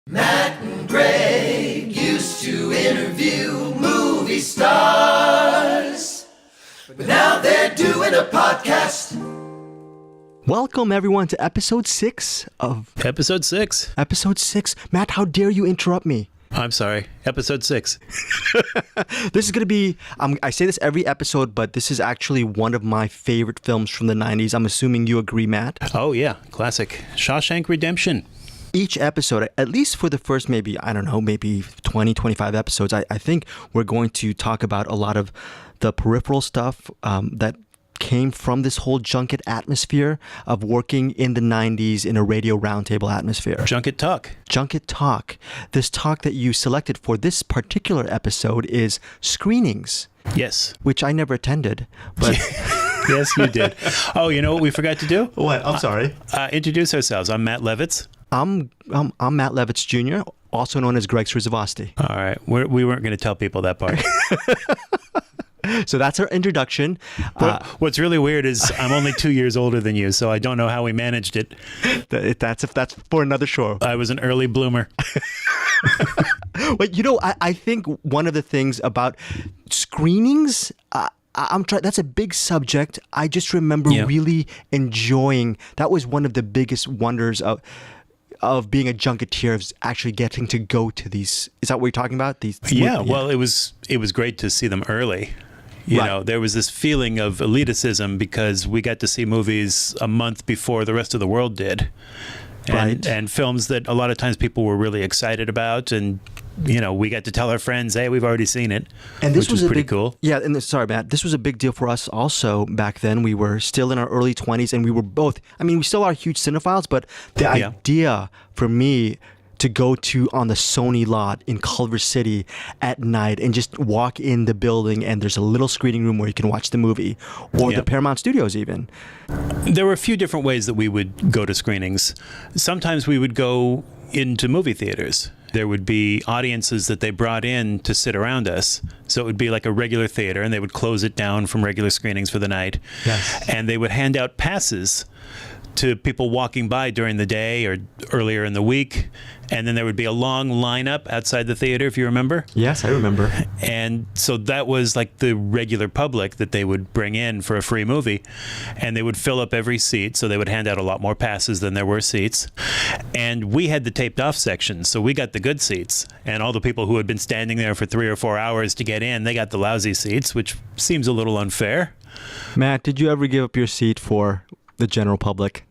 Matt and Greg used to interview movie stars, but now they're doing a podcast. Welcome everyone to episode 6 of... Episode 6. Episode 6. Matt, how dare you interrupt me? I'm sorry. Episode 6. This is going to be... I say this every episode, but this is actually one of my favorite films from the 90s. I'm assuming you agree, Matt? Oh, yeah. Classic. Shawshank Redemption. Each episode, at least for the first maybe 20, 25 episodes, I think we're going to talk about a lot of the peripheral stuff that came from this whole junket atmosphere of working in the 90s in a radio roundtable atmosphere. Junket talk. Junket talk. This talk that you selected for this particular episode is screenings. Yes. Which I never attended, but... Yes, you did. Oh, you know what we forgot to do? What? I'm sorry. Introduce ourselves. I'm Matt Levitz. I'm Matt Levitz Jr., also known as Greg Srzawasti. All right. We weren't going to tell people that part. So that's our introduction. What's really weird is I'm only 2 years older than you, so I don't know how we managed it. That's for another show. I was an early bloomer. But I think one of the things about screenings, that's a big subject. I just remember really enjoying. That was one of the biggest wonders of being a junketeer, is actually getting to go to these. Is that what you're talking about? Well, it was great to see them early. You know, there was this feeling of elitism because we got to see movies a month before the rest of the world did. And films that a lot of times people were really excited about, and we got to tell our friends, hey, we've already seen it. And this was pretty cool. Yeah, and sorry, Matt, this was a big deal for us also back then. We were still in our early 20s, and we were both, we still are huge cinephiles, but the idea for me to go to on the Sony lot in Culver City at night and just walk in the building, and there's a little screening room where you can watch the movie, or the Paramount Studios even. There were a few different ways that we would go to screenings. Sometimes we would go into movie theaters. There would be audiences that they brought in to sit around us. So it would be like a regular theater, and they would close it down from regular screenings for the night. Yes. And they would hand out passes to people walking by during the day or earlier in the week. And then there would be a long lineup outside the theater, if you remember. Yes, I remember. And so that was like the regular public that they would bring in for a free movie. And they would fill up every seat. So they would hand out a lot more passes than there were seats. And we had the taped off section. So we got the good seats. And all the people who had been standing there for 3 or 4 hours to get in, they got the lousy seats, which seems a little unfair. Matt, did you ever give up your seat for the general public?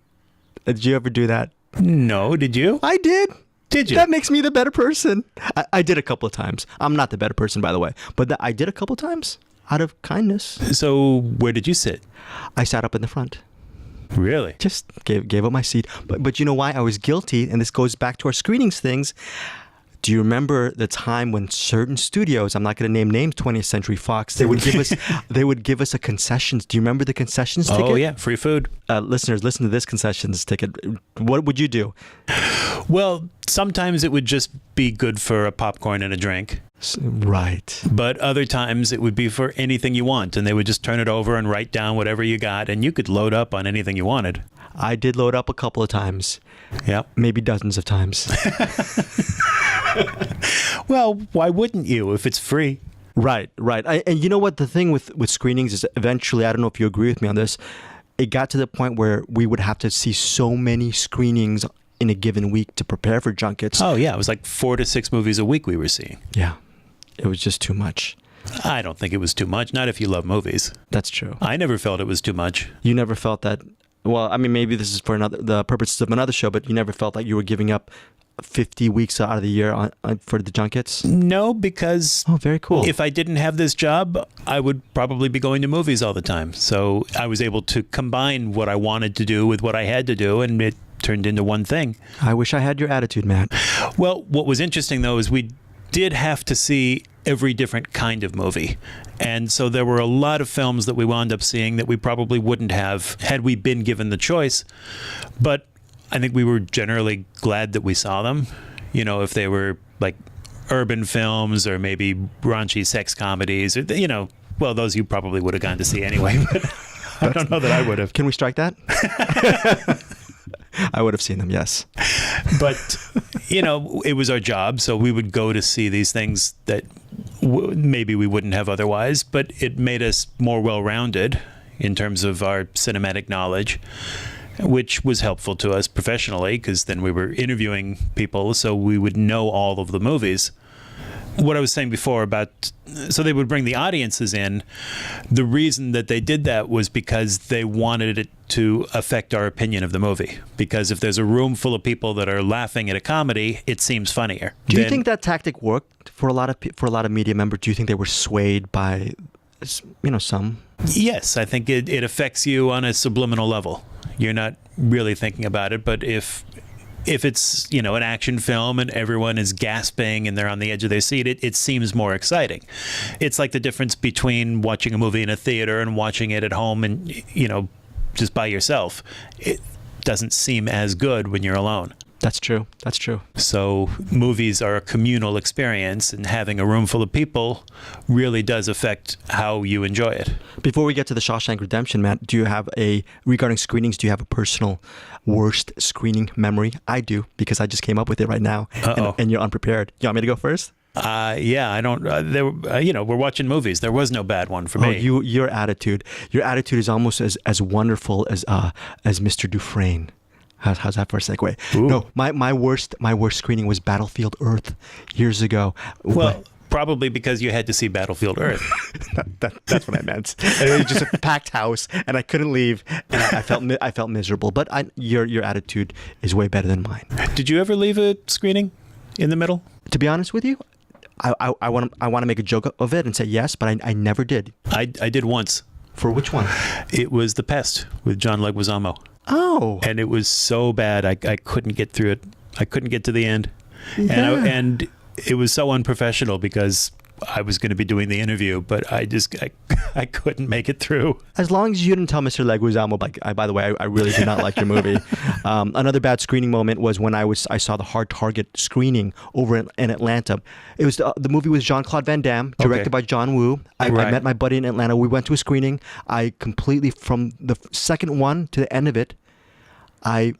Did you ever do that? No, did you? I did. Did you? That makes me the better person. I did a couple of times. I'm not the better person, by the way, but I did a couple of times out of kindness. So where did you sit? I sat up in the front. Really? Just gave up my seat. But you know why? I was guilty, and this goes back to our screenings things. Do you remember the time when certain studios, I'm not going to name names, 20th Century Fox, they would give us a concessions. Do you remember the concessions ticket? Oh yeah, free food. Listeners, listen to this concessions ticket. What would you do? Well, sometimes it would just be good for a popcorn and a drink. Right. But other times it would be for anything you want, and they would just turn it over and write down whatever you got, and you could load up on anything you wanted. I did load up a couple of times. Yep. Maybe dozens of times. Well, why wouldn't you if it's free? Right. And you know what? The thing with screenings is eventually, I don't know if you agree with me on this, it got to the point where we would have to see so many screenings in a given week to prepare for junkets. Oh, yeah. It was like 4 to 6 movies a week we were seeing. Yeah. It was just too much. I don't think it was too much. Not if you love movies. That's true. I never felt it was too much. You never felt that? Well, maybe this is for the purposes of another show, but you never felt like you were giving up 50 weeks out of the year for the junkets? No, because very cool. If I didn't have this job, I would probably be going to movies all the time. So I was able to combine what I wanted to do with what I had to do, and it turned into one thing. I wish I had your attitude, Matt. Well, what was interesting, though, is we did have to see every different kind of movie. And so there were a lot of films that we wound up seeing that we probably wouldn't have had we been given the choice. But I think we were generally glad that we saw them. If they were like urban films or maybe raunchy sex comedies, or well, those you probably would have gone to see anyway. But I don't know that I would have. Can we strike that? I would have seen them, yes. But, it was our job, so we would go to see these things that maybe we wouldn't have otherwise, but it made us more well-rounded in terms of our cinematic knowledge, which was helpful to us professionally, because then we were interviewing people, so we would know all of the movies. What I was saying before about, so they would bring the audiences in. The reason that they did that was because they wanted it to affect our opinion of the movie. Because if there's a room full of people that are laughing at a comedy, it seems funnier. Do you think that tactic worked for a lot of media members? Do you think they were swayed by, some? Yes, I think it affects you on a subliminal level. You're not really thinking about it, but if it's, an action film and everyone is gasping and they're on the edge of their seat, it seems more exciting. It's like the difference between watching a movie in a theater and watching it at home and, just by yourself. It doesn't seem as good when you're alone. That's true. That's true. So movies are a communal experience, and having a room full of people really does affect how you enjoy it. Before we get to the Shawshank Redemption, Matt, regarding screenings, do you have a personal worst screening memory? I do, because I just came up with it right now, and you're unprepared. You want me to go first? Yeah, I don't. We're watching movies. There was no bad one for me. Your attitude is almost as wonderful as Mr. Dufresne. How's that for a segue? Ooh. No, my worst screening was Battlefield Earth years ago. Well, probably because you had to see Battlefield Earth. That's what I meant. It was just a packed house, and I couldn't leave, and I felt miserable. But your attitude is way better than mine. Did you ever leave a screening in the middle? To be honest with you, I want to make a joke of it and say yes, but I never did. I did once. For which one? It was The Pest with John Leguizamo. Oh. And it was so bad, I couldn't get through it. I couldn't get to the end. Yeah. And it was so unprofessional because I was going to be doing the interview, but I couldn't make it through. As long as you didn't tell Mr. Leguizamo, by the way, I really did not like your movie. Another bad screening moment was when I saw the Hard Target screening over in Atlanta. It was the movie with Jean-Claude Van Damme, directed by John Woo. I met my buddy in Atlanta. We went to a screening. I completely, from the second one to the end of it, I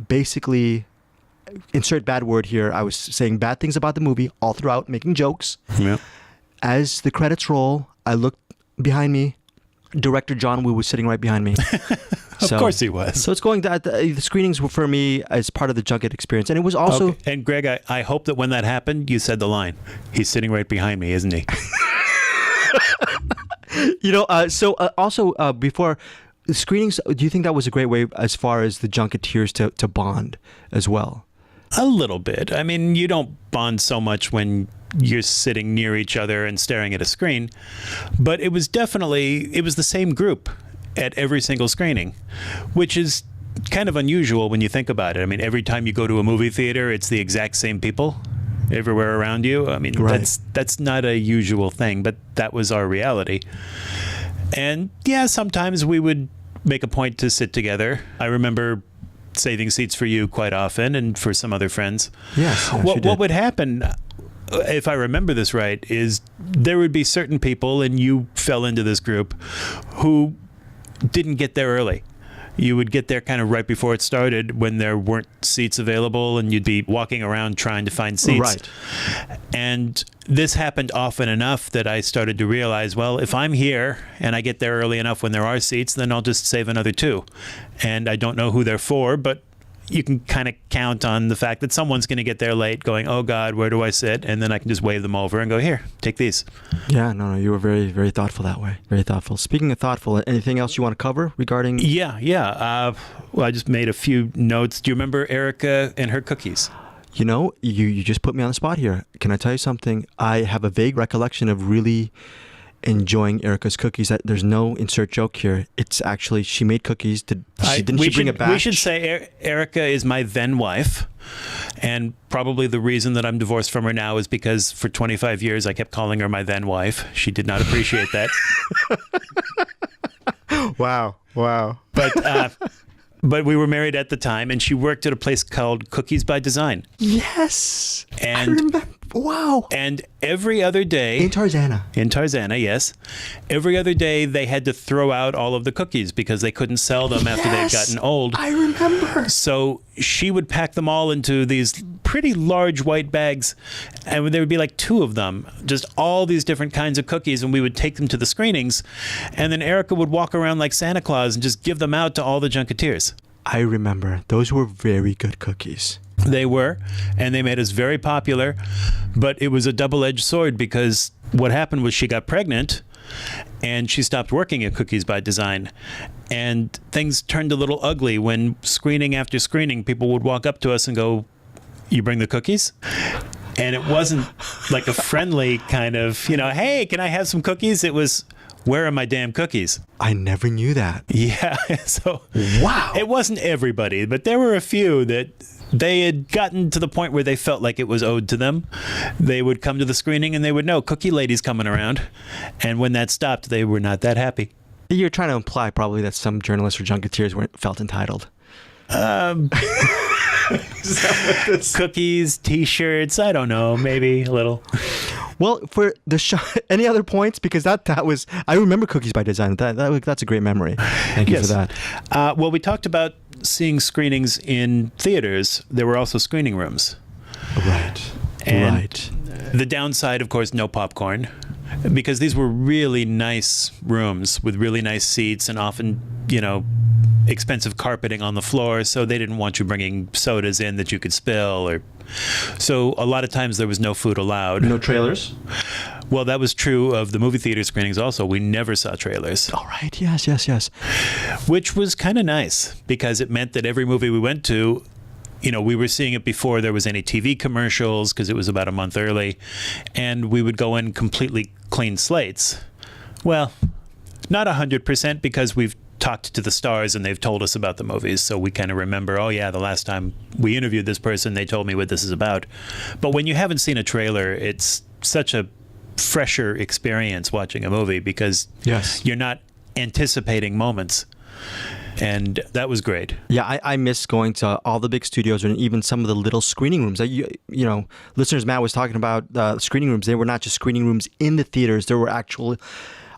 basically, insert bad word here, I was saying bad things about the movie all throughout, making jokes. Yeah. As the credits roll, I looked behind me. Director John Woo was sitting right behind me. Of course he was. So it's going to, the screenings were for me as part of the junket experience. And it was also... Okay. And Greg, I hope that when that happened, you said the line, he's sitting right behind me, isn't he? Before the screenings, do you think that was a great way as far as the junketeers to bond as well? A little bit. I mean, you don't bond so much when you're sitting near each other and staring at a screen, but it was the same group at every single screening, which is kind of unusual when you think about it. I mean, every time you go to a movie theater, it's the exact same people everywhere around you. I mean, that's not a usual thing, but that was our reality. And yeah, sometimes we would make a point to sit together. I remember saving seats for you quite often and for some other friends. Yes, what would happen, if I remember this right, is there would be certain people, and you fell into this group, who didn't get there early. You would get there kind of right before it started when there weren't seats available, and you'd be walking around trying to find seats. Right. And this happened often enough that I started to realize, well, if I'm here and I get there early enough when there are seats, then I'll just save another two. And I don't know who they're for, but you can kind of count on the fact that someone's going to get there late going, oh God, where do I sit? And then I can just wave them over and go, here, take these. Yeah, no, you were very, very thoughtful that way. Very thoughtful. Speaking of thoughtful, anything else you want to cover regarding? Yeah. Well, I just made a few notes. Do you remember Erica and her cookies? You know, you just put me on the spot here. Can I tell you something? I have a vague recollection of really enjoying Erica's cookies. There's no insert joke here. It's actually, she made cookies. Did she bring it back? We should say Erica is my then wife. And probably the reason that I'm divorced from her now is because for 25 years I kept calling her my then wife. She did not appreciate that. Wow. But we were married at the time, and she worked at a place called Cookies by Design. Yes. And Wow. And every other day... In Tarzana. In Tarzana, yes. Every other day, they had to throw out all of the cookies because they couldn't sell them after they'd gotten old. I remember. So she would pack them all into these pretty large white bags, and there would be like 2 of them, just all these different kinds of cookies, and we would take them to the screenings, and then Erica would walk around like Santa Claus and just give them out to all the junketeers. I remember. Those were very good cookies. They were, and they made us very popular, but it was a double-edged sword because what happened was she got pregnant and she stopped working at Cookies by Design, and things turned a little ugly when screening after screening people would walk up to us and go, "You bring the cookies?" And it wasn't like a friendly kind of, "Hey, can I have some cookies?" It was, "Where are my damn cookies?" I never knew that. Yeah. So wow. It wasn't everybody, but there were a few that they had gotten to the point where they felt like it was owed to them. They would come to the screening and they would know Cookie Lady's coming around. And when that stopped, they were not that happy. You're trying to imply probably that some journalists or junketeers felt entitled. Cookies, T-shirts, I don't know, maybe a little. Well, for the any other points? Because that was, I remember Cookies by Design. That's a great memory. Thank you for that. Well, we talked about seeing screenings in theaters. There were also screening rooms. Right. And right. The downside, of course, no popcorn, because these were really nice rooms with really nice seats and often, expensive carpeting on the floor, so they didn't want you bringing sodas in that you could spill, so a lot of times there was no food allowed. No trailers? Well, that was true of the movie theater screenings also. We never saw trailers. All right. Yes. Which was kind of nice because it meant that every movie we went to, we were seeing it before there was any TV commercials because it was about a month early, and we would go in completely clean slates. Well, not 100% because we've talked to the stars and they've told us about the movies, so we kind of remember, oh yeah, the last time we interviewed this person, they told me what this is about. But when you haven't seen a trailer, it's such a fresher experience watching a movie because you're not anticipating moments. And that was great. Yeah, I miss going to all the big studios and even some of the little screening rooms. Listeners, Matt was talking about screening rooms. They were not just screening rooms in the theaters. There were actual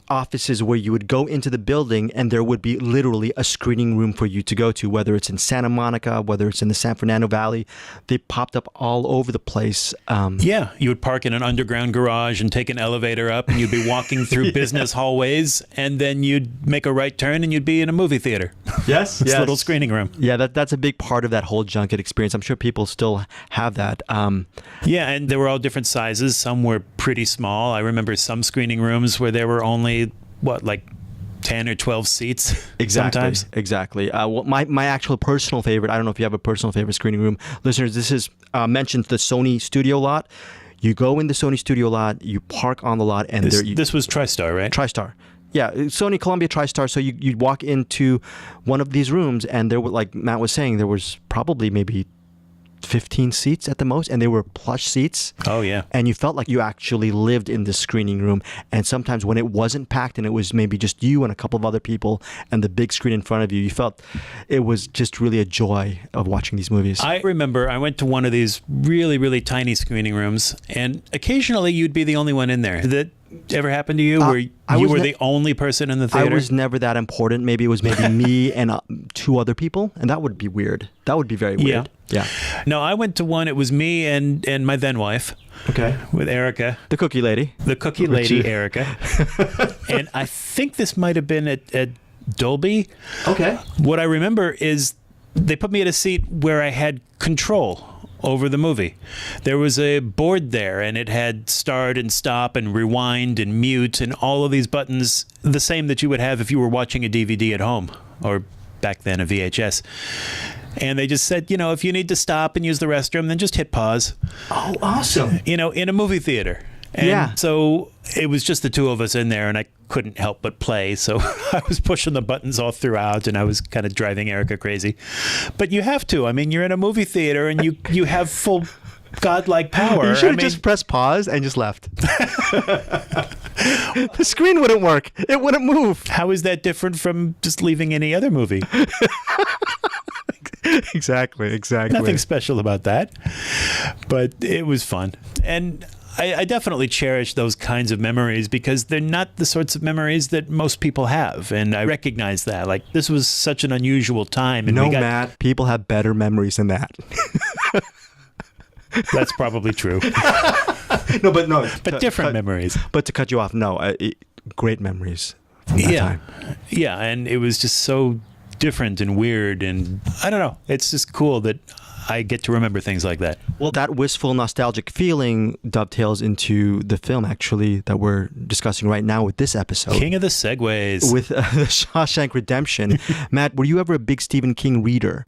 offices where you would go into the building and there would be literally a screening room for you to go to, whether it's in Santa Monica, whether it's in the San Fernando Valley. They popped up all over the place. Yeah, you would park in an underground garage and take an elevator up and you'd be walking through business hallways and then you'd make a right turn and you'd be in a movie theater. Yes. It's a little screening room. Yeah, that's a big part of that whole junket experience. I'm sure people still have that. Yeah, and they were all different sizes. Some were pretty small. I remember some screening rooms where there were only, 10 or 12 seats? Sometimes. Exactly. Well, my actual personal favorite, I don't know if you have a personal favorite screening room. Listeners, this is mentioned the Sony studio lot. You go in the Sony studio lot, you park on the lot, and this was TriStar, right? TriStar. Yeah, Sony Columbia TriStar. So you'd walk into one of these rooms, and there were, like Matt was saying, there was probably maybe 15 seats at the most, and they were plush seats. Oh, yeah. And you felt like you actually lived in this screening room. And sometimes when it wasn't packed and it was maybe just you and a couple of other people and the big screen in front of you, you felt it was just really a joy of watching these movies. I remember I went to one of these really, really tiny screening rooms, and occasionally you'd be the only one in there. Did that ever happen to you where you were the only person in the theater? I was never that important. Maybe it was me and 2 other people, and that would be weird. That would be very weird. Yeah. No, I went to one. It was me and my then wife. Okay. With Erica. The cookie lady. The cookie lady, Erica. And I think this might have been at Dolby. Okay. What I remember is they put me at a seat where I had control over the movie. There was a board there, and it had start and stop and rewind and mute and all of these buttons, the same that you would have if you were watching a DVD at home, or back then a VHS. And they just said, if you need to stop and use the restroom, then just hit pause. Oh, awesome. In a movie theater. And so it was just the 2 of us in there, and I couldn't help but play. So I was pushing the buttons all throughout, and I was kind of driving Erica crazy. But you have to. I mean, you're in a movie theater, and you have full godlike power. You should have just pressed pause and just left. The screen wouldn't work. It wouldn't move. How is that different from just leaving any other movie? Exactly. Nothing special about that, but it was fun. And I definitely cherish those kinds of memories because they're not the sorts of memories that most people have. And I recognize that. Like, this was such an unusual time. And Matt, people have better memories than that. That's probably true. But different memories. But to cut you off, great memories from that time. Yeah, and it was just so different and weird, and I don't know. It's just cool that I get to remember things like that. Well, that wistful, nostalgic feeling dovetails into the film, actually, that we're discussing right now with this episode. King of the segues. With the Shawshank Redemption. Matt, were you ever a big Stephen King reader?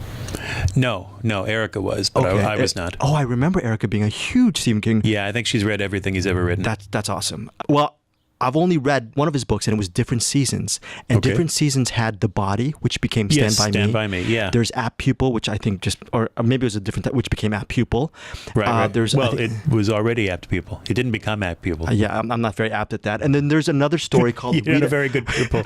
No, Erica was, but okay. I was not. Oh, I remember Erica being a huge Stephen King. Yeah, I think she's read everything he's ever written. That's awesome. Well, I've only read one of his books, and it was Different Seasons. And Different Seasons had The Body, which became Stand By Me. Stand By Me, yeah. There's Apt Pupil, which I think or maybe it was a different type, which became Apt Pupil. Right. It was already Apt Pupil. It didn't become Apt Pupil. Yeah, I'm not very apt at that. And then there's another story called... You're not a very good pupil.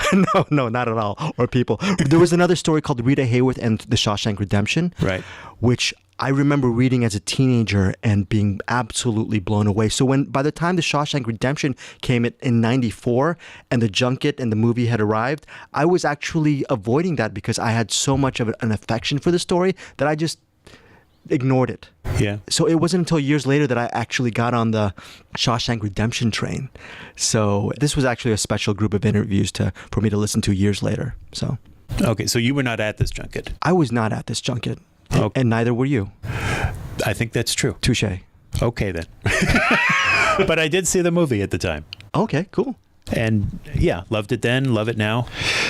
No, not at all. Or people. There was another story called Rita Hayworth and the Shawshank Redemption. Right. Which I remember reading as a teenager and being absolutely blown away. So by the time the Shawshank Redemption came in 94 and the junket and the movie had arrived, I was actually avoiding that because I had so much of an affection for the story that I just ignored it. Yeah. So it wasn't until years later that I actually got on the Shawshank Redemption train. So this was actually a special group of interviews for me to listen to years later. So. Okay, so you were not at this junket. I was not at this junket. Okay. And neither were you. I think that's true. Touche. Okay, then. But I did see the movie at the time. Okay, cool. And yeah, loved it then, love it now.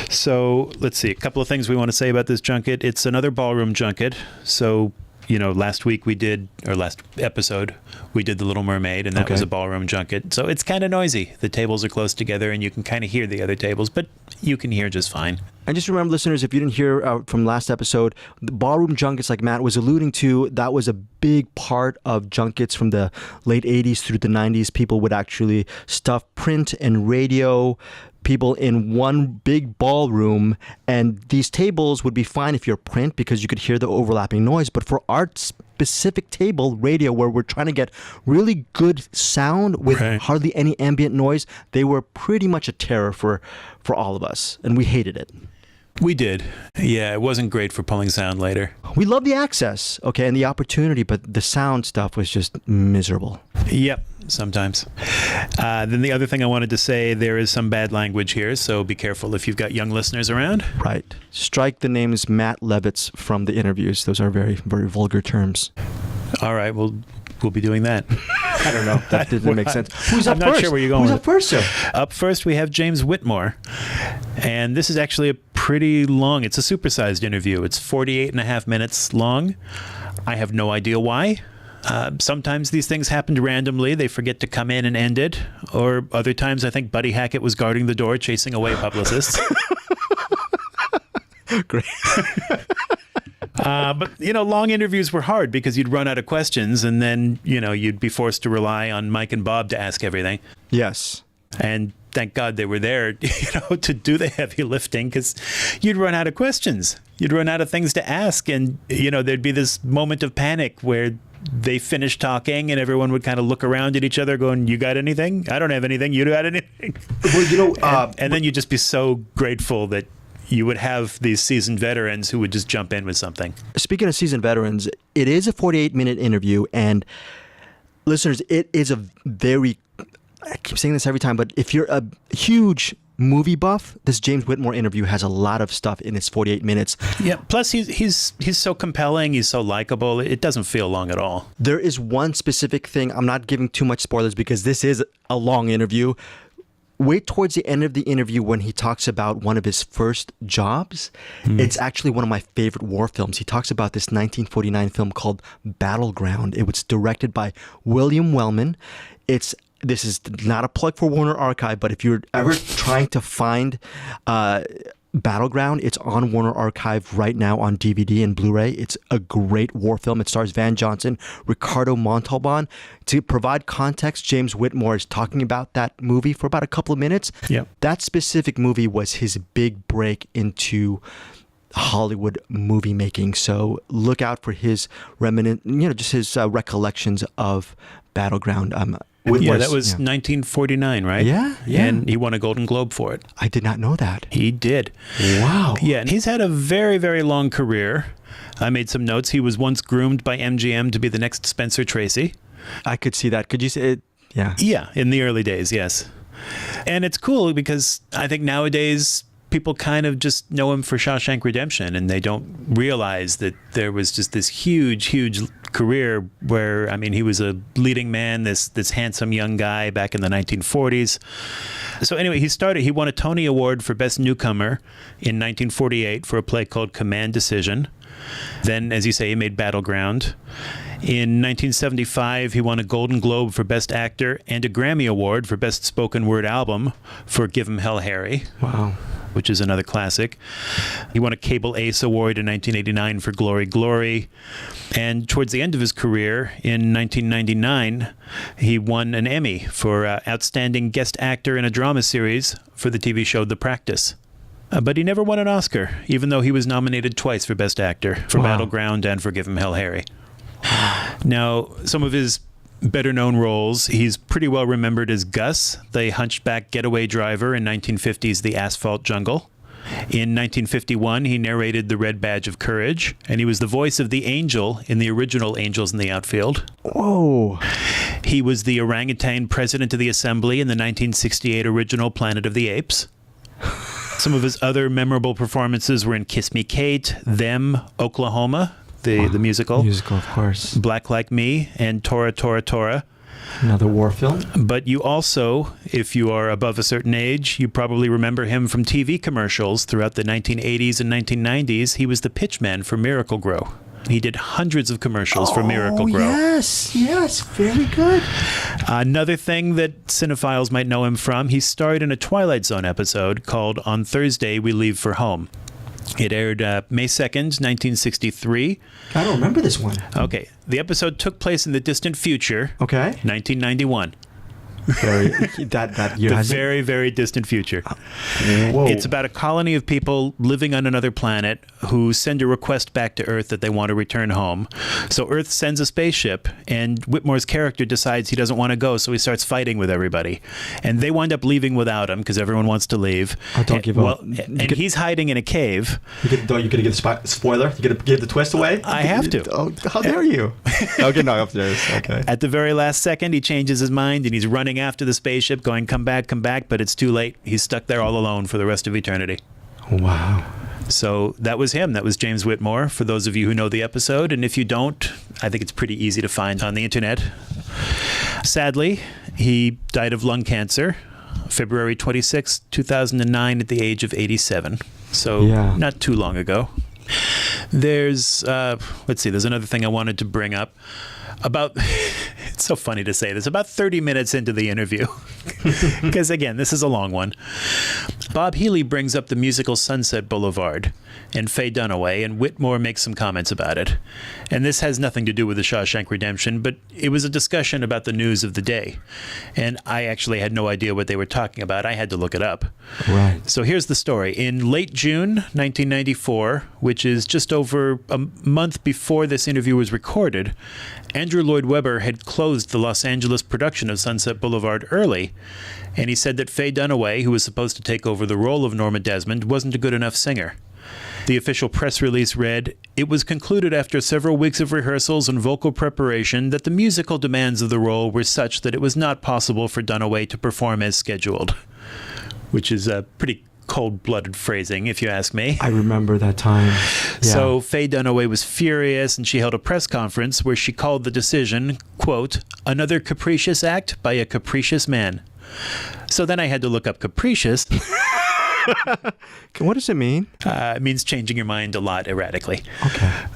So let's see, a couple of things we want to say about this junket. It's another ballroom junket. So, last episode, we did The Little Mermaid, and that was a ballroom junket. So it's kind of noisy. The tables are close together, and you can kind of hear the other tables, but you can hear just fine. And just remember, listeners, if you didn't hear from last episode, the ballroom junkets, like Matt was alluding to, that was a big part of junkets from the late 80s through the 90s. People would actually stuff print and radio people in one big ballroom, and these tables would be fine if you're print because you could hear the overlapping noise. But for our specific table, radio, where we're trying to get really good sound with hardly any ambient noise, they were pretty much a terror for all of us, and we hated it. We did. Yeah, it wasn't great for pulling sound later. We love the access, and the opportunity, but the sound stuff was just miserable. Yep, sometimes. Then the other thing I wanted to say, there is some bad language here, so be careful if you've got young listeners around. Right. Strike the names Matt Levitz from the interviews. Those are very, very vulgar terms. All right, we'll be doing that. I don't know. That didn't make sense. Who's up I'm first? not sure where you're going. Who's up first, sir? Up first, we have James Whitmore. And this is actually a pretty long, it's a supersized interview. It's 48 and a half minutes long. I have no idea why. Sometimes these things happened randomly. They forget to come in and end it. Or other times, I think Buddy Hackett was guarding the door, chasing away publicists. Great. But, long interviews were hard because you'd run out of questions and then, you'd be forced to rely on Mike and Bob to ask everything. Yes. And thank God they were there, to do the heavy lifting because you'd run out of questions. You'd run out of things to ask. And, there'd be this moment of panic where they finished talking and everyone would kind of look around at each other going, you got anything? I don't have anything. You got anything? Well, and then you'd just be so grateful that you would have these seasoned veterans who would just jump in with something. Speaking of seasoned veterans, it is a 48-minute interview, and listeners, it is a very, I keep saying this every time, but if you're a huge movie buff, this James Whitmore interview has a lot of stuff in its 48 minutes. Yeah, plus he's so compelling, he's so likable, it doesn't feel long at all. There is one specific thing, I'm not giving too much spoilers because this is a long interview. Wait towards the end of the interview when he talks about one of his first jobs. It's actually one of my favorite war films. He talks about this 1949 film called Battleground. It was directed by William Wellman. This is not a plug for Warner Archive, but if you're ever trying to find Battleground, it's on Warner Archive right now on DVD and Blu-ray. It's a great war film. It stars Van Johnson, Ricardo Montalban. To provide context, James Whitmore is talking about that movie for about a couple of minutes. Yep. That specific movie was his big break into Hollywood movie making. So look out for his just his recollections of Battleground. Yeah, that was 1949, right? Yeah. And he won a Golden Globe for it. I did not know that. He did. Wow. Yeah, and he's had a very, very long career. I made some notes. He was once groomed by MGM to be the next Spencer Tracy. I could see that. Could you say it? Yeah. Yeah, in the early days, yes. And it's cool because I think nowadays people kind of just know him for Shawshank Redemption, and they don't realize that there was just this huge, huge career where, I mean, he was a leading man, this handsome young guy back in the 1940s. So anyway, he won a Tony Award for Best Newcomer in 1948 for a play called Command Decision. Then, as you say, he made Battleground. In 1975, he won a Golden Globe for Best Actor and a Grammy Award for Best Spoken Word Album for Give 'Em Hell, Harry. Wow. Which is another classic. He won a Cable Ace Award in 1989 for Glory, Glory. And towards the end of his career, in 1999, he won an Emmy for Outstanding Guest Actor in a Drama Series for the TV show The Practice. But he never won an Oscar, even though he was nominated twice for Best Actor, for Battleground and for Give 'Em Hell, Harry. Now, some of his better-known roles, he's pretty well remembered as Gus, the hunchback getaway driver in 1950's The Asphalt Jungle. In 1951, he narrated The Red Badge of Courage, and he was the voice of the Angel in the original Angels in the Outfield. Whoa. He was the orangutan president of the Assembly in the 1968 original Planet of the Apes. Some of his other memorable performances were in Kiss Me Kate, Them, Oklahoma, the musical. Musical, of course. Black Like Me, and Tora, Tora, Tora. Another war film. But you also, if you are above a certain age, you probably remember him from TV commercials throughout the 1980s and 1990s. He was the pitchman for Miracle Grow. He did hundreds of commercials for Miracle Grow. Yes, very good. Another thing that cinephiles might know him from, he starred in a Twilight Zone episode called On Thursday We Leave for Home. It aired May 2nd, 1963. I don't remember this one. Okay. The episode took place in the distant future. Okay. 1991. That year. The very, very distant future. Whoa. It's about a colony of people living on another planet who send a request back to Earth that they want to return home. So Earth sends a spaceship, and Whitmore's character decides he doesn't want to go, so he starts fighting with everybody. And they wind up leaving without him because everyone wants to leave. Oh, don't give up. And he's hiding in a cave. You're going to give the spoiler? You're going to give the twist away? I have to. Oh, how dare you? Okay, no, upstairs. Okay. At the very last second, he changes his mind, and he's running after the spaceship going, come back, but it's too late. He's stuck there all alone for the rest of eternity. Wow. So that was him. That was James Whitmore, for those of you who know the episode. And if you don't, I think it's pretty easy to find on the internet. Sadly, he died of lung cancer February 26, 2009 at the age of 87. So not too long ago. There's, there's another thing I wanted to bring up. It's so funny to say this, about 30 minutes into the interview, because again, this is a long one. Bob Healy brings up the musical Sunset Boulevard and Faye Dunaway, and Whitmore makes some comments about it. And this has nothing to do with the Shawshank Redemption, but it was a discussion about the news of the day. And I actually had no idea what they were talking about. I had to look it up. Right. So here's the story. In late June 1994, which is just over a month before this interview was recorded, Andrew Lloyd Webber had closed the Los Angeles production of Sunset Boulevard early, and he said that Faye Dunaway, who was supposed to take over the role of Norma Desmond, wasn't a good enough singer. The official press release read, "It was concluded after several weeks of rehearsals and vocal preparation that the musical demands of the role were such that it was not possible for Dunaway to perform as scheduled," which is a pretty cold-blooded phrasing, if you ask me. I remember that time. Yeah. So Faye Dunaway was furious, and she held a press conference where she called the decision, quote, "another capricious act by a capricious man." So then I had to look up capricious. What does it mean? It means changing your mind a lot erratically.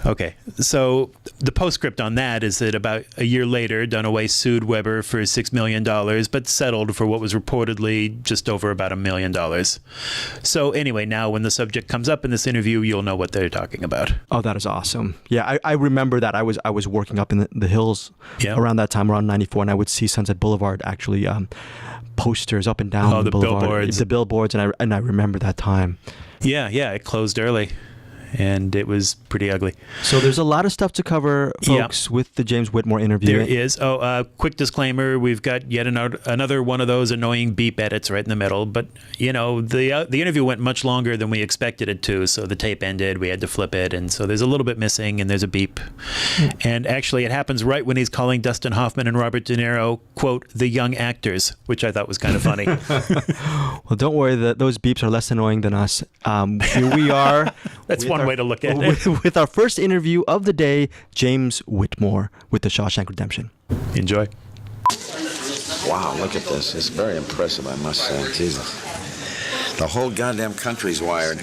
Okay. So the postscript on that is that about a year later, Dunaway sued Webber for $6 million, but settled for what was reportedly just over about $1 million. So anyway, now when the subject comes up in this interview, you'll know what they're talking about. Oh, that is awesome. Yeah, I remember that. I was working up in the hills around that time, around 94, and I would see Sunset Boulevard actually posters up and down the boulevard, billboards. the billboards, and I remember that time. Yeah, it closed early. and it was pretty ugly. So there's a lot of stuff to cover, folks, with the James Whitmore interview. There is. Quick disclaimer: we've got yet another one of those annoying beep edits right in the middle. But the interview went much longer than we expected it to, so the tape ended. We had to flip it, and so there's a little bit missing, and there's a beep. And actually, it happens right when he's calling Dustin Hoffman and Robert De Niro, quote, the young actors, which I thought was kind of funny. Well, don't worry, those beeps are less annoying than us. Here we are. That's one way to look at it. With our first interview of the day, James Whitmore with The Shawshank Redemption. Enjoy. Wow, look at this. It's very impressive, I must say. Jesus. The whole goddamn country's wired.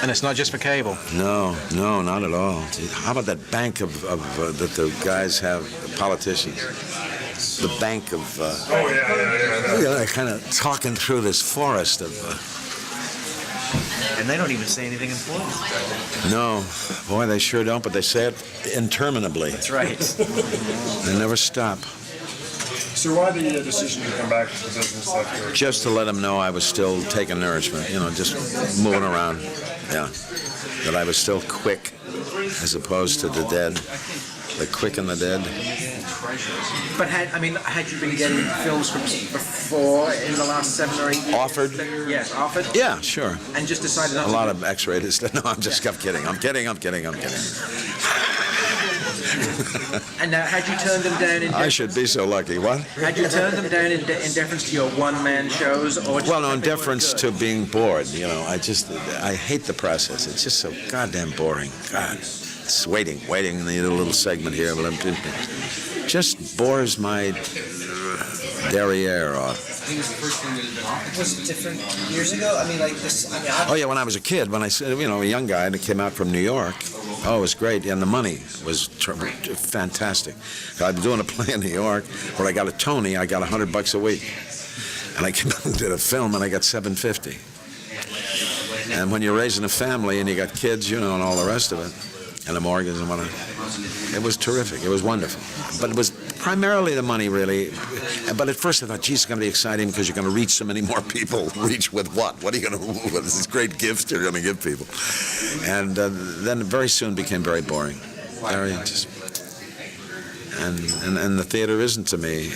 And it's not just for cable. No, not at all. How about that bank of that the guys have, the politicians? The bank of... They're kind of talking through this forest of... And they don't even say anything important. No, boy, they sure don't, but they say it interminably. That's right. They never stop. So why the decision to come back to the business after? Just to let them know I was still taking nourishment, just moving around. Yeah. That I was still quick as opposed to the dead. The quick and the dead. But had you been getting films from before in the last 7 or 8 years? Offered? Yes, offered? Yeah, sure. And just decided not A to? lot of X-rated. No, I'm kidding. I'm kidding. And had you turned them down in I should be so lucky. What? Had you turned them down in deference to your one-man shows? Or just Well, no, in deference to being bored. I hate the process. It's just so goddamn boring. God, it's waiting. The little segment here, but just bores my derriere off. Was it different years ago? Oh yeah, when I was a kid, when I said, a young guy that came out from New York. Oh, it was great, and the money was fantastic. I'd been doing a play in New York where I got a Tony. I got $100 a week, and I came out and did a film, and I got $750. And when you're raising a family and you got kids, and all the rest of it, and a mortgage and whatnot, it was terrific. It was wonderful, but it was primarily the money, really. But at first I thought, geez, it's going to be exciting because you're going to reach so many more people. Reach with what? What are you going to do? What is this great gift you're going to give people? And then very soon became very boring. Very just... And the theater isn't to me.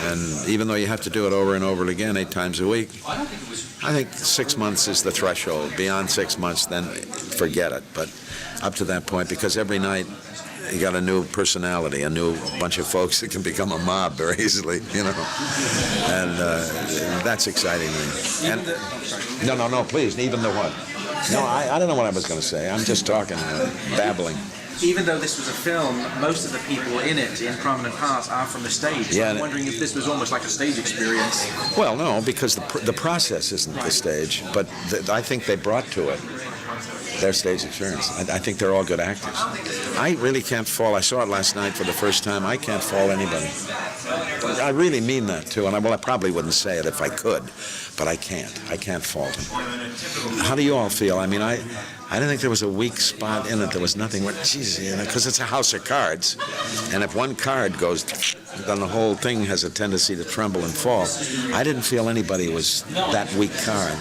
And even though you have to do it over and over again 8 times a week, I think 6 months is the threshold. Beyond 6 months, then forget it. But up to that point, because every night you got a new personality, a new bunch of folks that can become a mob very easily, And that's exciting to me. And, no, please, even the what? No, I don't know what I was going to say. I'm just talking, babbling. Even though this was a film, most of the people in it, in prominent parts, are from the stage. So I'm wondering if this was almost like a stage experience. Well, no, because the process isn't the stage, but I think they brought to it their stage experience. I think they're all good actors. I really can't fault. I saw it last night for the first time. I can't fault anybody. I really mean that, too. And I probably wouldn't say it if I could, but I can't. I can't fault them. How do you all feel? I didn't think there was a weak spot in it. There was nothing. Because it's a house of cards. And if one card goes, then the whole thing has a tendency to tremble and fall. I didn't feel anybody was that weak card.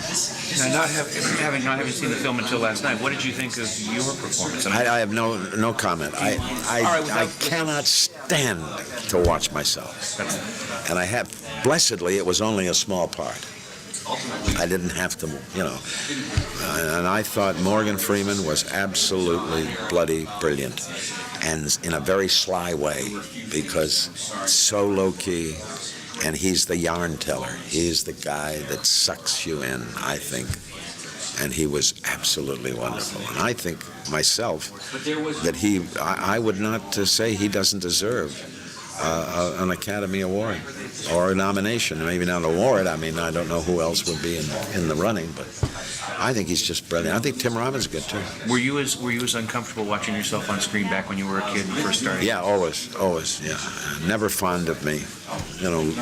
Now, not having seen the film until last night, what did you think of your performance? I have no comment. I cannot stand to watch myself. And blessedly, it was only a small part. I didn't have to, And I thought Morgan Freeman was absolutely bloody brilliant. And in a very sly way, because so low-key, and he's the yarn teller. He's the guy that sucks you in, I think. And he was absolutely wonderful. And I think myself that I would not say he doesn't deserve an Academy Award or a nomination. Maybe not an award. I don't know who else would be in the running, but I think he's just brilliant. I think Tim Robbins is good too. Were you as uncomfortable watching yourself on screen back when you were a kid and first started? Yeah, always, yeah. Never fond of me,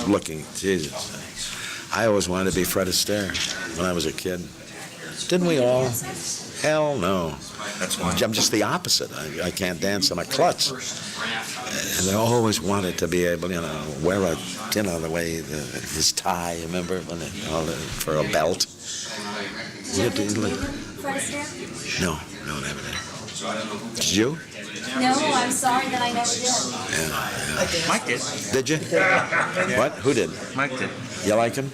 looking. Jesus, I always wanted to be Fred Astaire when I was a kid. Didn't we all? Hell no. That's why. I'm just the opposite. I can't dance on a klutz. And I always wanted to be able, wear the way his tie, remember, for a belt. Fred Astaire? No, never did. Did you? No, I'm sorry that I never did. Yeah. Mike did. Did you? What? Who did? Mike did. You like him?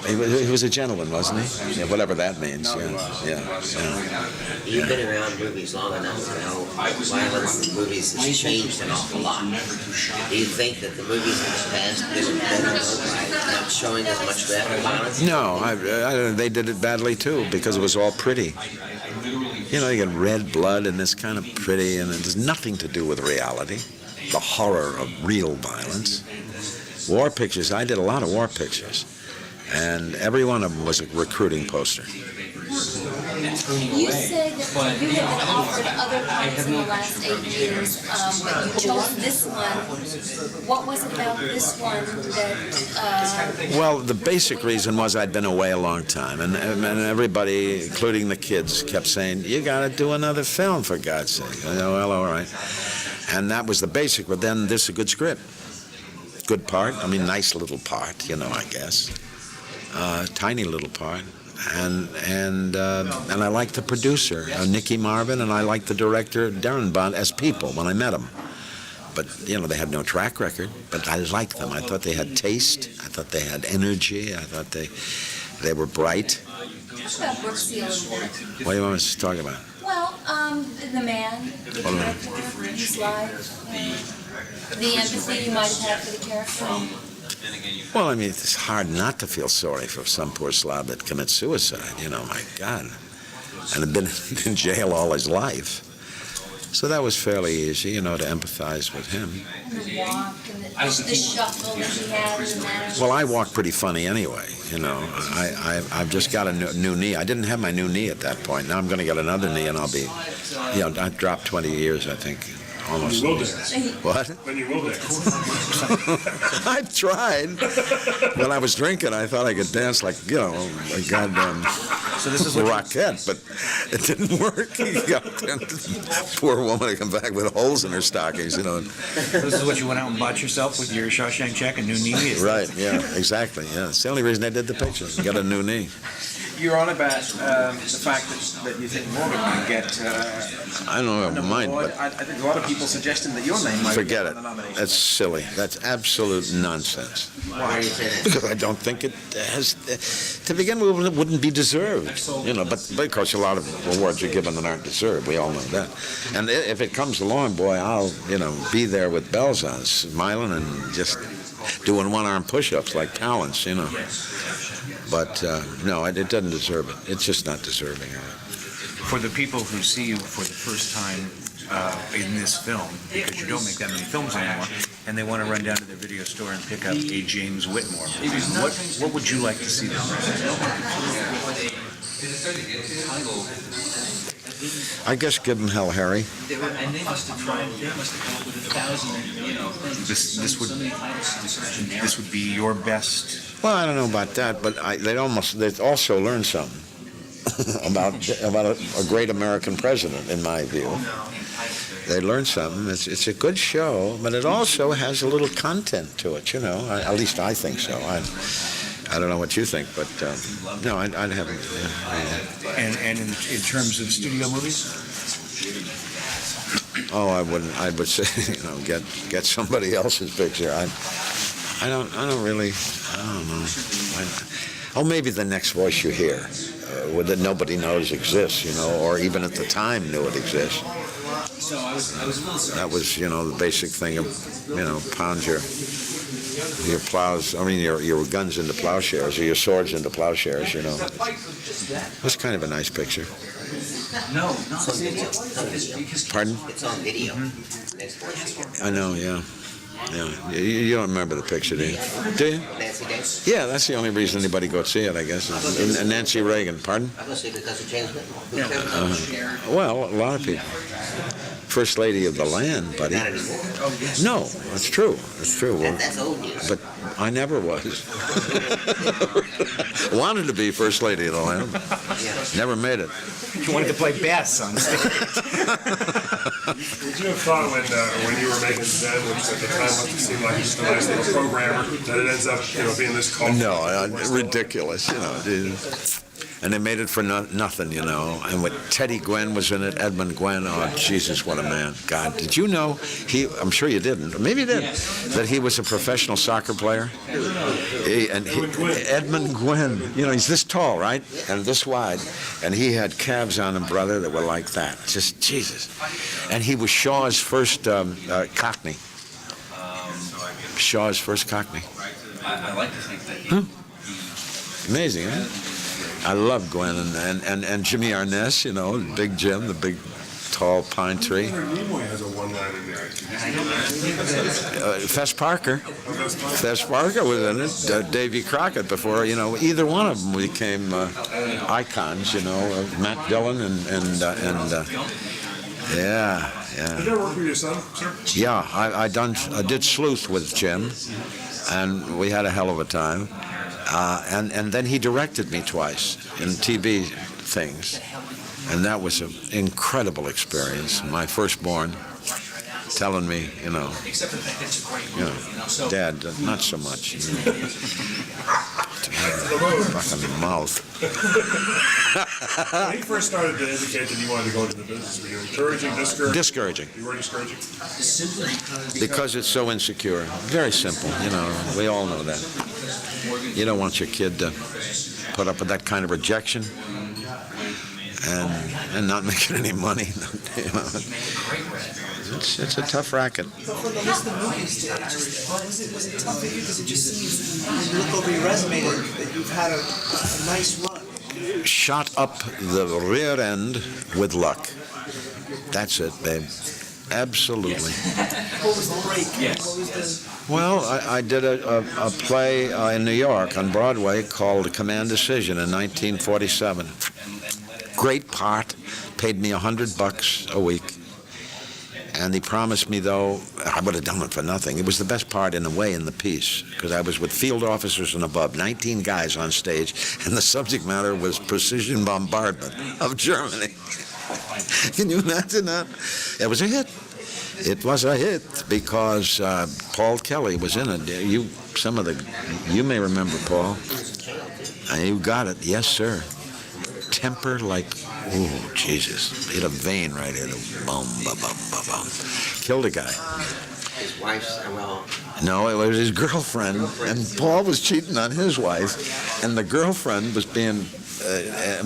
He was a gentleman, wasn't he? Yeah, whatever that means. Yeah. You've been around movies long enough to know violence in movies has changed an awful lot. Do you think that the movies in the past did better by not showing as much graphic violence? No, they did it badly too because it was all pretty. You know, you get red blood and it's kind of pretty, and it has nothing to do with reality, the horror of real violence. War pictures, I did a lot of war pictures, and every one of them was a recruiting poster. You said that you have been offered other parts in the last 8 years, but you chose this one. What was it about this one that... Well, the basic reason was I'd been away a long time, and everybody, including the kids, kept saying, you got to do another film, for God's sake. I go, well, all right. And that was the basic, but then this is a good script. Good part, I mean, nice little part, I guess. Tiny little part. And I liked the producer, Nicky Marvin, and I liked the director, Darabont, as people when I met them. But, they had no track record, but I liked them. I thought they had taste. I thought they had energy. I thought they were bright. What about Brooke Sealand? What do you want us to talk about? Well, the man, the character, his life, the empathy you might have had for the character. Well, I mean, it's hard not to feel sorry for some poor slob that commits suicide, my God. And had been in jail all his life. So that was fairly easy, to empathize with him. And the walk and the shuffle that he had and the manner. Well, I walk pretty funny anyway, I've just got a new knee. I didn't have my new knee at that point. Now I'm going to get another knee and I'll be, I've dropped 20 years, I think. Almost. You will dance. What? Then you will dance. I've tried. When I was drinking, I thought I could dance like, a goddamn rockette, but it didn't work. Poor woman to come back with holes in her stockings, This is what you went out and bought yourself with your Shawshank check, a new knee? Right, yeah, exactly, yeah. It's the only reason I did the picture. Got a new knee. You're on about the fact that you think Morgan might get... I don't know, mine, but... I think a lot of people suggesting that your name might forget be it. on the nomination. That's silly. That's absolute nonsense. Why do you say that? Because I don't think it has... To begin with, it wouldn't be deserved. But because a lot of awards are given that aren't deserved. We all know that. And if it comes along, boy, I'll, be there with bells on, smiling and just doing one-arm push-ups like talents, But, no, it doesn't deserve it. It's just not deserving of it. For the people who see you for the first time in this film, because you don't make that many films anymore, and they want to run down to their video store and pick up a James Whitmore, what would you like to see them? I guess give them Hell, Harry. This would be your best. Well, I don't know about that, but they'd also learn something about a great American president, in my view. They learn something. It's a good show, but it also has a little content to it, At least I think so. I don't know what you think, but no, I'd have it. Yeah. And in terms of studio movies? Oh, I wouldn't. I would say, get somebody else's picture. I don't know. Maybe the next voice you hear, that nobody knows exists, or even at the time knew it exists. That was, the basic thing of, pound your plows, your guns into plowshares, or your swords into plowshares, It was kind of a nice picture. No, it's on video. Pardon? It's on video. Next voice. I know, yeah. Yeah, you don't remember the picture, do you? Do you? Nancy Day? Yeah, that's the only reason anybody go see it, I guess. And Nancy Reagan, pardon? I'm going to say because of James Whitmore. Well, a lot of people. First lady of the land, buddy. Not anymore. No, that's true. That's true. Well, That's old news. but I never was. Wanted to be first lady of the land. Never made it. You wanted to play bass on stage. Did you have thought when you were making Zen, which at the time must have seemed like just a nice little programmer, that it ends up being this cult? No, ridiculous. And they made it for nothing, you know. And with Teddy Gwynn was in it, Edmund Gwynn. Oh, Jesus, what a man. God, did you know I'm sure you didn't, or maybe you did, that he was a professional soccer player? Edmund Gwynn, you know, he's this tall, right? And this wide. And he had calves on him, brother, that were like that. Just, Jesus. And he was Shaw's first Cockney. Shaw's first Cockney. I like to think that. Amazing, huh? I love Gwen and Jimmy Arness, you know, Big Jim, the big, tall pine tree. Nimoy has a one-liner there. Fess Parker. Fess Parker was in it. Davy Crockett before, you know, either one of them became icons, you know, Matt Dillon and yeah. Did you work with your son, sir? Yeah, I did Sleuth with Jim, and we had a hell of a time. And then he directed me twice in TV things, and that was an incredible experience. My firstborn telling me, you know, Dad, not so much. Fucking mouth. When he first started to indicate that you wanted to go into the business, were you encouraging, discouraging? Discouraging. You were discouraging? Because it's so insecure. Very simple, you know. We all know that. You don't want your kid to put up with that kind of rejection and not making any money. You know. It's a tough racket. But for the list of movie stage, was it tough for you? Because it just seems, when you look over your resume, that you've had a nice run. Shot up the rear end with luck. That's it, babe. Absolutely. What was the break? What was the... Well, I did a play in New York on Broadway called Command Decision in 1947. Great part. Paid me $100 a week. And he promised me, though, I would have done it for nothing. It was the best part, in a way, in the piece, because I was with field officers and above, 19 guys on stage, and the subject matter was precision bombardment of Germany. Can you imagine that? It was a hit. It was a hit because Paul Kelly was in it. You may remember Paul. You got it, yes, sir. Temper like, oh, Jesus. Hit a vein right here. Boom, ba, bum, ba, bum. Killed a guy. His wife's, well... No, it was his girlfriend, and Paul was cheating on his wife, and the girlfriend was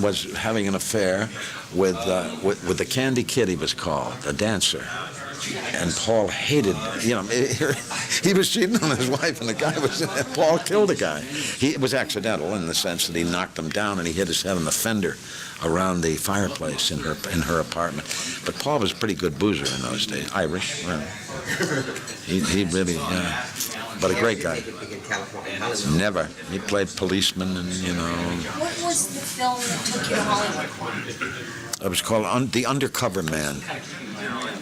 was having an affair with the Candy Kid, he was called, a dancer. And Paul hated, you know, he was cheating on his wife, and the guy was, Paul killed a guy. It was accidental in the sense that he knocked him down and he hit his head on the fender around the fireplace in her apartment. But Paul was a pretty good boozer in those days, Irish. Well, he really, yeah. But a great guy. Never. He played policeman and, you know. What was the film that took you to Hollywood? It was called The Undercover Man.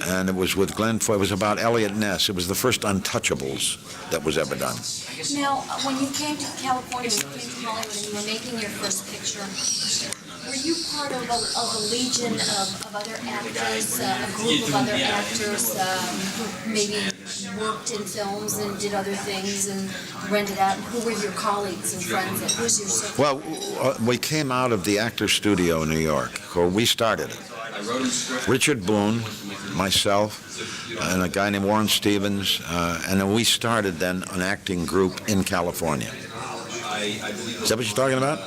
And it was with Glenn Foy. It was about Elliot Ness. It was the first Untouchables that was ever done. Now, when you came to California, when you came to Hollywood, and you were making your first picture, were you part of a legion of other actors, a group of other actors who maybe worked in films and did other things and rented out? Who were your colleagues and friends? Who was your circle? Well, we came out of the Actors Studio in New York, where we started it. Richard Boone, myself, and a guy named Warren Stevens, and then we started then an acting group in California. Is that what you're talking about?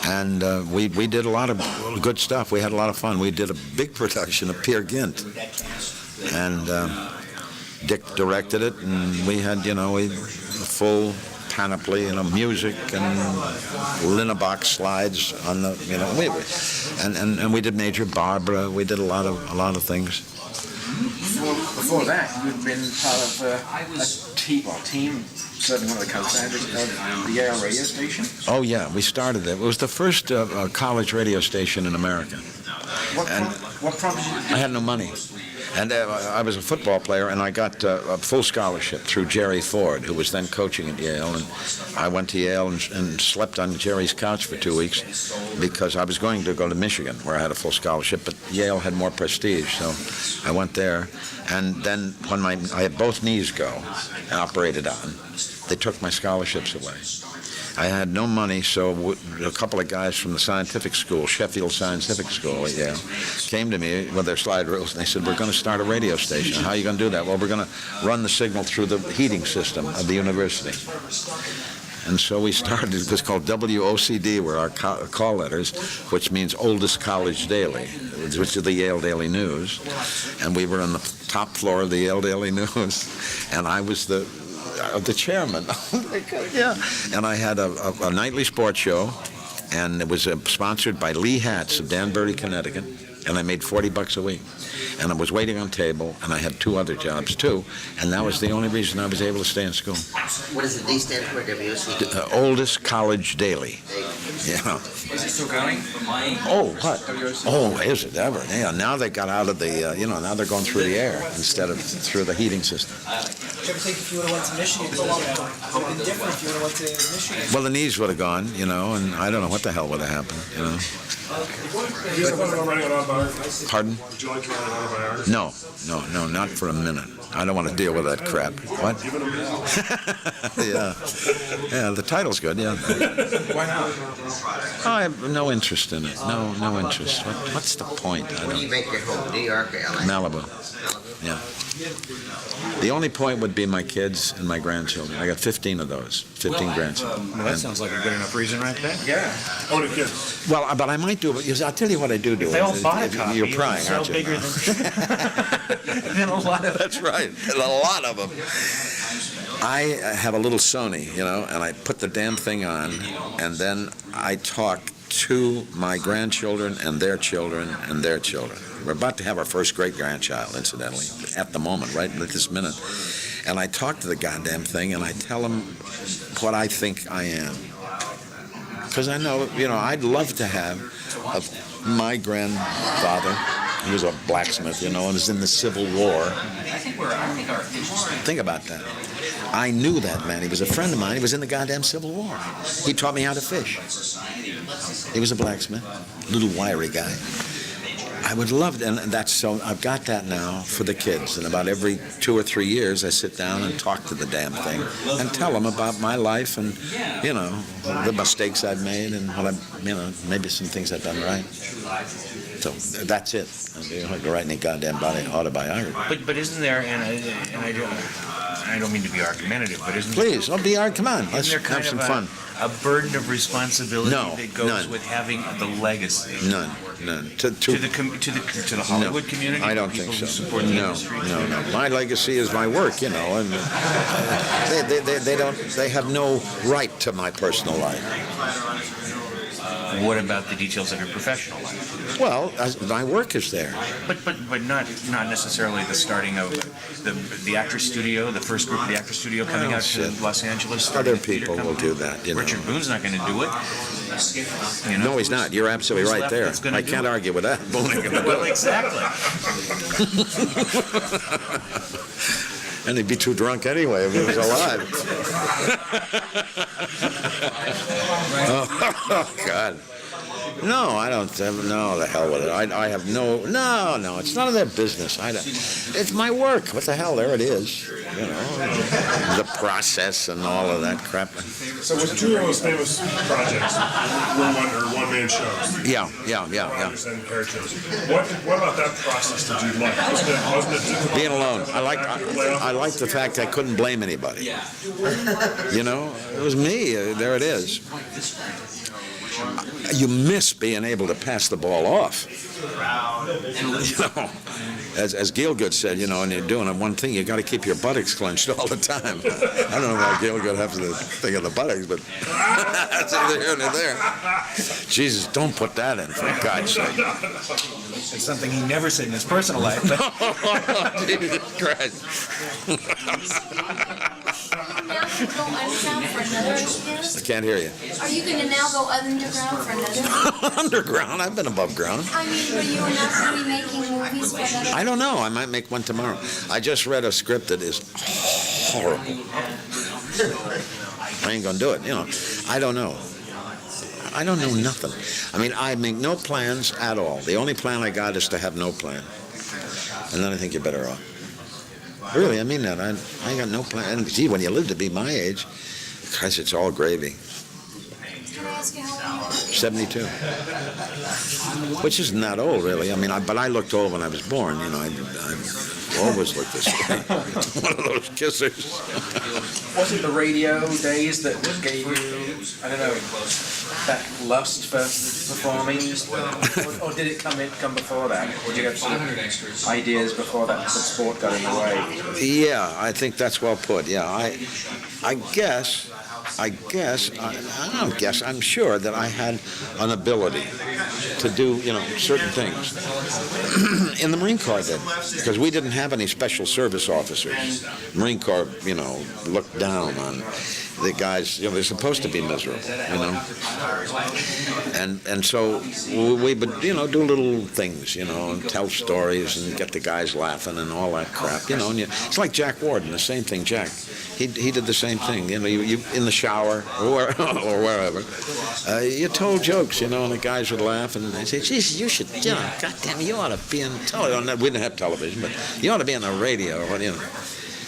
And we did a lot of good stuff. We had a lot of fun. We did a big production of Peer Gynt, and Dick directed it, and we had, a full panoply, music and Linnebox slides on the, and we did Major Barbara. We did a lot of things. Before that, you'd been part of a team, certainly one of the co-founders of the Yale radio station. Oh yeah, we started it. It was the first college radio station in America. What prompted you? I had no money. And I was a football player, and I got a full scholarship through Jerry Ford, who was then coaching at Yale. And I went to Yale and slept on Jerry's couch for 2 weeks because I was going to go to Michigan, where I had a full scholarship, but Yale had more prestige, so I went there. And then when I had both knees operated on, they took my scholarships away. I had no money, so a couple of guys from the scientific school, Sheffield Scientific School, came to me with their slide rules, and they said, we're going to start a radio station. How are you going to do that? Well, we're going to run the signal through the heating system of the university. And so we started, it was called WOCD, were our call letters, which means Oldest College Daily, which is the Yale Daily News. And we were on the top floor of the Yale Daily News, and I was the chairman. Yeah. And I had a nightly sports show, and it was sponsored by Lee Hats of Danbury, Connecticut, and I made $40 a week. And I was waiting on table, and I had 2 other jobs too, and that was the only reason I was able to stay in school. What does the D stand for, WOC? Oldest College Daily. Yeah. Is it still going? Oh, what? Oh, is it ever? Yeah, now they got out of the, now they're going through the air instead of through the heating system. Do you ever think if you would have went to Michigan, it would have been different if you would have went to Michigan? Well, the knees would have gone, and I don't know what the hell would have happened, Would you like to write an autobiography? Pardon? Would you like to write an autobiography? No, not for a minute. I don't want to deal with that crap. What? Give it a minute. Yeah, the title's good, yeah. Why not? I have no interest in it. No interest. What's the point? Where do you make your home, New York or LA? Malibu. Yeah. The only point would be my kids and my grandchildren. I got 15 of those, 15 grandchildren. Well, that sounds like a good enough reason right there. Yeah. How many kids? Well, but I might do it. I'll tell you what I do. If they all bought a copy, You're prying, it would aren't sell you? bigger than a lot of. That's right. A lot of them. I have a little Sony, and I put the damn thing on, and then I talk to my grandchildren and their children and their children. We're about to have our first great-grandchild, incidentally, at the moment, right at this minute. And I talk to the goddamn thing, and I tell them what I think I am. Because I know, I'd love to have my grandfather, he was a blacksmith, and was in the Civil War. Think about that. I knew that man. He was a friend of mine. He was in the goddamn Civil War. He taught me how to fish. He was a blacksmith, little wiry guy. I would love it, and that's so. I've got that now for the kids. And about every 2 or 3 years, I sit down and talk to the damn thing and tell them about my life and, the mistakes I've made and what maybe some things I've done right. So that's it. You don't have to write any goddamn autobiography. But isn't there? And I don't mean to be argumentative, but isn't Please, don't be hard. Come on, let's there kind have some of fun. a burden of responsibility that goes none. with having the legacy? None. To the Hollywood community. I don't people think who so. support the No. industry? My legacy is my work, and they have no right to my personal life. What about the details of your professional life? Well, my work is there. But not necessarily the starting of the actor studio, the first group of the actor studio coming out to Los Angeles. Other people will do that. Richard Boone's not going to do it. No, he's not. You're absolutely right there. I can't argue with that. Boone ain't gonna do Well, it. exactly. And he'd be too drunk anyway if he was alive. Oh, God. No, I don't. No, the hell with it. I have no. It's none of their business. It's my work. What the hell? There it is. The process and all of that crap. So was 2 of those famous projects were one-man shows? Yeah. And characters. What about that process did you like? Wasn't it difficult? Being alone. I liked the fact I couldn't blame anybody. It was me. There it is. You miss being able to pass the ball off. As Gielgud said, and you're doing one thing, you got to keep your buttocks clenched all the time. I don't know why Gielgud has to think of the buttocks, but that's either here or there. Jesus, don't put that in, for God's sake. It's something he never said in his personal life. But Jesus Christ. Go underground for another experience? I can't hear you. Are you going to now go underground for another? Underground? I've been above ground. I mean, were you not going to be making movies for another? I don't know. I might make one tomorrow. I just read a script that is horrible. I ain't going to do it. I don't know. I don't know nothing. I mean, I make no plans at all. The only plan I got is to have no plan. And then I think you're better off. Really, I mean that. I ain't got no plan. And gee, when you live to be my age, Christ, it's all gravy. Can I ask you how old you are? 72. Which isn't that old, really. I mean, but I looked old when I was born. You know, I always looked this way. One of those kissers. Was it the radio days that gave you, I don't know, that lust for performing, or did it come before that? Or did you have sort of ideas before that sport got in the way? Yeah, I think that's well put. Yeah, I guess, I'm sure that I had an ability to do, certain things. In the Marine Corps, I did, because we didn't have any special service officers. Marine Corps, looked down on the guys. They're supposed to be miserable, and so we would, do little things, and tell stories and get the guys laughing and all that crap, And it's like Jack Warden, the same thing. Jack, he did the same thing. You in the shower or wherever, you told jokes, and the guys would laugh and they'd say, "Jesus, you should, goddamn, you ought to be in television." We didn't have television, but you ought to be on the radio,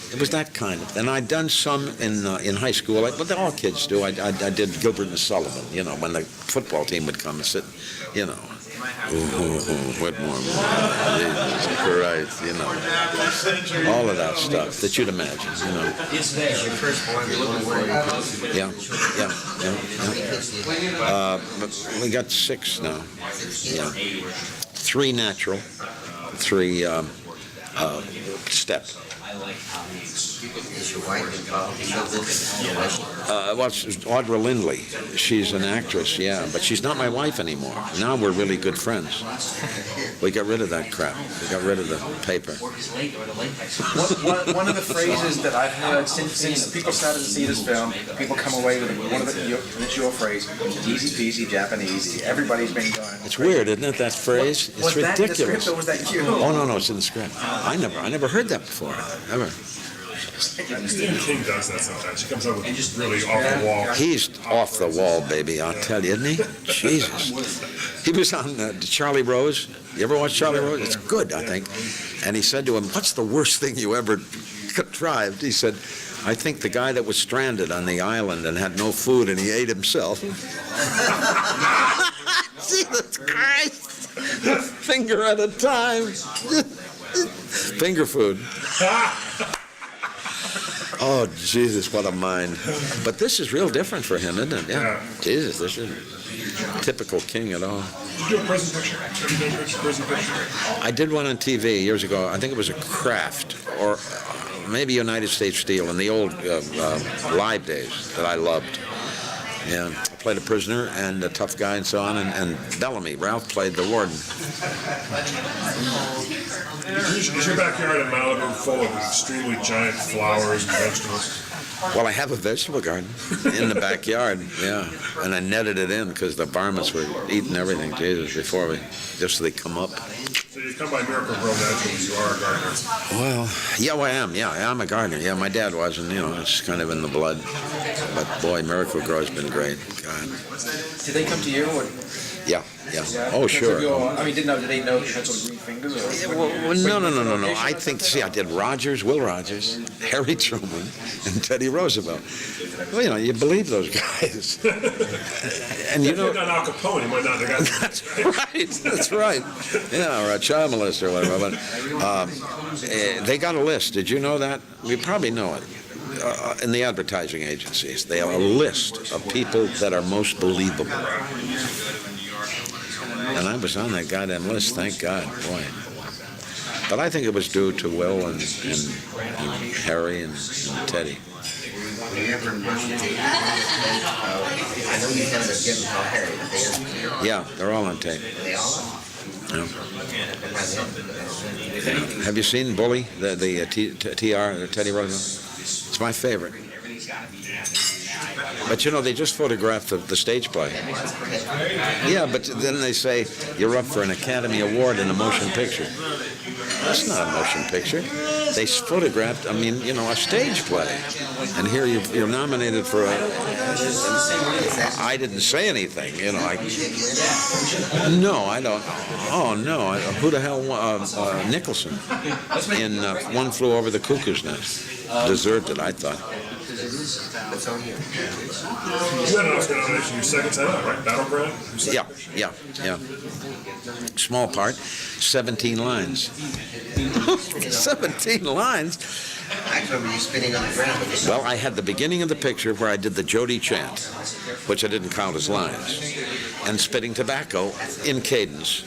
It was that kind of. And I'd done some in high school, but all kids do. I did Gilbert and Sullivan, when the football team would come and sit, Whitmore, Jesus Christ, all of that stuff that you'd imagine, Yeah. But we got 6 now. Yeah. 3 natural, 3 step. Is your wife involved in this? Well, it's Audra Lindley. She's an actress, yeah, but she's not my wife anymore. Now we're really good friends. We got rid of that crap. We got rid of the paper. One of the phrases that I've heard since people started to see this film, people come away with it's your phrase, easy peasy Japanese. Everybody's been going. It's weird, isn't it, that phrase? It's ridiculous. Was that in the script, or was that you? Oh, no, it's in the script. I never heard that before, ever. Stephen King does that sometimes. He comes up with really off the wall. He's off the wall, baby, I'll tell you, isn't he? Jesus. He was on Charlie Rose. You ever watch Charlie Rose? It's good, I think. And he said to him, "What's the worst thing you ever contrived?" He said, "I think the guy that was stranded on the island and had no food and he ate himself." Jesus Christ. Finger at a time. Finger food. Oh, Jesus, what a mind. But this is real different for him, isn't it? Yeah. Jesus, this isn't typical King at all. Did you do a prison picture? Have you done a prison picture? I did one on TV years ago. I think it was a Kraft or maybe United States Steel in the old live days that I loved. Yeah, I played a prisoner and a tough guy and so on, and Bellamy, Ralph, played the warden. Is your backyard in Malibu full of extremely giant flowers and vegetables? Well, I have a vegetable garden in the backyard, yeah, and I netted it in because the varmints were eating everything, Jesus, just so they come up. So you come by Miracle Grow naturally, you are a gardener. Well, yeah, I am. Yeah, I'm a gardener. Yeah, my dad was, and it's kind of in the blood. But boy, Miracle Grow has been great. God. Did they come to you? Or? Yeah. Oh, sure. Did they know you had sort of green fingers? Or No. I did Will Rogers, Harry Truman, and Teddy Roosevelt. Well, you believe those guys. And If you'd done Al Capone, you might not have got That's right. Yeah, or a child molester or whatever. But they got a list. Did you know that? You probably know it. In the advertising agencies, they have a list of people that are most believable. And I was on that goddamn list, thank God, boy. But I think it was due to Will and Harry and Teddy. I know you had a given call Harry. Yeah, they're all on tape. They all? Yeah. Have you seen Bully, the TR, the Teddy Roosevelt? It's my favorite. But they just photographed the stage play. Yeah, but then they say you're up for an Academy Award in a motion picture. That's not a motion picture. They photographed, a stage play. And here you're nominated for a... I didn't say anything, No, I don't. Oh, no. Who the hell... Nicholson in One Flew Over the Cuckoo's Nest. Deserved it, I thought. That's on here. You had an Oscar nomination your second time out, right? Battleground? Yeah. Small part, 17 lines. 17 lines? I remember you spitting on the ground. Well, I had the beginning of the picture where I did the Jody chant, which I didn't count as lines, and spitting tobacco in cadence.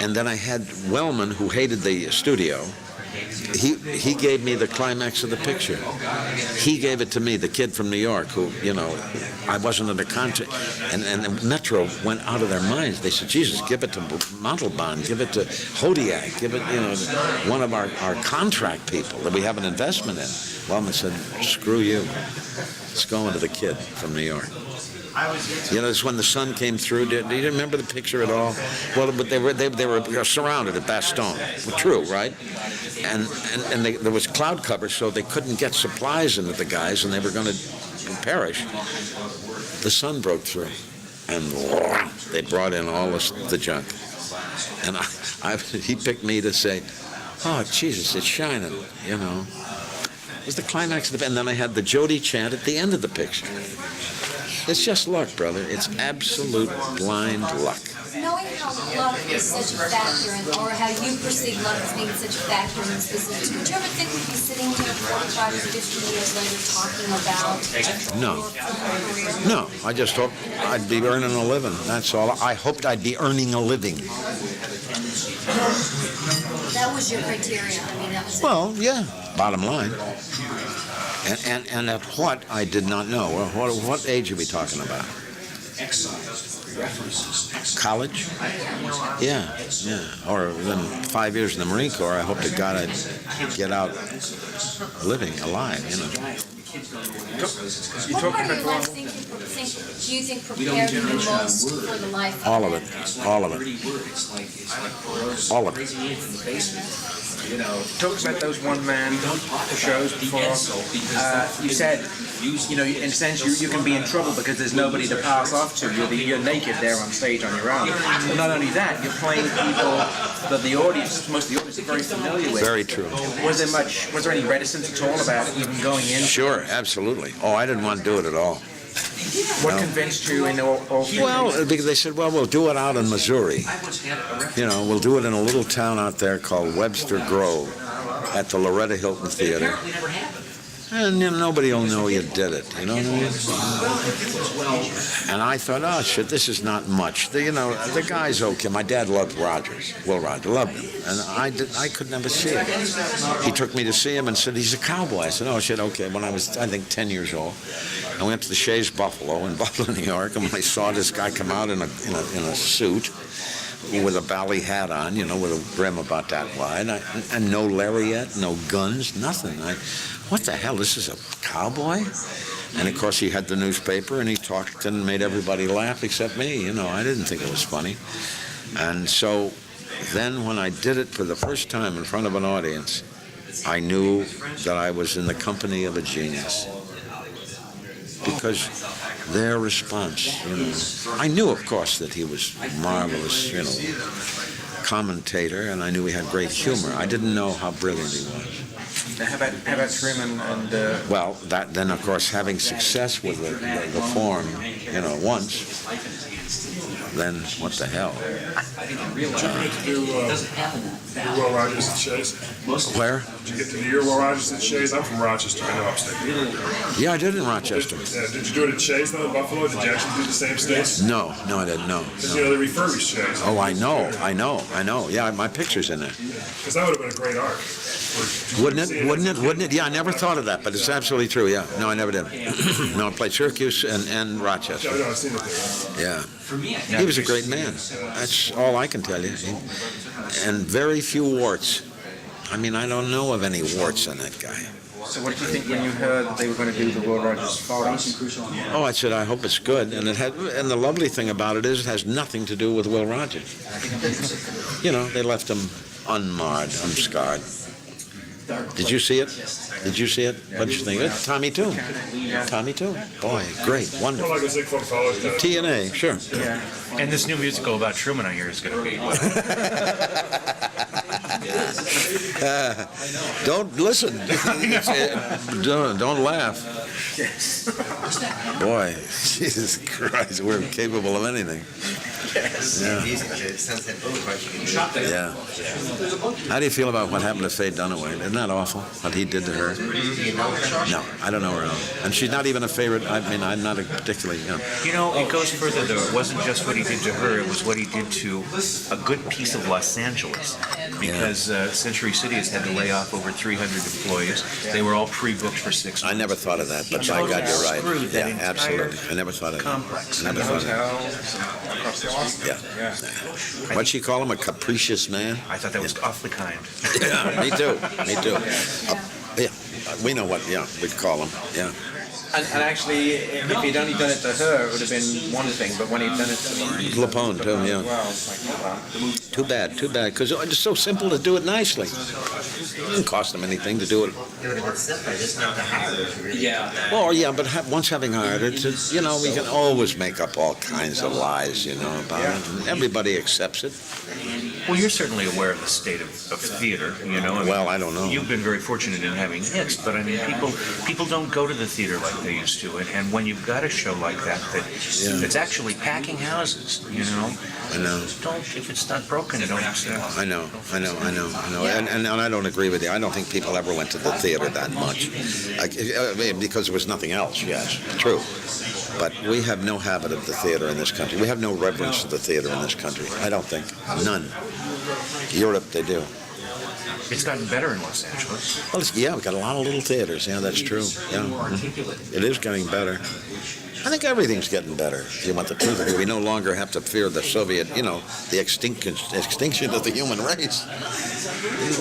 And then I had Wellman, who hated the studio. He gave me the climax of the picture. He gave it to me, the kid from New York, who, I wasn't under contract. And Metro went out of their minds. They said, Jesus, give it to Montalban, give it to Hodiak, give it, one of our contract people that we have an investment in. Wellman said, screw you. It's going to the kid from New York. It's when the sun came through. Do you remember the picture at all? Well, but they were surrounded at Bastogne. True, right? And there was cloud cover, so they couldn't get supplies into the guys, and they were going to perish. The sun broke through, and they brought in all the junk. And he picked me to say, "Oh, Jesus, it's shining," It was the climax of and then I had the Jody chant at the end of the picture. It's just luck, brother. It's absolute blind luck. Knowing how luck is such a factor, or how you perceive luck as being such a factor in this business, would you ever think we'd be sitting here 45 or 50 years later talking about your career? No, I just hoped I'd be earning a living. That's all. I hoped I'd be earning a living. That was your criteria. I mean, that was Well, yeah, bottom line. And at what, I did not know. Well, what age are we talking about? College? Yeah. Or then 5 years in the Marine Corps. I hope to God I'd get out living, alive, What part of your life do you think prepared you most for the life? All of it. Talk about those one-man shows before. You said, in a sense, you can be in trouble because there's nobody to pass off to. You're naked there on stage on your own. But not only that, you're playing people that most of the audience are very familiar with. Very true. Was there any reticence at all about even going in? Sure, absolutely. Oh, I didn't want to do it at all. What convinced you in all Well, because they said, well, we'll do it out in Missouri. We'll do it in a little town out there called Webster Grove at the Loretta Hilton Theater. And nobody will know you did it, you know what I mean? And I thought, oh, shit, this is not much. The guy's okay. My dad loved Rogers. Will Rogers loved him. And I could never see him. He took me to see him and said, he's a cowboy. I said, oh, shit, okay. When I was, I think, 10 years old, I went to the Shays Buffalo in Buffalo, New York, and when I saw this guy come out in a suit with a bally hat on, with a brim about that wide, and no lariat, no guns, nothing. What the hell, this is a cowboy? And of course he had the newspaper and he talked and made everybody laugh except me, I didn't think it was funny. And so then when I did it for the first time in front of an audience, I knew that I was in the company of a genius. Because their response, I knew of course that he was marvelous, commentator, and I knew he had great humor. I didn't know how brilliant he was. Now, how about Freeman and? Well, then of course having success with the form, once, then what the hell? Did you get to do Will Rogers at Shays? Where? Did you get to do your Will Rogers at Shays? I'm from Rochester. I know upstate New York. Yeah, I did in Rochester. Did you do it at Shays though in Buffalo? Did you actually do the same states? No, I didn't. No. Because they refurbished Shays. Oh, I know. Yeah, my picture's in there. Because that would have been a great art. Wouldn't it? Yeah, I never thought of that, but it's absolutely true. Yeah, no, I never did. No, I played Syracuse and Rochester. Yeah, I've seen it there. Yeah, he was a great man. That's all I can tell you. And very few warts. I mean, I don't know of any warts on that guy. So what did you think when you heard that they were going to do the Will Rogers photos? Oh, I said, I hope it's good. And the lovely thing about it is it has nothing to do with Will Rogers. They left him unmarred, unscarred. Did you see it? What did you think? Tommy Tune. Boy, great, wonderful. Well, like a Ziegfeld College. TNA, sure. Yeah. And this new musical about Truman I hear is going to be. Don't listen. Don't laugh. Boy, Jesus Christ, we're capable of anything. Yeah. How do you feel about what happened to Faye Dunaway? Isn't that awful, what he did to her? No, I don't know her own. And she's not even a favorite. I mean, I'm not a particularly, You know, it goes further, though. It wasn't just what he did to her. It was what he did to a good piece of Los Angeles. Because Century City has had to lay off over 300 employees. They were all pre-booked for 6 months. I never thought of that, but by God, you're right. Yeah, absolutely. I never thought of that. Complex. I never thought of that. Yeah. What'd she call him? A capricious man? I thought that was awfully kind. Yeah, me too. Me too. Yeah, we know what, we'd call him. Yeah. And actually, if he'd only done it to her, it would have been one thing, but when he'd done it to Lapone, too, yeah. well, it's like, well, Too bad, because it's so simple to do it nicely. It didn't cost them anything to do it. It would have been simpler just not to hire her. Really. yeah. Well, yeah, but once having hired her, we can always make up all kinds of lies, about it. And everybody accepts it. Well, you're certainly aware of the state of theater, I mean, Well, I don't know. You've been very fortunate in having hits, but I mean, people don't go to the theater like they used to, and when you've got a show like that's actually packing houses, I know. don't, if it's not broken, don't. I know. And I don't agree with you. I don't think people ever went to the theater that much. Because there was nothing else, yes, true. But we have no habit of the theater in this country. We have no reverence for the theater in this country. I don't think. None. Europe, they do. It's gotten better in Los Angeles. Well, we've got a lot of little theaters. Yeah, that's true. Yeah. It is getting better. I think everything's getting better, if you want the truth of it. We no longer have to fear the Soviet, the extinction of the human race.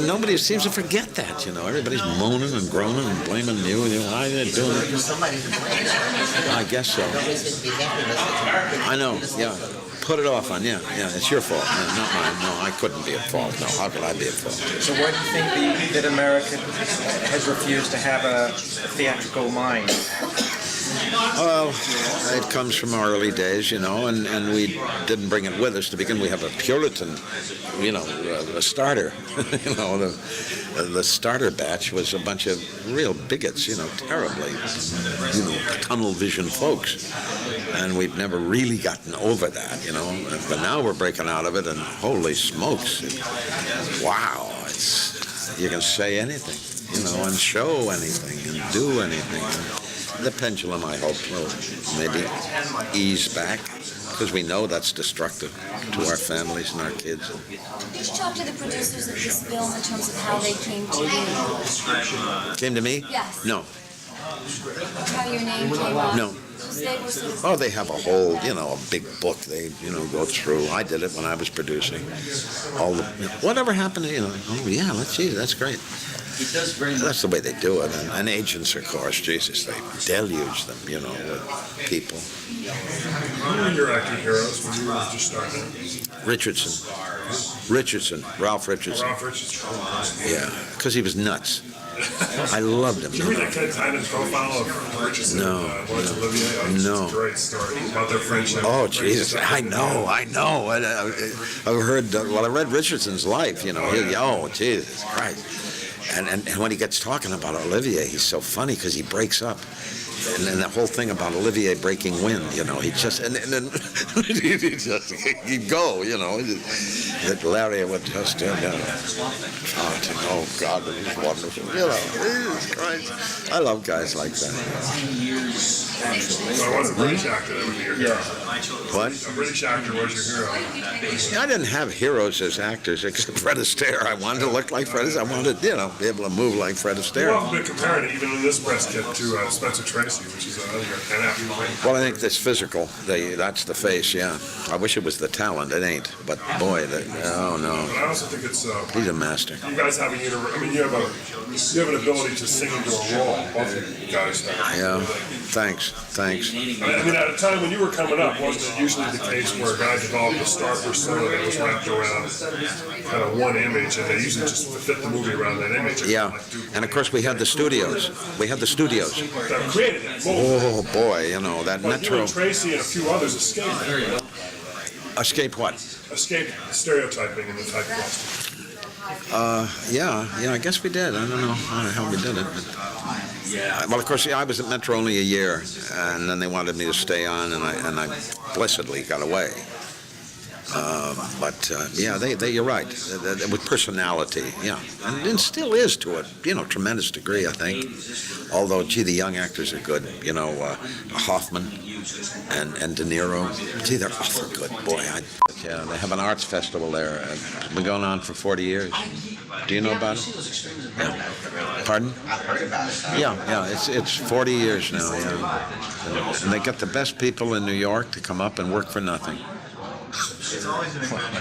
Nobody seems to forget that, Everybody's moaning and groaning and blaming you. Why are they doing it? I guess so. I know, yeah. Put it off on, it's your fault. Not mine. No, I couldn't be at fault. No, how could I be at fault? So why do you think that America has refused to have a theatrical mind? Well, it comes from our early days, and we didn't bring it with us to begin. We have a Puritan, a starter. The starter batch was a bunch of real bigots, terribly, tunnel vision folks. And we've never really gotten over that, But now we're breaking out of it, and holy smokes, wow, you can say anything, and show anything, and do anything. The pendulum, I hope, will maybe ease back, because we know that's destructive to our families and our kids. Did you talk to the producers of this film in terms of how they came to you? Came to me? Yes. No. How your name came up? No. They were sort of... Oh, they have a whole, a big book they, go through. I did it when I was producing. Whatever happened to, oh yeah, that's great. That's the way they do it. And agents, of course, Jesus, they deluge them, with people. Who were your acting heroes when you were just starting out? Richardson, Ralph Richardson. Ralph Richardson. Yeah, because he was nuts. I loved him. Did you read the Ken Tynan profile of Richardson and Olivia? No. It's a great story about their friendship. Oh, Jesus, I know. I've heard, I read Richardson's life, oh, Jesus Christ. And when he gets talking about Olivier, he's so funny because he breaks up. And then the whole thing about Olivier breaking wind, he just, and then he'd go, that Larry would just, oh God, it was wonderful, Jesus Christ. I love guys like that. So I was a British actor, that would be your hero. What? A British actor was your hero. I didn't have heroes as actors except Fred Astaire. I wanted to look like Fred Astaire. I wanted to, be able to move like Fred Astaire. You've often been comparing it, even in this press kit, to Spencer Tracy, which is an actor. Well, I think that's physical. That's the face, yeah. I wish it was the talent. It ain't. But boy, oh no. But I also think it's... He's a master. You guys have you have an ability to sing into a role, both of you guys have. Yeah. Thanks. I mean, at a time when you were coming up, wasn't it usually the case where a guy developed a star persona that was wrapped around kind of one image, and they usually just fit the movie around that image? Yeah, and of course we had the studios. That created that. Oh boy, that but Metro. You and Tracy and a few others escaped that. Escape what? Escape stereotyping in the typecast. Yeah, I guess we did. I don't know how we did it. But, well, of course, I was at Metro only a year, and then they wanted me to stay on, and I blessedly got away. But you're right. With personality, yeah, and it still is to a tremendous degree, I think. Although, gee, the young actors are good. Hoffman and De Niro. Gee, they're awful good. Boy, yeah, they have an arts festival there. It's been going on for 40 years. Do you know about it? Yeah. Pardon? Yeah. It's 40 years now. Yeah, and they get the best people in New York to come up and work for nothing.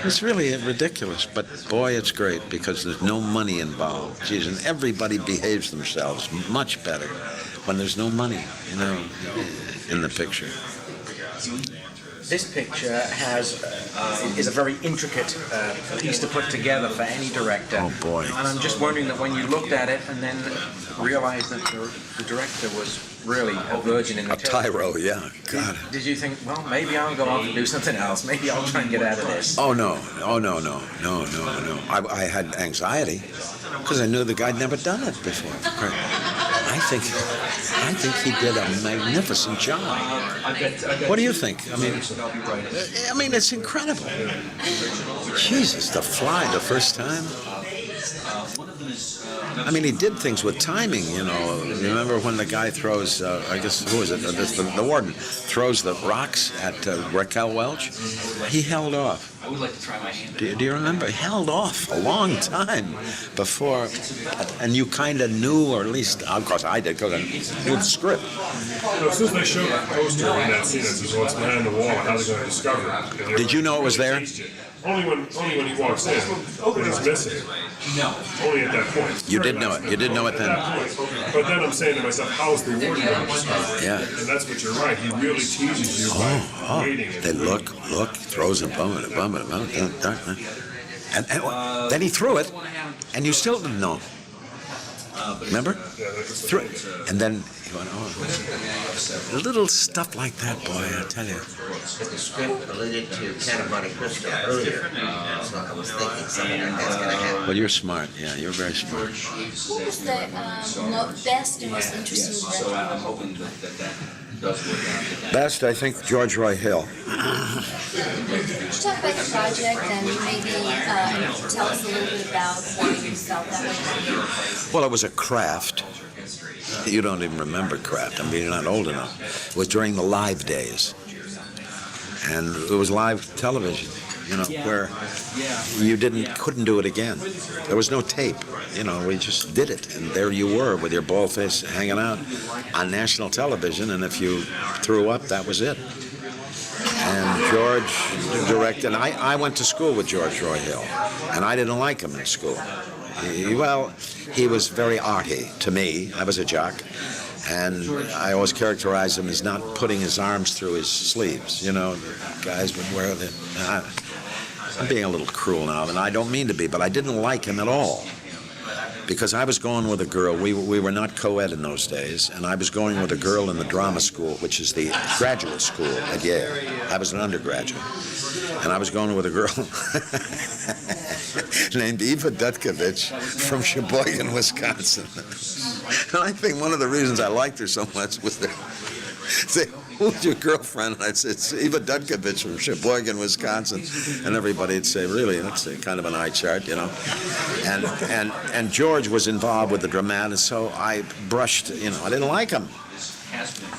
It's really ridiculous, but boy, it's great because there's no money involved. Geez, and everybody behaves themselves much better when there's no money, in the picture. This picture is a very intricate piece to put together for any director. Oh boy! And I'm just wondering that when you looked at it and then realized that the director was really a virgin in the tyro, yeah. God. Did you think, well, maybe I'll go off and do something else? Maybe I'll try and get out of this. Oh no! I had anxiety because I knew the guy'd never done it before. I think he did a magnificent job. What do you think? I mean, it's incredible. Jesus, to fly the first time. I mean, he did things with timing, Remember when the guy throws, I guess, who is it? The warden throws the rocks at Raquel Welch? He held off. Do you remember? He held off a long time before, and you kind of knew, or at least, of course I did, because I knew the script. As soon as they showed that poster in that scene, it says, well, it's behind the wall, how are they going to discover it? Did you know it was there? Only when he walks in, and he's missing. No. Only at that point. You did know it. You did know it then. But then I'm saying to myself, how is the warden going to discover it? Yeah. And that's what you're right. He really teases you by waiting. They look, throws a bum. And then he threw it, and you still didn't know. Remember? Threw it. And then he went, little stuff like that, boy, I tell you. The script alluded to Count of Monte Cristo earlier, so I was thinking something like that's going to happen. Well, you're smart. Yeah, you're very smart. Who was the best and most interesting director? Best, I think, George Roy Hill. Could you talk about the project and maybe tell us a little bit about why you felt that way? Well, it was a craft. You don't even remember craft. I mean, you're not old enough. It was during the live days. And it was live television, where you couldn't do it again. There was no tape. We just did it. And there you were with your bald face hanging out on national television. And if you threw up, that was it. And George directed. I went to school with George Roy Hill. And I didn't like him in school. He was very arty to me. I was a jock. And I always characterized him as not putting his arms through his sleeves. The guys would wear the... I'm being a little cruel now, and I don't mean to be, but I didn't like him at all. Because I was going with a girl. We were not co-ed in those days, and I was going with a girl in the drama school, which is the graduate school at Yale. I was an undergraduate. And I was going with a girl named Eva Dutkovich from Sheboygan, Wisconsin. And I think one of the reasons I liked her so much was that, say, who's your girlfriend? And I'd say, it's Eva Dutkovich from Sheboygan, Wisconsin. And everybody would say, really? That's kind of an eye chart, And George was involved with the dramatic, so I brushed, I didn't like him.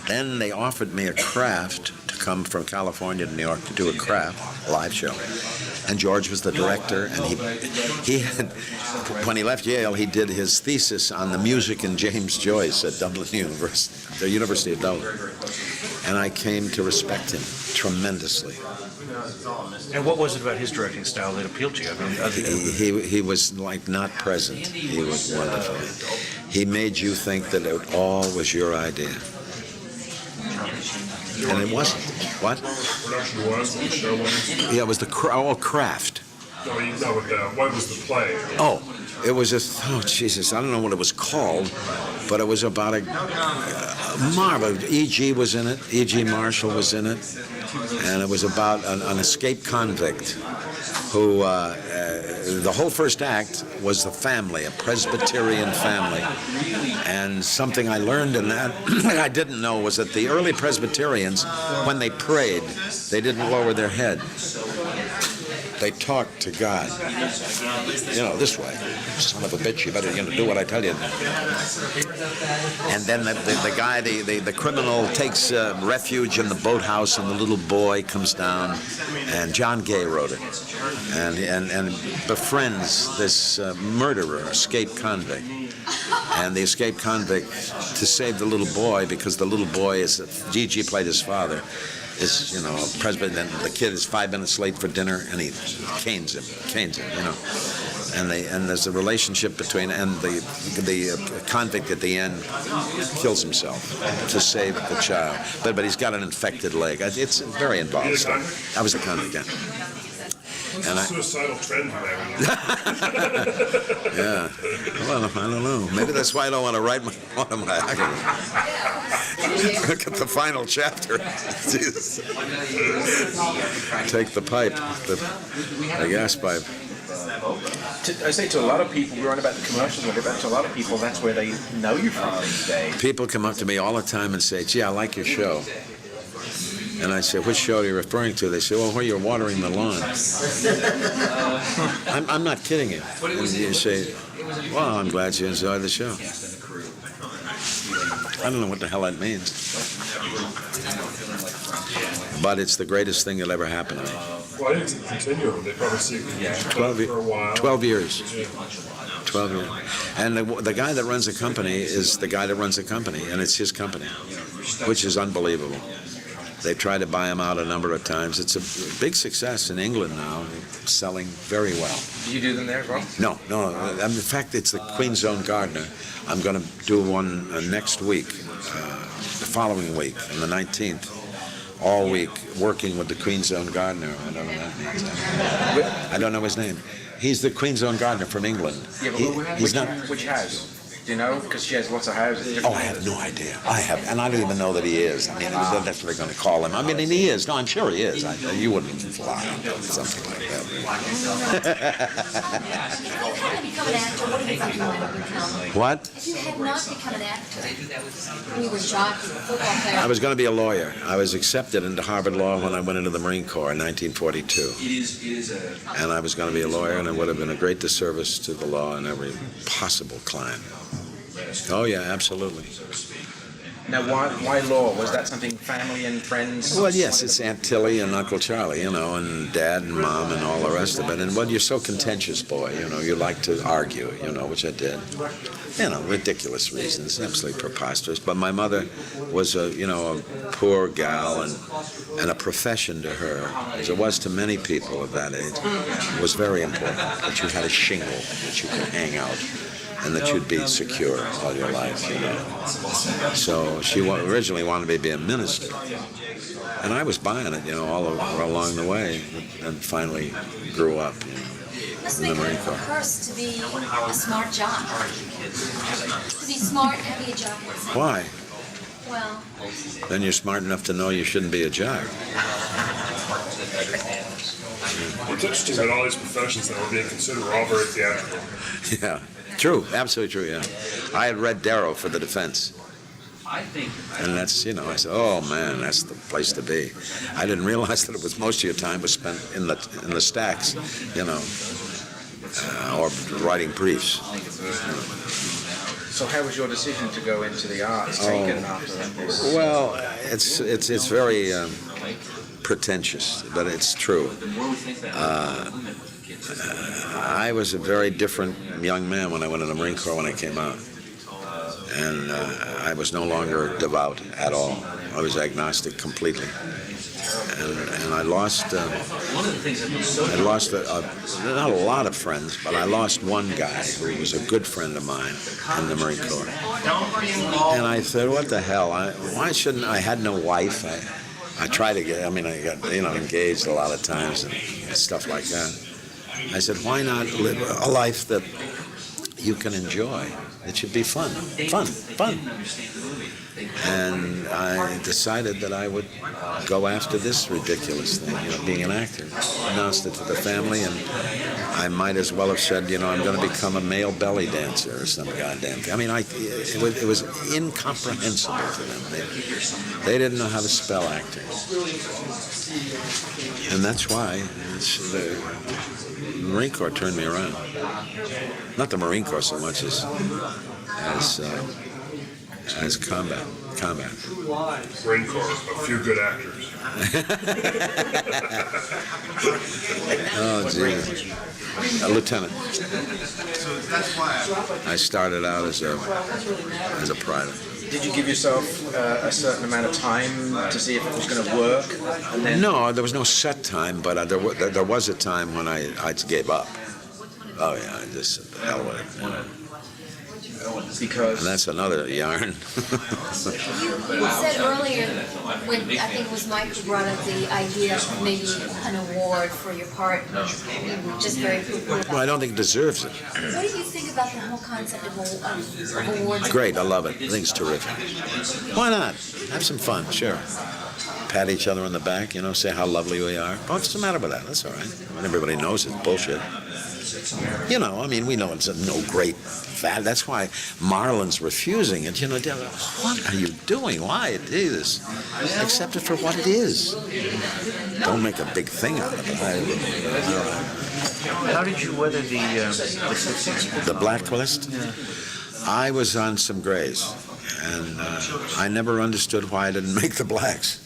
Then they offered me a craft to come from California to New York to do a craft, live show. And George was the director, and he had, when he left Yale, he did his thesis on the music in James Joyce at Dublin University, the University of Dublin. And I came to respect him tremendously. And what was it about his directing style that appealed to you? He was like not present. He was wonderful. He made you think that it all was your idea. And it wasn't. What? Production was, the show was. Yeah, it was all craft. What was the play? Oh, it was Jesus, I don't know what it was called, but it was about a marvel. E.G. was in it, E.G. Marshall was in it, and it was about an escaped convict who, the whole first act was the family, a Presbyterian family, and something I learned in that I didn't know was that the early Presbyterians, when they prayed, they didn't lower their head. They talked to God, this way. Son of a bitch, you better do what I tell you. And then the guy, the criminal takes refuge in the boathouse, and the little boy comes down, and John Gay wrote it, and befriends this murderer, escaped convict. And the escaped convict, to save the little boy, because the little boy is, G.G. played his father, is, a president, and the kid is 5 minutes late for dinner, and he canes him, and there's a relationship between, and the convict at the end kills himself to save the child, but he's got an infected leg. It's very involved stuff. I was a convict, yeah. And suicidal trend yeah. Well, I don't know. Maybe that's why I don't want to write one of my Look at the final chapter. Jesus. Take the pipe, the gas pipe. I say to a lot of people, we're on about the commercials, but to a lot of people, that's where they know you from these days. People come up to me all the time and say, gee, I like your show. And I say, which show are you referring to? They say, well, where you're watering the lawn. I'm not kidding you. And you say, well, I'm glad you enjoyed the show. I don't know what the hell that means. But it's the greatest thing that ever happened to me. Well, I didn't continue them. They probably see you for a while. 12 years. 12 years. And the guy that runs the company is the guy that runs the company, and it's his company, which is unbelievable. They've tried to buy him out a number of times. It's a big success in England now, selling very well. Do you do them there as well? No. In fact, it's the Queen's Own Gardener. I'm going to do one next week, the following week, on the 19th, all week, working with the Queen's Own Gardener. I don't know what that means. I don't know his name. He's the Queen's Own Gardener from England. Yeah, but which house? Do you know? Because she has lots of houses. Oh, I have no idea. And I don't even know that he is. I mean, that's what they're going to call him. I mean, and he is. No, I'm sure he is. You wouldn't fly on something like that. If you hadn't become an actor, what do you think you would have become? What? If you had not become an actor, when you were jockey, football player. I was going to be a lawyer. I was accepted into Harvard Law when I went into the Marine Corps in 1942. And I was going to be a lawyer, and it would have been a great disservice to the law and every possible client. Oh, yeah, absolutely. Now, why law? Was that something family and friends? Well, yes, it's Aunt Tilly and Uncle Charlie, and Dad and Mom and all the rest of it. And you're so contentious, boy, you like to argue, which I did. Ridiculous reasons, absolutely preposterous. But my mother was a poor gal, and a profession to her, as it was to many people of that age, was very important. That you had a shingle that you could hang out, and that you'd be secure all your life, So she originally wanted me to be a minister. And I was buying it, all along the way, and finally grew up, It must be kind of a curse to be a smart jock. To be smart and be a jock. Why? Well... Then you're smart enough to know you shouldn't be a jock. It's interesting that all these professions that were being considered were all very theatrical. Yeah. True, absolutely true, yeah. I had read Darrow for the defense. And that's, I said, oh man, that's the place to be. I didn't realize that it was most of your time was spent in the stacks, or writing briefs. So how was your decision to go into the arts taken after this? Well, it's very pretentious, but it's true. I was a very different young man when I went in the Marine Corps when I came out. And I was no longer devout at all. I was agnostic completely. And I lost not a lot of friends, but I lost one guy who was a good friend of mine in the Marine Corps. And I said, what the hell? Why shouldn't I had no wife. I tried to I got engaged a lot of times and stuff like that. I said, why not live a life that you can enjoy? It should be fun. And I decided that I would go after this ridiculous thing, being an actor. Announced it to the family, and I might as well have said, I'm going to become a male belly dancer or some goddamn thing. I mean, it was incomprehensible to them. They didn't know how to spell acting. And that's why the Marine Corps turned me around. Not the Marine Corps so much as combat. Marine Corps, a few good actors. Oh, geez. A lieutenant. I started out as a private. Did you give yourself a certain amount of time to see if it was going to work? And then... No, there was no set time, but there was a time when I gave up. Oh, yeah, I just said, the hell with it. Because... And that's another yarn. You said earlier, when I think it was Mike who brought up the idea of maybe an award for your part, just very quickly. Well, I don't think it deserves it. What do you think about the whole concept of awards? Great, I love it. I think it's terrific. Why not? Have some fun, sure. Pat each other on the back, say how lovely we are. What's the matter with that? That's all right. Everybody knows it's bullshit. We know it's no great fad. That's why Marlon's refusing it. What are you doing? Why do this? Accept it for what it is. Don't make a big thing out of it. How did you weather the 60s? The blacklist? I was on some grays, and I never understood why I didn't make the blacks.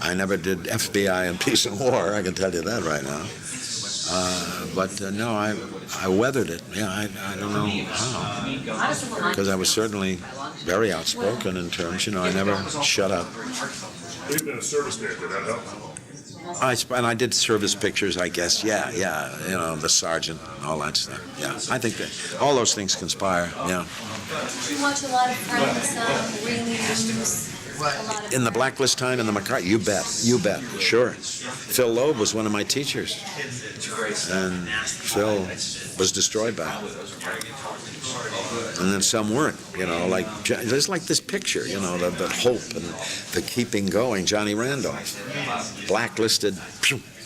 I never did FBI and Peace and War, I can tell you that right now. No, I weathered it. Yeah, I don't know how. Because I was certainly very outspoken in terms, I never shut up. You've been a service man, did that help? And I did service pictures, I guess. Yeah. The sergeant, all that stuff. Yeah, I think that all those things conspire. Yeah. You watch a lot of Friends, reunions. In the blacklist time, in the McCarthy, you bet, sure. Phil Loeb was one of my teachers, and Phil was destroyed by it. And then some weren't, there's like this picture, the hope and the keeping going. Johnny Randolph, blacklisted,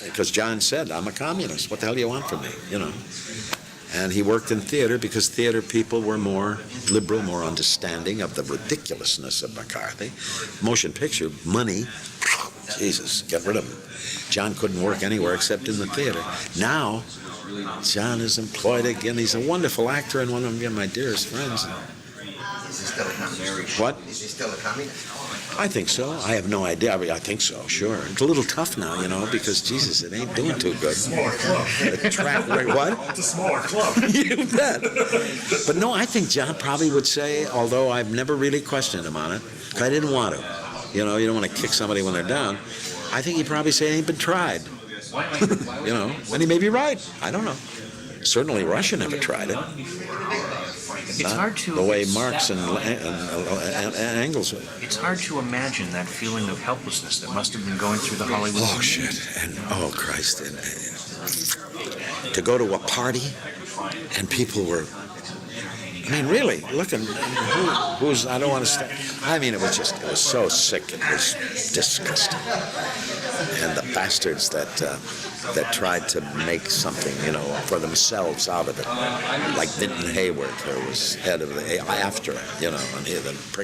because John said, I'm a communist. What the hell do you want from me, And he worked in theater because theater people were more liberal, more understanding of the ridiculousness of McCarthy. Motion picture, money, Jesus, get rid of him. John couldn't work anywhere except in the theater. Now, John is employed again. He's a wonderful actor and one of my dearest friends. Is he still a communist? What? Is he still a communist? I think so. I have no idea. I think so, sure. It's a little tough now, because, Jesus, it ain't doing too good. Smaller club. The track rate, what? It's a smaller club. You bet. But no, I think John probably would say, although I've never really questioned him on it, because I didn't want to. You don't want to kick somebody when they're down. I think he'd probably say it ain't been tried. And he may be right. I don't know. Certainly Russia never tried it. It's hard to... The way Marx and Engels would. It's hard to imagine that feeling of helplessness that must have been going through the Hollywood community. Shit. And, Christ. And, to go to a party and people were... really, look at who's... I don't want to... it was so sick. It was disgusting. And the bastards that tried to make something, for themselves out of it. Like Vinton Hayward, who was head of the after,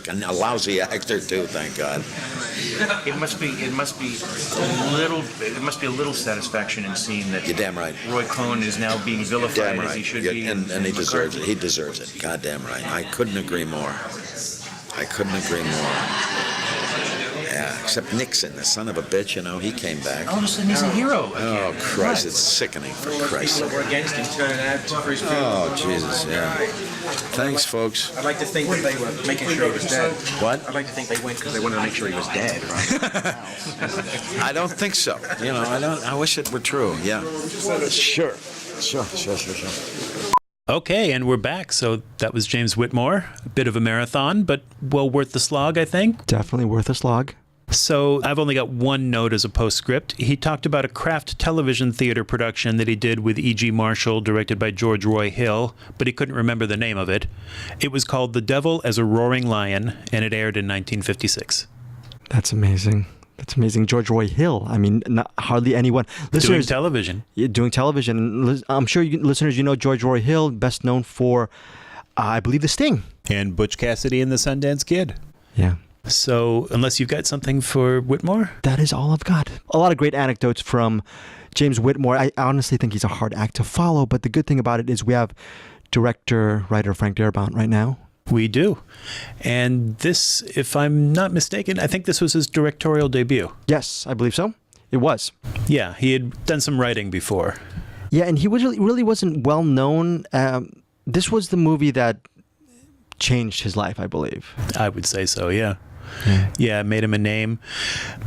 and a lousy actor too, thank God. It must be a little satisfaction in seeing that. You're damn right. Roy Cohn is now being vilified damn right. as he should be. And he deserves it. He deserves it. Goddamn right. I couldn't agree more. Yeah, except Nixon, the son of a bitch, he came back. All of a sudden he's a hero. Oh, Christ, it's sickening, for Christ's sake. People were against him turning out for his funeral. Oh, Jesus, yeah. Thanks, folks. I'd like to think that they were making sure he was dead. What? I'd like to think they went because they wanted to make sure he was dead, right? I don't think so. I wish it were true, yeah. Sure. Okay, and we're back. So that was James Whitmore. A bit of a marathon, but well worth the slog, I think. Definitely worth a slog. So I've only got one note as a postscript. He talked about a craft television theater production that he did with E.G. Marshall, directed by George Roy Hill, but he couldn't remember the name of it. It was called The Devil as a Roaring Lion, and it aired in 1956. That's amazing. That's amazing. George Roy Hill. I mean, hardly anyone. Doing television. Yeah, doing television. I'm sure listeners, you know George Roy Hill, best known for, I believe, The Sting. And Butch Cassidy and the Sundance Kid. Yeah. So, unless you've got something for Whitmore? That is all I've got. A lot of great anecdotes from James Whitmore. I honestly think he's a hard act to follow, but the good thing about it is we have director, writer Frank Darabont right now. We do. And this, if I'm not mistaken, I think this was his directorial debut. Yes, I believe so. It was. Yeah, he had done some writing before. Yeah, and he really wasn't well known. This was the movie that changed his life, I believe. I would say so, yeah. Yeah, it made him a name.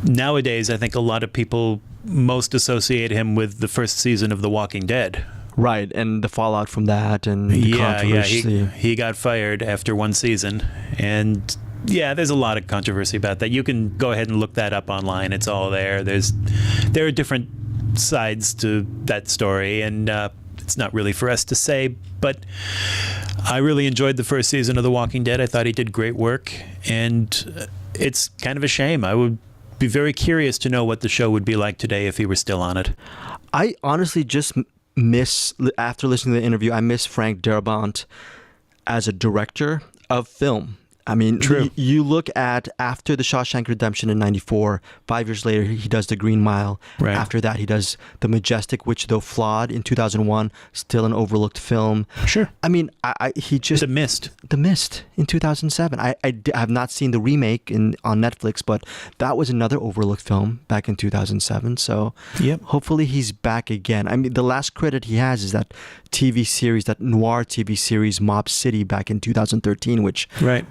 Nowadays, I think a lot of people most associate him with the first season of The Walking Dead. Right, and the fallout from that and the controversy. Yeah, he got fired after one season. And yeah, there's a lot of controversy about that. You can go ahead and look that up online. It's all there. There are different sides to that story, and it's not really for us to say, but I really enjoyed the first season of The Walking Dead. I thought he did great work, and it's kind of a shame. I would be very curious to know what the show would be like today if he were still on it. I honestly just miss, after listening to the interview, I miss Frank Darabont as a director of film. I mean, True. You look at after the Shawshank Redemption in 94, 5 years later, he does The Green Mile. Right. After that, he does The Majestic, which, though flawed in 2001, still an overlooked film. Sure. I mean, he just... The Mist. The Mist in 2007. I have not seen the remake on Netflix, but that was another overlooked film back in 2007. So Yep. hopefully he's back again. I mean, the last credit he has is that TV series, that noir TV series, Mob City, back in 2013, which... Right.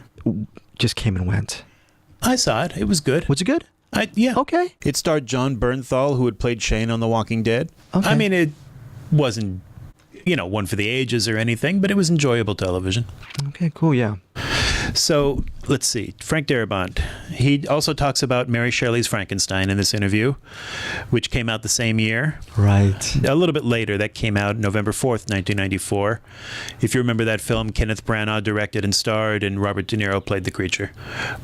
just came and went. I saw it. It was good. Was it good? Yeah. Okay. It starred John Bernthal, who had played Shane on The Walking Dead. Okay. I mean, it wasn't, one for the ages or anything, but it was enjoyable television. Okay, cool, yeah. So, let's see. Frank Darabont. He also talks about Mary Shelley's Frankenstein in this interview, which came out the same year. Right. A little bit later. That came out November 4th, 1994. If you remember that film, Kenneth Branagh directed and starred, and Robert De Niro played the creature.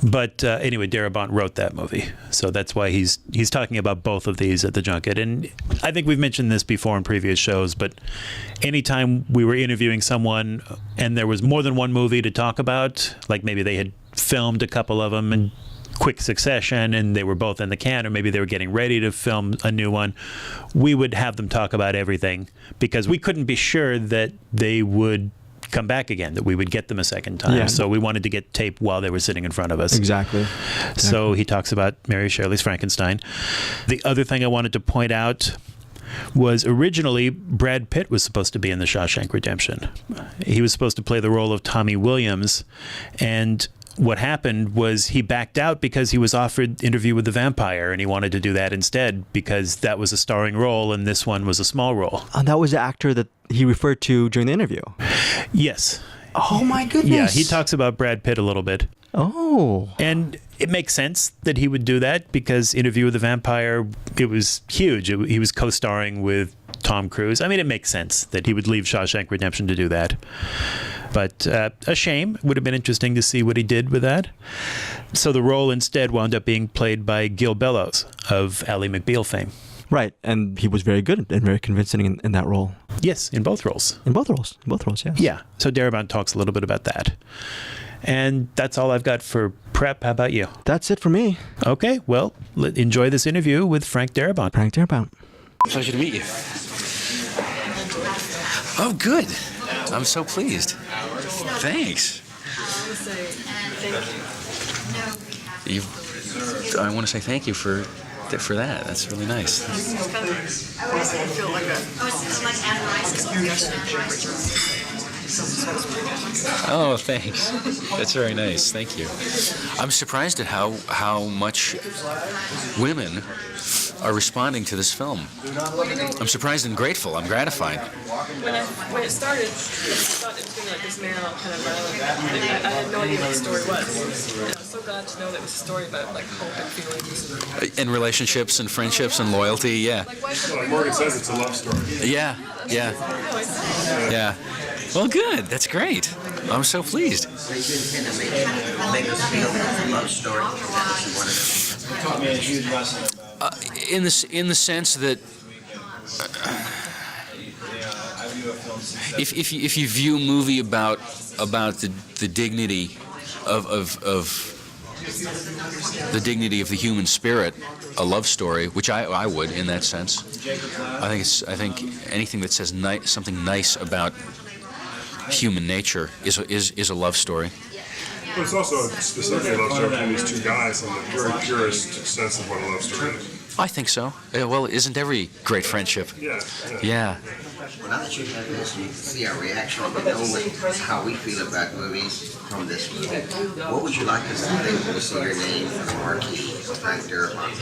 But anyway, Darabont wrote that movie. So that's why he's talking about both of these at the junket. And I think we've mentioned this before in previous shows, but anytime we were interviewing someone and there was more than one movie to talk about, like maybe they had filmed a couple of them in quick succession and they were both in the can, or maybe they were getting ready to film a new one, we would have them talk about everything because we couldn't be sure that they would come back again, that we would get them a second time. Yeah. So we wanted to get tape while they were sitting in front of us. Exactly. So he talks about Mary Shelley's Frankenstein. The other thing I wanted to point out was originally Brad Pitt was supposed to be in The Shawshank Redemption. He was supposed to play the role of Tommy Williams, and what happened was he backed out because he was offered Interview with the Vampire, and he wanted to do that instead because that was a starring role and this one was a small role. And that was the actor that he referred to during the interview. Yes. Oh my goodness. Yeah, he talks about Brad Pitt a little bit. Oh. And it makes sense that he would do that because Interview with the Vampire, it was huge. He was co-starring with Tom Cruise. I mean, it makes sense that he would leave Shawshank Redemption to do that. But a shame. It would have been interesting to see what he did with that. So the role instead wound up being played by Gil Bellows of Ally McBeal fame. Right, and he was very good and very convincing in that role. Yes, in both roles. In both roles, yes. Yeah, so Darabont talks a little bit about that. And that's all I've got for prep. How about you? That's it for me. Okay, well, enjoy this interview with Frank Darabont. Frank Darabont. Pleasure to meet you. Oh, good. I'm so pleased. Thanks. I want to say thank you for that. That's really nice. Oh, thanks. That's very nice. Thank you. I'm surprised at how much women are responding to this film. I'm surprised and grateful. I'm gratified. When it started, I thought it was going to be like this man all kind of violent. I had no idea what the story was. And I was so glad to know that it was a story about like hope and feelings. And relationships and friendships and loyalty, yeah. Like Morgan says, it's a love story. Yeah. Well, good. That's great. I'm so pleased. So you intend to make us feel that love story that you wanted to. Taught me a huge lesson about. In the sense that if you view a movie about the dignity of the dignity of the human spirit, a love story, which I would in that sense. I think anything that says something nice about human nature is a love story. But it's also specifically a love story between these two guys in the very purest sense of what a love story is. I think so. Well, isn't every great friendship? Yeah. Well, now that you have this, you can see our reaction. You know how we feel about movies from this movie. What would you like us to think when we see your name on the marquee right Darabont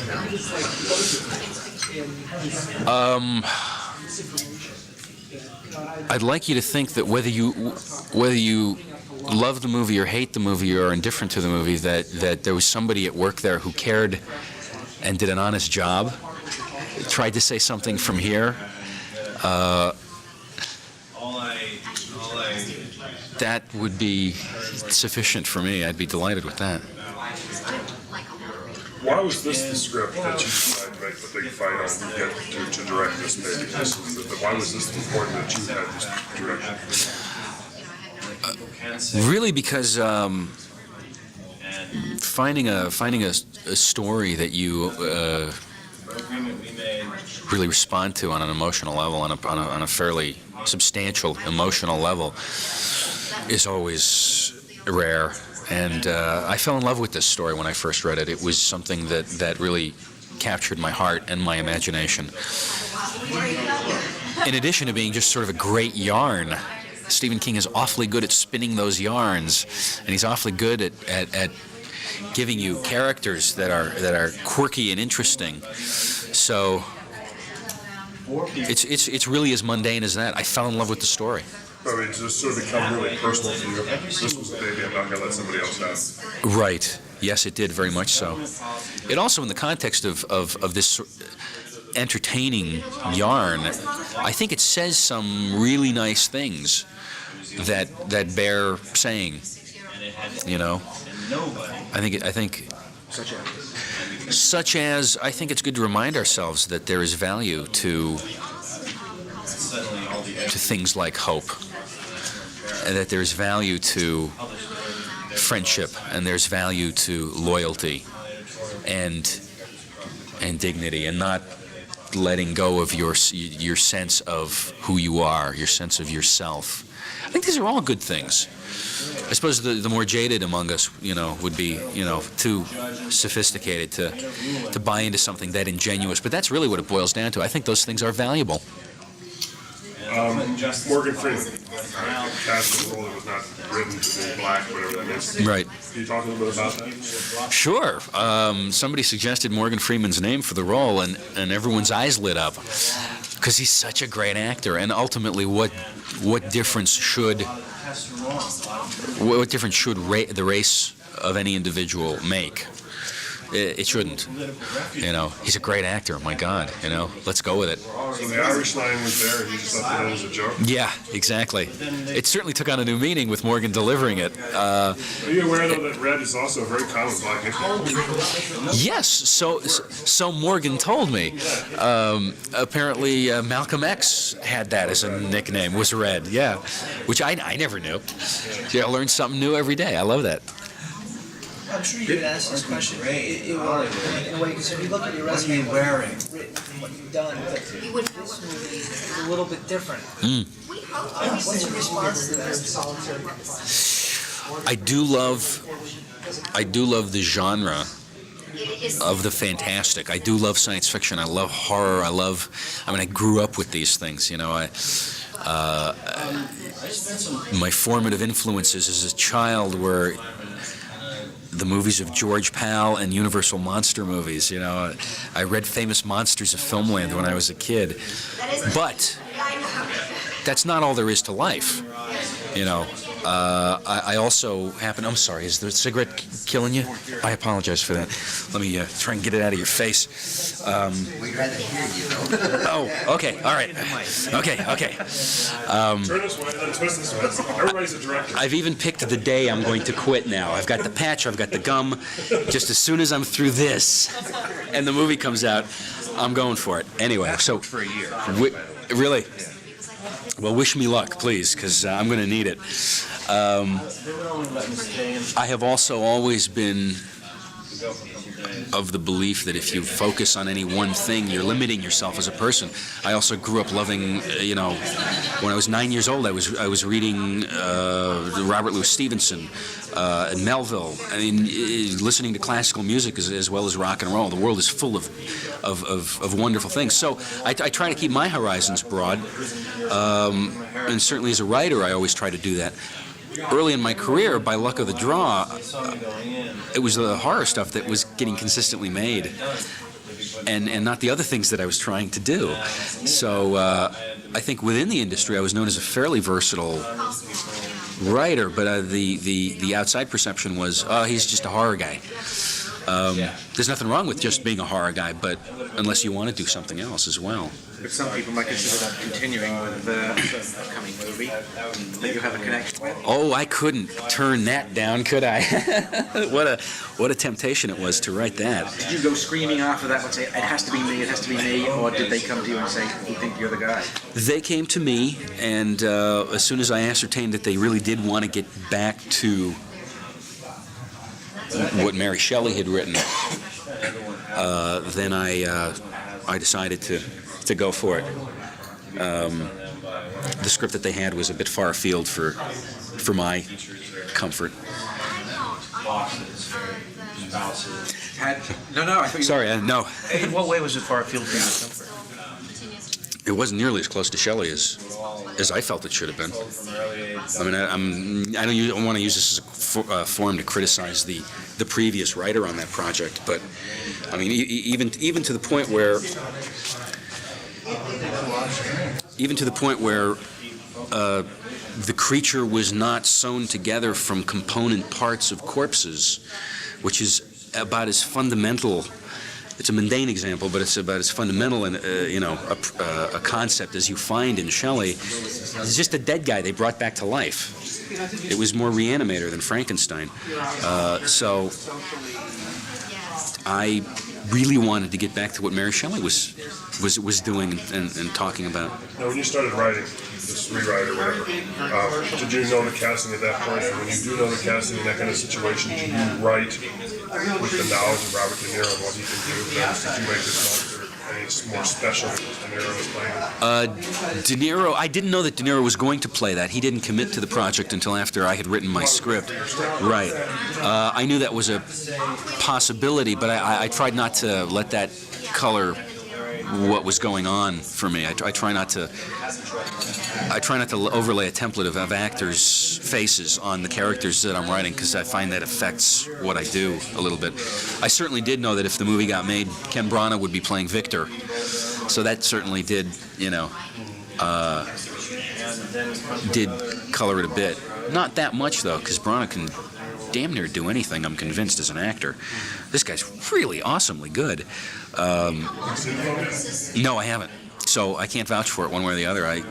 film? I'd like you to think that whether you love the movie or hate the movie or are indifferent to the movie, that there was somebody at work there who cared and did an honest job, tried to say something from here. That would be sufficient for me. I'd be delighted with that. Why was this the script that you decided to make the big fight on to get to direct this maybe? Why was this important that you had this direction? Really, because finding a story that you really respond to on an emotional level, on a fairly substantial emotional level, is always rare. And I fell in love with this story when I first read it. It was something that really captured my heart and my imagination. In addition to being just sort of a great yarn, Stephen King is awfully good at spinning those yarns, and he's awfully good at giving you characters that are quirky and interesting. So it's really as mundane as that. I fell in love with the story. I mean, to sort of become really personal to you. This was a baby I'm not going to let somebody else have. Right. Yes, it did, very much so. It also, in the context of this entertaining yarn, I think it says some really nice things that bear saying. You know, I think such as I think it's good to remind ourselves that there is value to things like hope, and that there's value to friendship, and there's value to loyalty and dignity, and not letting go of your sense of who you are, your sense of yourself. I think these are all good things. I suppose the more jaded among us, would be, too sophisticated to buy into something that ingenuous. But that's really what it boils down to. I think those things are valuable. Morgan Freeman, cast a role that was not written to be black, whatever that is. Right. Can you talk a little bit about that? Sure. Somebody suggested Morgan Freeman's name for the role, and everyone's eyes lit up because he's such a great actor. And ultimately, what difference should the race of any individual make? It shouldn't. He's a great actor. My God, let's go with it. So the Irish line was there, and you just left it in as a joke? Yeah, exactly. It certainly took on a new meaning with Morgan delivering it. Are you aware, though, that red is also a very common black nickname? Yes, so Morgan told me. Apparently, Malcolm X had that as a nickname, was red, yeah, which I never knew. I learn something new every day. I love that. I'm sure you could ask this question in a way, because if you look at your resume, what you've written and what you've done, this movie is a little bit different. What's your response to this? I do love the genre of the fantastic. I do love science fiction. I love horror. I grew up with these things, my formative influences as a child were the movies of George Pal and Universal monster movies. You know, I read Famous Monsters of Filmland when I was a kid, but that's not all there is to life. You know, I also happen. I'm sorry. Is the cigarette killing you? I apologize for that. Let me try and get it out of your face. We'd rather hear you, though. Oh, okay. All right. Okay. Turn this way, then twist this way. Everybody's a director. I've even picked the day I'm going to quit now. I've got the patch, I've got the gum. Just as soon as I'm through this and the movie comes out, I'm going for it. Anyway, so For a year. really? Well, wish me luck, please, because I'm going to need it. I have also always been of the belief that if you focus on any one thing, you're limiting yourself as a person. I also grew up loving, you know, when I was 9 years old, I was reading Robert Louis Stevenson and Melville. I mean, listening to classical music as well as rock and roll. The world is full of wonderful things. So I try to keep my horizons broad, and certainly as a writer, I always try to do that. Early in my career, by luck of the draw, it was the horror stuff that was getting consistently made, and not the other things that I was trying to do. So I think within the industry, I was known as a fairly versatile writer, but the outside perception was, oh, he's just a horror guy. There's nothing wrong with just being a horror guy, but unless you want to do something else as well. But some people might consider that continuing with the upcoming movie that you have a connection with. Oh, I couldn't turn that down, could I? What a temptation it was to write that. Did you go screaming after that and say, it has to be me, it has to be me, or did they come to you and say, we think you're the guy? They came to me, and as soon as I ascertained that they really did want to get back to what Mary Shelley had written, then I decided to go for it. The script that they had was a bit far afield for my comfort. No, I thought you... Sorry, no. In what way was it far afield for your comfort? It wasn't nearly as close to Shelley as I felt it should have been. I mean, I don't want to use this as a forum to criticize the previous writer on that project, but I mean, even to the point where the creature was not sewn together from component parts of corpses, which is about as fundamental. It's a mundane example, but it's about as fundamental and a concept as you find in Shelley. It's just a dead guy they brought back to life. It was more Reanimator than Frankenstein. So I really wanted to get back to what Mary Shelley was doing and talking about. Now, when you started writing this rewrite or whatever, did you know the casting at that point? And when you do know the casting in that kind of situation, did you write with the knowledge of Robert De Niro and what he can do? Did you make this monster any more special than De Niro was playing? De Niro, I didn't know that De Niro was going to play that. He didn't commit to the project until after I had written my script. Right. I knew that was a possibility, but I tried not to let that color what was going on for me. I try not to overlay a template of actors' faces on the characters that I'm writing, because I find that affects what I do a little bit. I certainly did know that if the movie got made, Ken Branagh would be playing Victor, so that certainly did color it a bit. Not that much though, because Branagh can damn near do anything, I'm convinced, as an actor. This guy's really awesomely good. No, I haven't. So I can't vouch for it one way or the other. I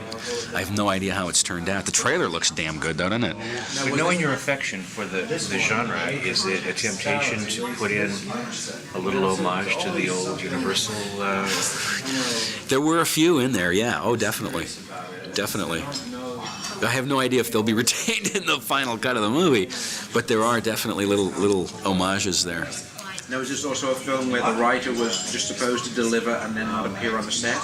have no idea how it's turned out. The trailer looks damn good, though, doesn't it? Now, knowing your affection for the genre, is it a temptation to put in a little homage to the old Universal? There were a few in there, yeah. Oh, definitely. Definitely. I have no idea if they'll be retained in the final cut of the movie, but there are definitely little homages there. Now, is this also a film where the writer was just supposed to deliver and then not appear on the set?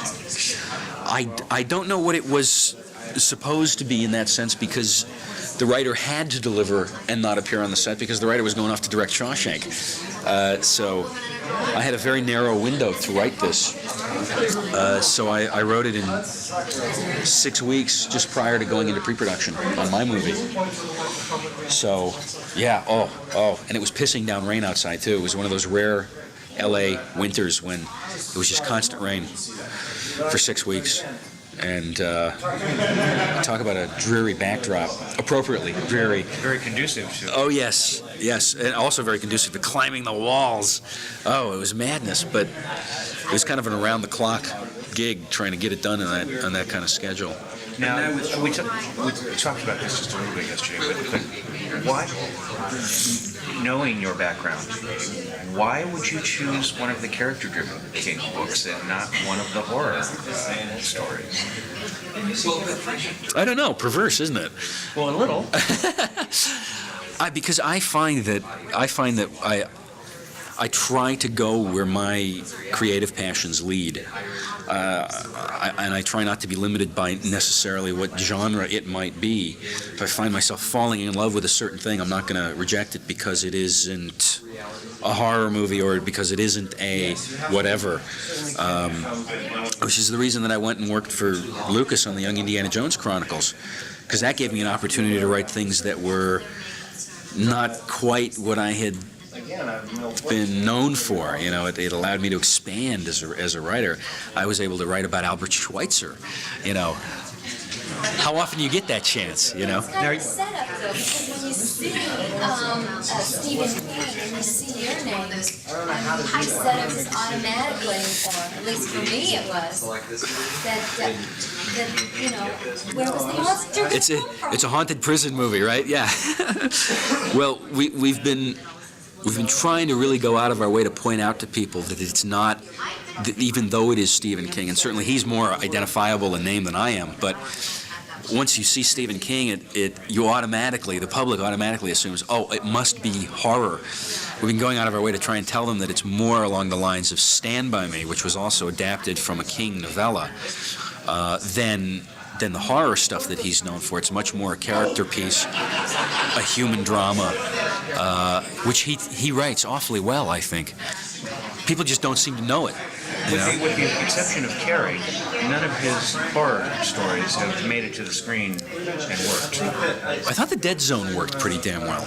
I don't know what it was supposed to be in that sense, because the writer had to deliver and not appear on the set because the writer was going off to direct Shawshank. So I had a very narrow window to write this. So I wrote it in 6 weeks just prior to going into pre-production on my movie. So, yeah, and it was pissing down rain outside too. It was one of those rare LA winters when it was just constant rain for 6 weeks. And talk about a dreary backdrop. Appropriately dreary. Very conducive to. Oh yes, and also very conducive to climbing the walls. Oh, it was madness, but it was kind of an around-the-clock gig trying to get it done on that kind of schedule. Now, we talked about this just a little bit yesterday, but why, knowing your background, why would you choose one of the character-driven King books and not one of the horror stories? I don't know. Perverse, isn't it? Well, a little. Because I find that I try to go where my creative passions lead. And I try not to be limited by necessarily what genre it might be. If I find myself falling in love with a certain thing, I'm not going to reject it because it isn't a horror movie or because it isn't a whatever. Which is the reason that I went and worked for Lucas on the Young Indiana Jones Chronicles, because that gave me an opportunity to write things that were not quite what I had been known for. You know, it allowed me to expand as a writer. I was able to write about Albert Schweitzer. You know, how often you get that chance? You know. It's kind of setup though, because when you see Stephen King and you see your name, the setup is automatically, or at least for me it was, that you know, where was the monster? It's a haunted prison movie, right? Yeah. Well, we've been trying to really go out of our way to point out to people that it's not, even though it is Stephen King, and certainly he's more identifiable a name than I am, but once you see Stephen King, the public automatically assumes, oh, it must be horror. We've been going out of our way to try and tell them that it's more along the lines of Stand By Me, which was also adapted from a King novella, than the horror stuff that he's known for. It's much more a character piece, a human drama, which he writes awfully well, I think. People just don't seem to know it. With the exception of Carrie, none of his horror stories have made it to the screen and worked. I thought The Dead Zone worked pretty damn well.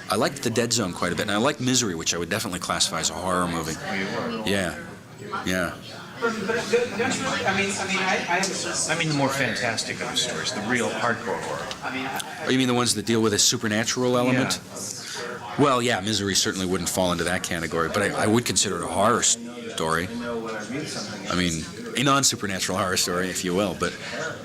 I liked The Dead Zone quite a bit, and I liked Misery, which I would definitely classify as a horror movie. Oh, you were? Yeah. I mean the more fantastic of the stories, the real hardcore horror. Oh, you mean the ones that deal with a supernatural element? Yeah. Well, yeah, Misery certainly wouldn't fall into that category, but I would consider it a horror story. I mean, a non-supernatural horror story, if you will, but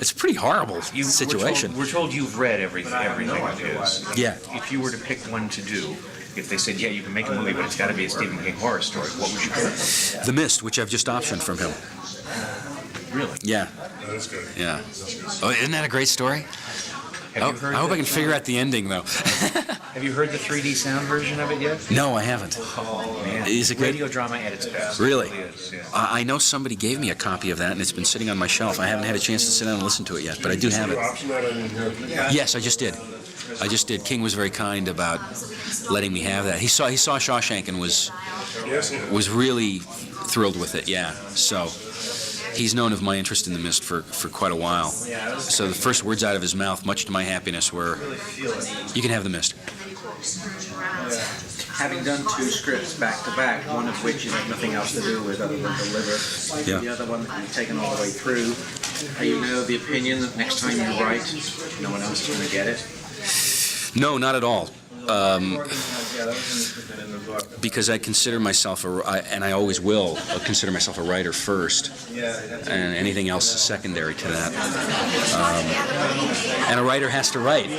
it's a pretty horrible situation. We're told you've read everything of his. Yeah. If you were to pick one to do, if they said, yeah, you can make a movie, but it's got to be a Stephen King horror story, what would you pick? The Mist, which I've just optioned from him. Really? Yeah. That is good. Yeah. Oh, isn't that a great story? I hope I can figure out the ending, though. Have you heard the 3D sound version of it yet? No, I haven't. Oh, man. Is it good? Radio drama at its best. Really? It really is, yeah. I know somebody gave me a copy of that, and it's been sitting on my shelf. I haven't had a chance to sit down and listen to it yet, but I do have it. Yes, I just did. King was very kind about letting me have that. He saw Shawshank and was really thrilled with it. Yeah. So he's known of my interest in The Mist for quite a while. So the first words out of his mouth, much to my happiness, were, "You can have The Mist." Having done 2 scripts back to back, one of which you have nothing else to do with other than deliver, the other one that you've taken all the way through, are you now of the opinion that next time you write, no one else is going to get it? No, not at all. Because I consider myself, and I always will, consider myself a writer first, and anything else is secondary to that. And a writer has to write.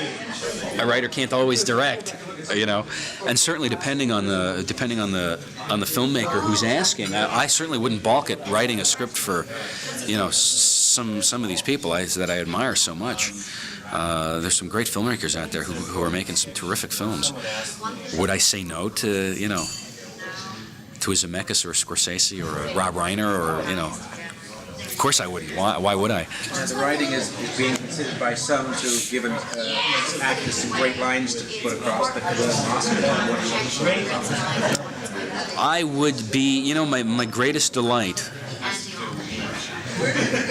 A writer can't always direct, you know. And certainly, depending on the filmmaker who's asking, I certainly wouldn't balk at writing a script for, you know, some of these people that I admire so much. There's some great filmmakers out there who are making some terrific films. Would I say no to, you know, to a Zemeckis or a Scorsese or a Rob Reiner or, you know? Of course I wouldn't. Why would I? The writing is being considered by some to have given actors some great lines to put across that could win an Oscar. I would be, you know, my greatest delight,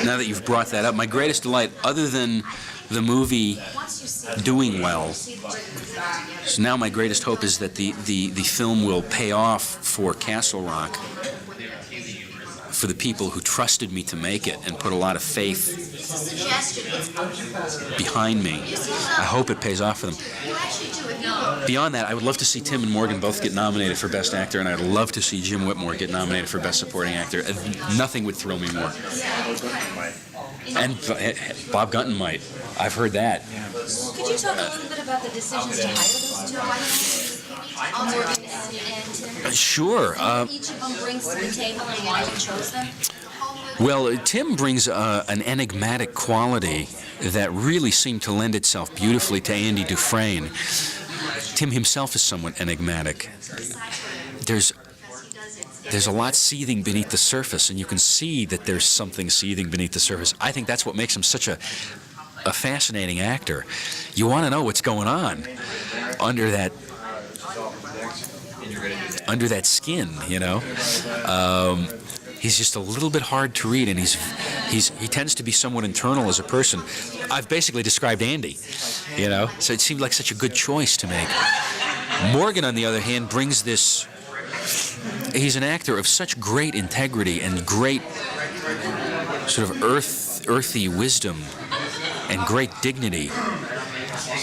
now that you've brought that up, my greatest delight, other than the movie doing well. So now my greatest hope is that the film will pay off for Castle Rock, for the people who trusted me to make it and put a lot of faith behind me. I hope it pays off for them. Beyond that, I would love to see Tim and Morgan both get nominated for Best Actor, and I'd love to see Jim Whitmore get nominated for Best Supporting Actor. Nothing would thrill me more. And Bob Gunton might. I've heard that. Could you talk a little bit about the decisions to hire those two? Morgan and Tim? Sure. What each of them brings to the table and why you chose them? Well, Tim brings an enigmatic quality that really seemed to lend itself beautifully to Andy Dufresne. Tim himself is somewhat enigmatic. There's a lot seething beneath the surface, and you can see that there's something seething beneath the surface. I think that's what makes him such a fascinating actor. You want to know what's going on under that skin, you know. He's just a little bit hard to read, and he tends to be somewhat internal as a person. I've basically described Andy, you know, so it seemed like such a good choice to make. Morgan, on the other hand, brings this. He's an actor of such great integrity and great sort of earthy wisdom and great dignity,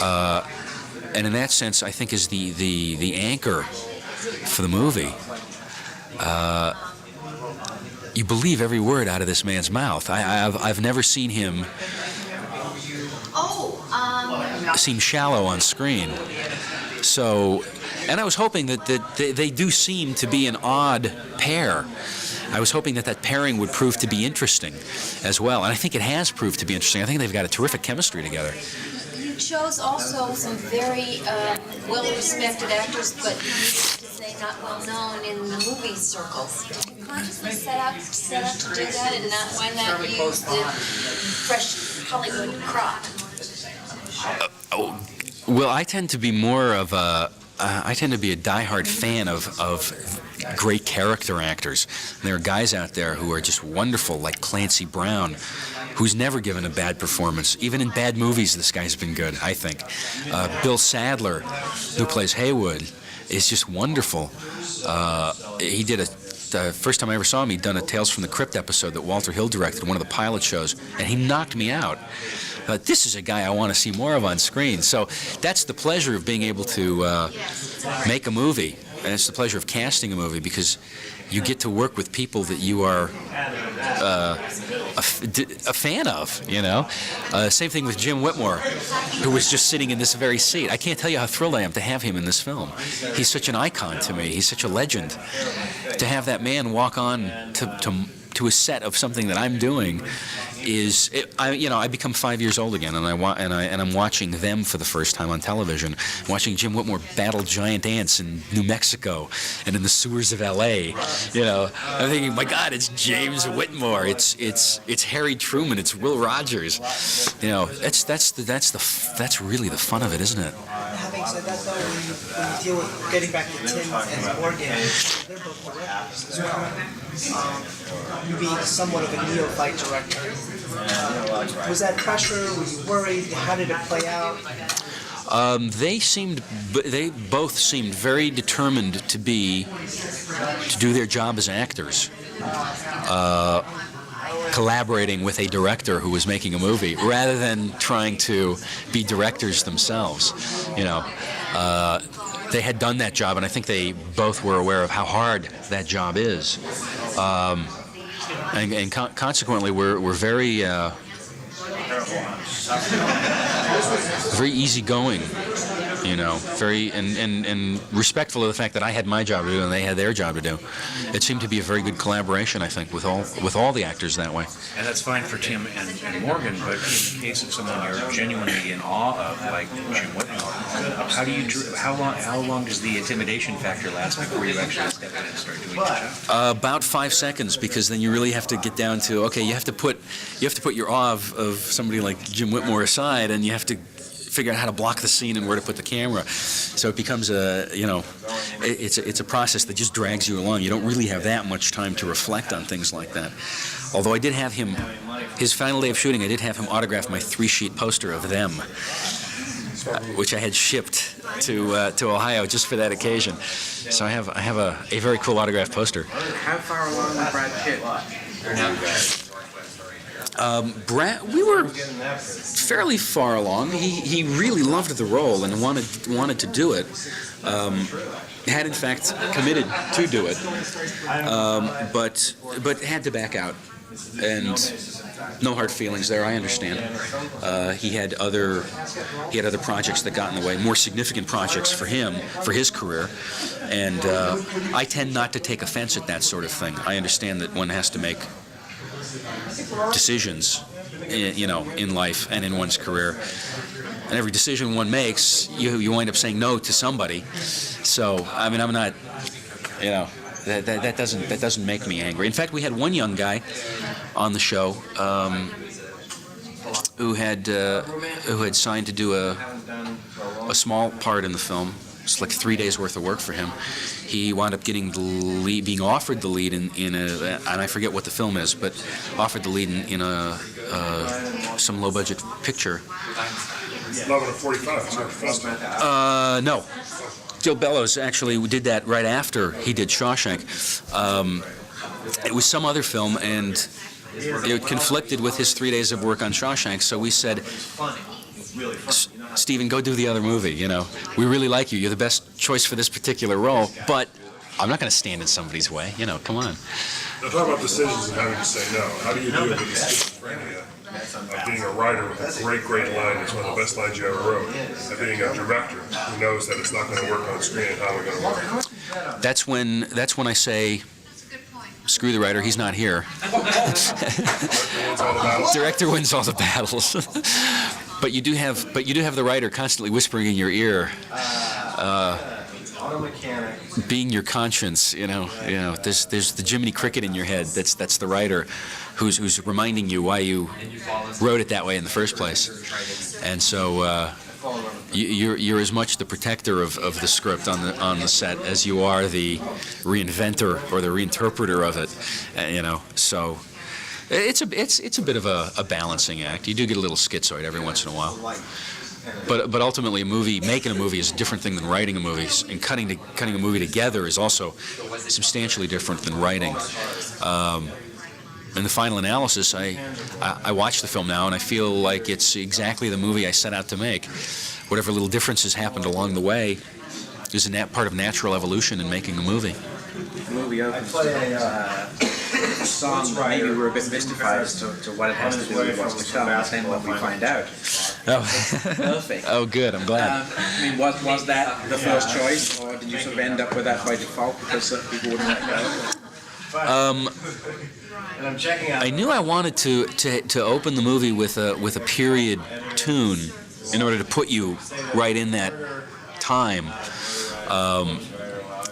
and in that sense, I think is the anchor for the movie. You believe every word out of this man's mouth. I've never seen him seem shallow on screen. So, and I was hoping that they do seem to be an odd pair. I was hoping that pairing would prove to be interesting as well, and I think it has proved to be interesting. I think they've got a terrific chemistry together. You chose also some very well-respected actors, but needless to say, not well-known in the movie circles. Did you consciously set out to do that, and why not use the fresh Hollywood crop? Well, I tend to be more of a. I tend to be a diehard fan of great character actors. There are guys out there who are just wonderful, like Clancy Brown, who's never given a bad performance. Even in bad movies, this guy's been good, I think. Bill Sadler, who plays Haywood, is just wonderful. He did the first time I ever saw him, he'd done a Tales from the Crypt episode that Walter Hill directed, one of the pilot shows, and he knocked me out. This is a guy I want to see more of on screen. So that's the pleasure of being able to make a movie, and it's the pleasure of casting a movie, because you get to work with people that you are a fan of, you know. Same thing with Jim Whitmore, who was just sitting in this very seat. I can't tell you how thrilled I am to have him in this film. He's such an icon to me. He's such a legend. To have that man walk on to a set of something that I'm doing I become 5 years old again, and I'm watching them for the first time on television, watching Jim Whitmore battle giant ants in New Mexico and in the sewers of L.A. You know, I'm thinking, my God, it's James Whitmore, it's Harry Truman, it's Will Rogers. You know, that's really the fun of it, isn't it? Having said that, though, when you deal with getting back to Tim and Morgan, they're both directors as well. You being somewhat of a neophyte director, was that pressure? Were you worried? How did it play out? They both seemed very determined to do their job as actors. Collaborating with a director who was making a movie, rather than trying to be directors themselves. You know, they had done that job, and I think they both were aware of how hard that job is. And consequently, we're very very easygoing, you know, very and respectful of the fact that I had my job to do and they had their job to do. It seemed to be a very good collaboration, I think, with all the actors that way. And that's fine for Tim and Morgan, but in the case of someone you're genuinely in awe of, like Jim Whitmore, how long does the intimidation factor last before you actually step in and start doing the job? About 5 seconds, because then you really have to get down to, okay, you have to put your awe of somebody like Jim Whitmore aside, and you have to figure out how to block the scene and where to put the camera. So it becomes it's a process that just drags you along. You don't really have that much time to reflect on things like that. Although I did have him, his final day of shooting, I did have him autograph my 3-sheet poster of them, which I had shipped to Ohio just for that occasion. So I have a very cool autographed poster. How far along with Brad Pitt? We were fairly far along. He really loved the role and wanted to do it. Had in fact committed to do it, but had to back out. And no hard feelings there. I understand. He had other projects that got in the way, more significant projects for him, for his career. And I tend not to take offense at that sort of thing. I understand that one has to make decisions, in life and in one's career. And every decision one makes, you wind up saying no to somebody. So I mean, I'm not, that doesn't make me angry. In fact, we had one young guy on the show who had signed to do a small part in the film. It's like 3 days worth of work for him. He wound up getting the lead, being offered the lead in a, and I forget what the film is, but offered the lead in some low budget picture. Love at 45. It's not a festival. No. Joe Bellows actually did that right after he did Shawshank. It was some other film, and it conflicted with his 3 days of work on Shawshank. So we said, Stephen, go do the other movie. We really like you. You're the best choice for this particular role, but I'm not going to stand in somebody's way. Come on. Now talk about decisions and having to say no. How do you deal with the schizophrenia of being a writer with a great line? It's one of the best lines you ever wrote. And being a director who knows that it's not going to work on screen and how we're going to work. That's when I say, screw the writer, he's not here. Director wins all the battles. But you do have the writer constantly whispering in your ear, being your conscience. There's the Jiminy Cricket in your head. That's the writer, who's reminding you why you wrote it that way in the first place. And so you're as much the protector of the script on the set as you are the reinventor or the reinterpreter of it. So. It's a bit of a balancing act. You do get a little schizoid every once in a while, but ultimately, making a movie is a different thing than writing a movie, and cutting a movie together is also substantially different than writing. In the final analysis, I watch the film now, and I feel like it's exactly the movie I set out to make. Whatever little differences happened along the way is a part of natural evolution in making a movie. The movie opens a song that maybe we're a bit mystified as to what it has to do with what's to come, and then what we find out. Oh, Perfect. Oh, good. I'm glad. Was that the first choice, or did you sort of end up with that by default because people wouldn't let go? I knew I wanted to open the movie with a period tune in order to put you right in that time.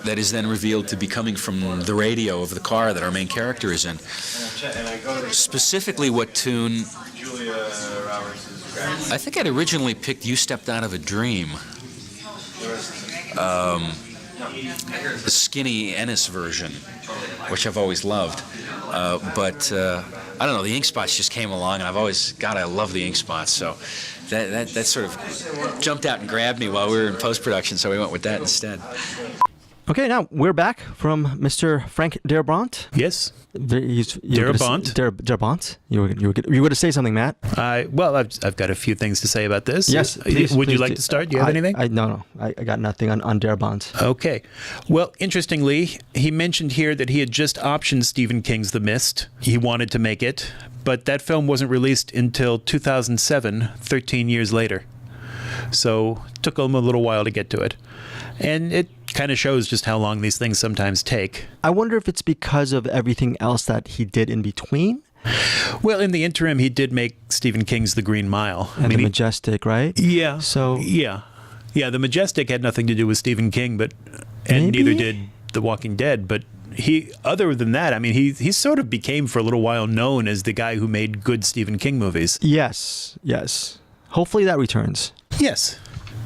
That is then revealed to be coming from the radio of the car that our main character is in. Specifically, what tune? I think I'd originally picked "You Stepped Out of a Dream," the Skinny Ennis version, which I've always loved. But I don't know, the Ink Spots just came along, and I love the Ink Spots. So that sort of jumped out and grabbed me while we were in post-production, so we went with that instead. Okay, now we're back from Mr. Frank Darabont. Yes. Darabont. Darabont. You were going to say something, Matt. Well, I've got a few things to say about this. Yes, please. Would you please like to start? Do you have anything? No. I got nothing on Darabont. Okay. Well, interestingly, he mentioned here that he had just optioned Stephen King's The Mist. He wanted to make it, but that film wasn't released until 2007, 13 years later. So it took him a little while to get to it. And it kind of shows just how long these things sometimes take. I wonder if it's because of everything else that he did in between. Well, in the interim, he did make Stephen King's The Green Mile. And The Majestic, right? Yeah. So Yeah, The Majestic had nothing to do with Stephen King, and neither did The Walking Dead. But other than that, he sort of became for a little while known as the guy who made good Stephen King movies. Yes. Hopefully that returns. Yes.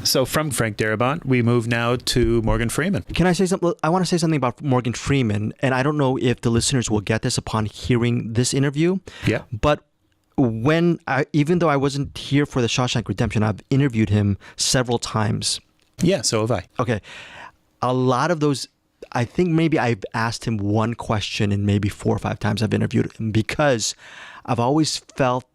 So from Frank Darabont, we move now to Morgan Freeman. Can I say something? I want to say something about Morgan Freeman, and I don't know if the listeners will get this upon hearing this interview. Yeah. But even though I wasn't here for the Shawshank Redemption, I've interviewed him several times. Yeah, so have I. Okay. A lot of those, I think maybe I've asked him one question and maybe 4 or 5 times I've interviewed him, because I've always felt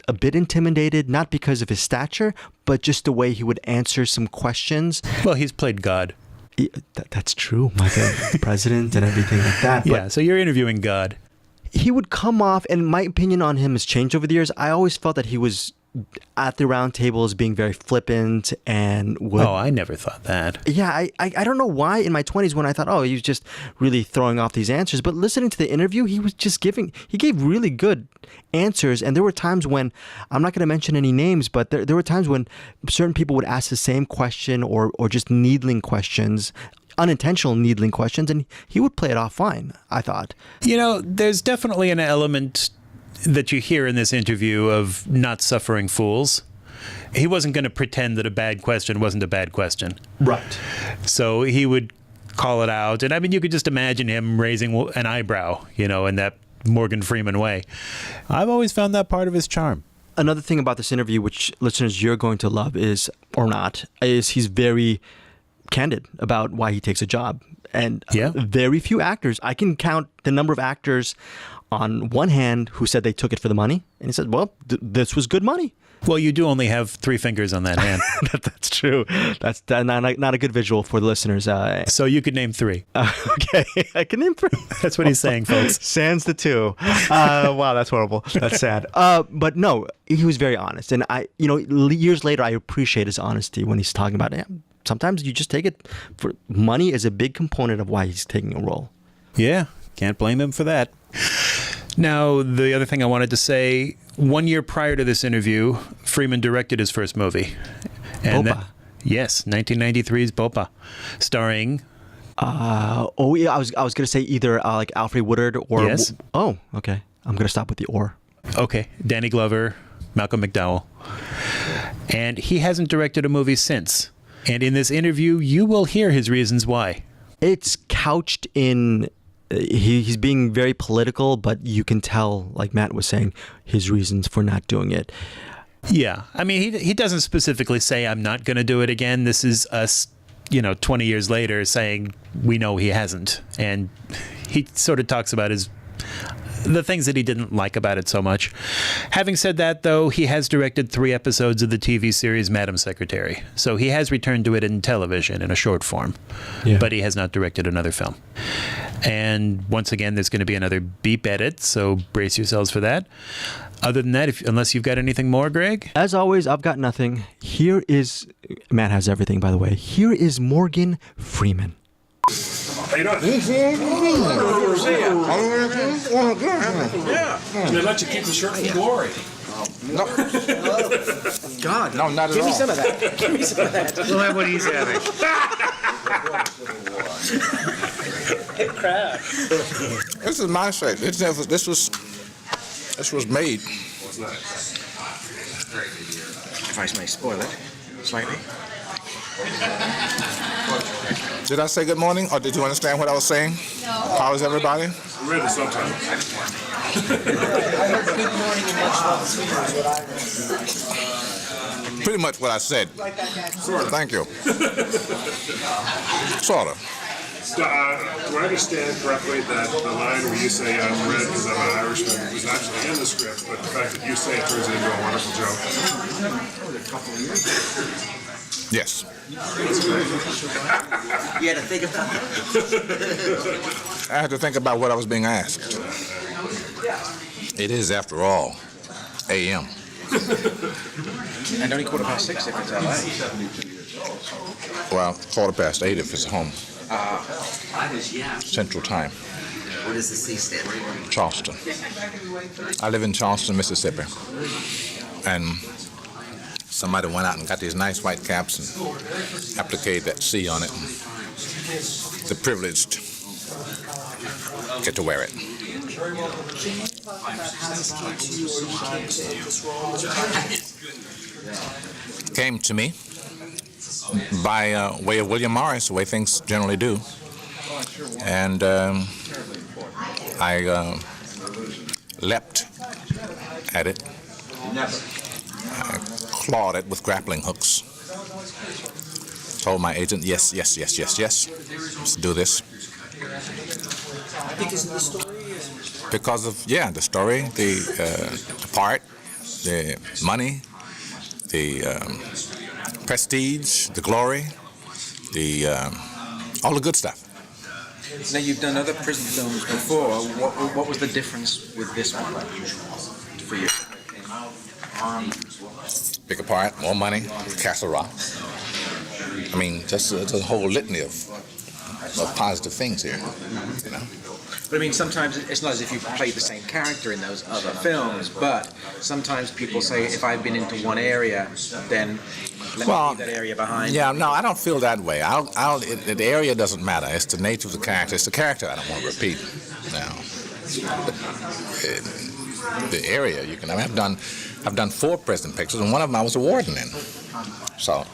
a bit intimidated, not because of his stature, but just the way he would answer some questions. Well, he's played God. Yeah, that's true, like a president and everything like that. But Yeah, so you're interviewing God. he would come off, and my opinion on him has changed over the years. I always felt that he was at the round table as being very flippant and would... Oh, I never thought that. Yeah, I don't know why in my 20s when I thought, oh, he was just really throwing off these answers. But listening to the interview, he gave really good answers. And there were times when, I'm not going to mention any names, but there were times when certain people would ask the same question or just needling questions, unintentional needling questions, and he would play it off fine, I thought. You know, there's definitely an element that you hear in this interview of not suffering fools. He wasn't going to pretend that a bad question wasn't a bad question. Right. So he would call it out. And I mean, you could just imagine him raising an eyebrow, you know, in that Morgan Freeman way. I've always found that part of his charm. Another thing about this interview, which listeners you're going to love is he's very candid about why he takes a job. And very few actors, I can count the number of actors on one hand who said they took it for the money. And he said, well, this was good money. Well, you do only have 3 fingers on that hand. That's true. That's not a good visual for the listeners. So you could name 3. Okay, I can name 3. That's what he's saying, folks. Sans the 2. Wow, that's horrible. That's sad. But no, he was very honest. And years later, I appreciate his honesty when he's talking about it. Sometimes you just take it for money is a big component of why he's taking a role. Yeah, can't blame him for that. Now, the other thing I wanted to say, 1 year prior to this interview, Freeman directed his first movie. Popa. Yes, 1993's Popa, starring... I was going to say either like Alfred Woodard or... Yes. Oh, okay. I'm going to stop with the or. Okay, Danny Glover, Malcolm McDowell. And he hasn't directed a movie since. And in this interview, you will hear his reasons why. It's couched in... He's being very political, but you can tell, like Matt was saying, his reasons for not doing it. Yeah. I mean, he doesn't specifically say, I'm not going to do it again. This is us, 20 years later saying we know he hasn't. And he sort of talks about the things that he didn't like about it so much. Having said that, though, he has directed 3 episodes of the TV series Madam Secretary. So he has returned to it in television in a short form. Yeah. But he has not directed another film. And once again, there's going to be another beep edit, so brace yourselves for that. Other than that, unless you've got anything more, Greg? As always, I've got nothing. Here is... Matt has everything, by the way. Here is Morgan Freeman. How you doing? Yeah. And they let you keep the shirt from Glory. No. God, no, not at all. Give me some of that. Give me some of that. We'll have what he's having. Crap. This is my shirt. This was made. If I may spoil it slightly. Did I say good morning, or did you understand what I was saying? No. How is everybody? Read the subtitles. I heard good morning and much love to you is what I heard. Pretty much what I said. Right back at you. Sort of. Thank you. Sort of. Do I understand correctly that the line where you say I'm red because I'm an Irishman was actually in the script, but the fact that you say it turns it into a wonderful joke? Yes. You had to think about it. I had to think about what I was being asked. It is, after all, a.m. And only 6:15 if it's LA. Well, 8:15 if it's home. Central Time. What does the C stand for? Charleston. I live in Charleston, Mississippi. And somebody went out and got these nice white caps and appliqued that C on it. And the privileged get to wear it. Came to me by way of William Morris, the way things generally do. And I leapt at it. I clawed it with grappling hooks. Told my agent, yes, let's do this. Because of the story? Because of, the story, the part, the money, the prestige, the glory, the all the good stuff. Now, you've done other prison films before. What was the difference with this one for you? Bigger part, more money, Castle Rock. I mean, just a whole litany of positive things here, you know. But I mean, sometimes it's not as if you played the same character in those other films, but sometimes people say, if I've been into one area, then let me leave that area behind. Yeah, no, I don't feel that way. The area doesn't matter. It's the nature of the character. It's the character I don't want to repeat. Now, the area, you can. I mean, I've done 4 prison pictures, and one of them I was a warden in. So.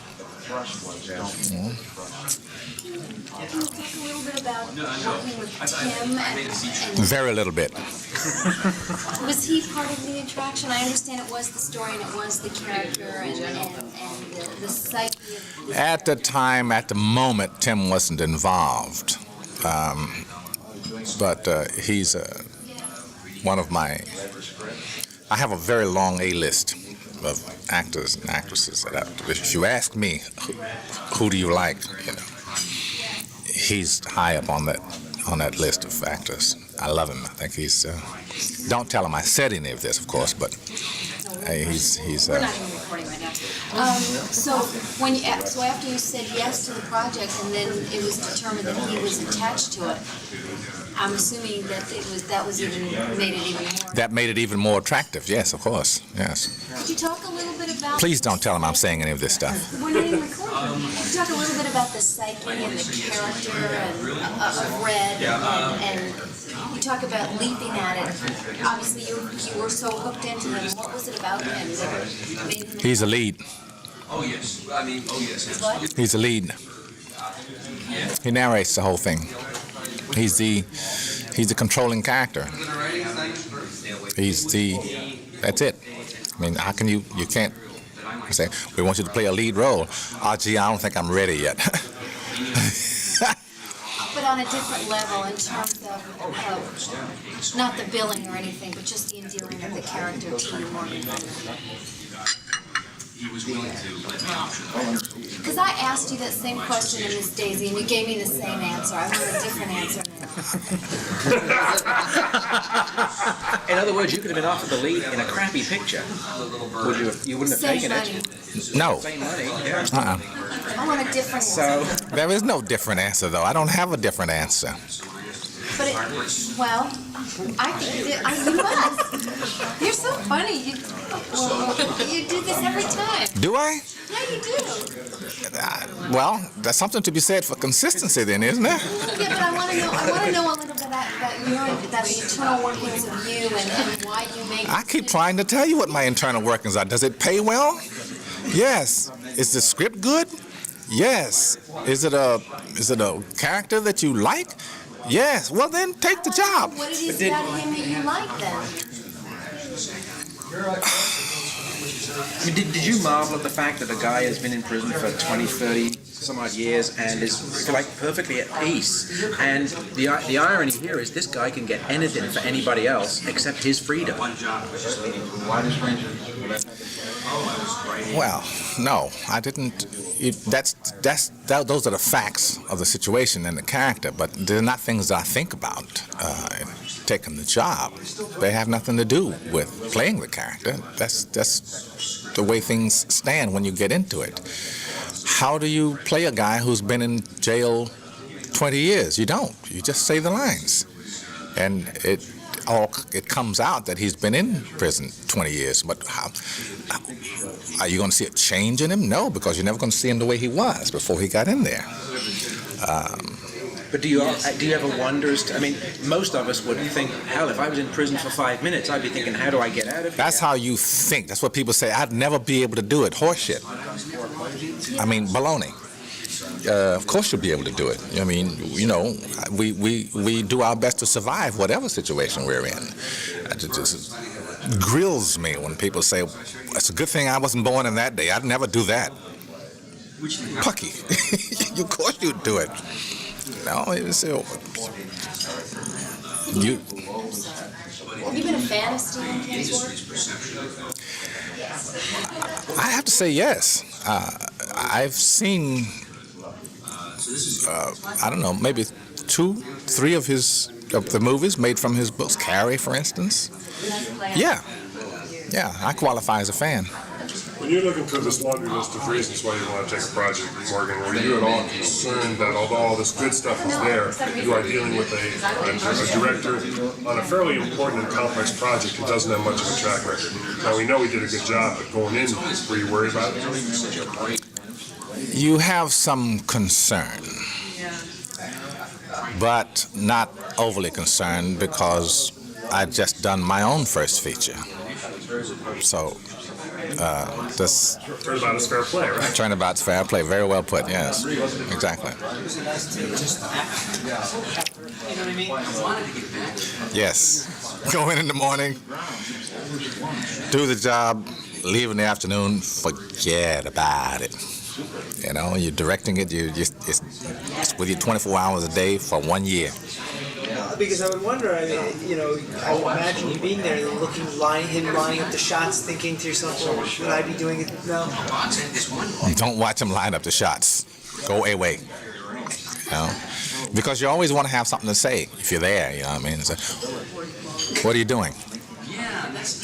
Can you talk a little bit about working with Tim? And Very little bit. was he part of the attraction? I understand it was the story and it was the character and the psyche of the At the time, at the moment, Tim wasn't involved. But he's one of my... I have a very long A-list of actors and actresses. If you ask me, who do you like, you know, he's high up on that list of actors. I love him. I think he's. Don't tell him I said any of this, of course, but he's. We're not even recording right now. So after you said yes to the project, and then it was determined that he was attached to it, I'm assuming that that made it even more. That made it even more attractive. Yes, of course. Yes. Could you talk a little bit about? Please don't tell him I'm saying any of this stuff. We're not even recording. Could you talk a little bit about the psyche and the character of Red, and you talk about leaping at it. Obviously, you were so hooked into him. What was it about him that made him? He's a lead. Oh yes. I mean, oh yes. What? He's a lead. He narrates the whole thing. He's the controlling character. That's it. I mean, how can you can't say, we want you to play a lead role. Oh, gee, I don't think I'm ready yet. But on a different level in terms of not the billing or anything, but just the endearing of the character to you more. Because I asked you that same question in Miss Daisy, and you gave me the same answer. I want a different answer now. In other words, you could have been offered the lead in a crappy picture. Would you? You wouldn't have taken it. No. Same money. Yeah. I want a different answer. So there is no different answer, though. I don't have a different answer. But I think you did. You must. You're so funny. You do this every time. Do I? Yeah, you do. Well, that's something to be said for consistency, then, isn't it? Yeah, but I want to know a little bit about the internal workings of you and why you make. I keep trying to tell you what my internal workings are. Does it pay well? Yes. Is the script good? Yes. Is it a character that you like? Yes. Well, then take the job. What it is about him that you like, then? I mean, did you marvel at the fact that a guy has been in prison for 20, 30 some odd years and is like perfectly at peace? And the irony here is this guy can get anything for anybody else except his freedom. Well, no, I didn't. Those are the facts of the situation and the character, but they're not things that I think about taking the job. They have nothing to do with playing the character. That's the way things stand when you get into it. How do you play a guy who's been in jail 20 years? You don't. You just say the lines, and it comes out that he's been in prison 20 years. But how are you going to see a change in him? No, because you're never going to see him the way he was before he got in there. But do you ever wonder? I mean, most of us would think, hell, if I was in prison for 5 minutes, I'd be thinking, how do I get out of here? That's how you think. That's what people say. I'd never be able to do it. Horseshit. I mean, baloney. of course you'll be able to do it. I mean, you know, we do our best to survive whatever situation we're in. It just grills me when people say, it's a good thing I wasn't born in that day. I'd never do that. Pucky. Of course you'd do it. No, it's you. Have you been a fan of Stephen King's work? I have to say yes. I've seen, I don't know, maybe 2, 3 of the movies made from his books. Carrie, for instance. Yeah, I qualify as a fan. When you're looking through this laundry list of reasons why you want to take a project, Morgan, were you at all concerned that although all this good stuff is there, you are dealing with a director on a fairly important and complex project who doesn't have much of a track record? Now, we know he did a good job, but going in, were you worried about it? You have some concern, but not overly concerned because I'd just done my own first feature. So, this Turnabout's fair play, right? Turnabout's fair play. Very well put. Yes, exactly. Yes. Go in the morning, do the job, leave in the afternoon. Forget about it. You know, you're directing it. It's with you 24 hours a day for 1 year. Because I would wonder, I mean, you know, I would imagine you being there, looking, him lining up the shots, thinking to yourself, well, should I be doing it now? Don't watch him line up the shots. Go away. You know? Because you always want to have something to say if you're there, you know what I mean? So, what are you doing?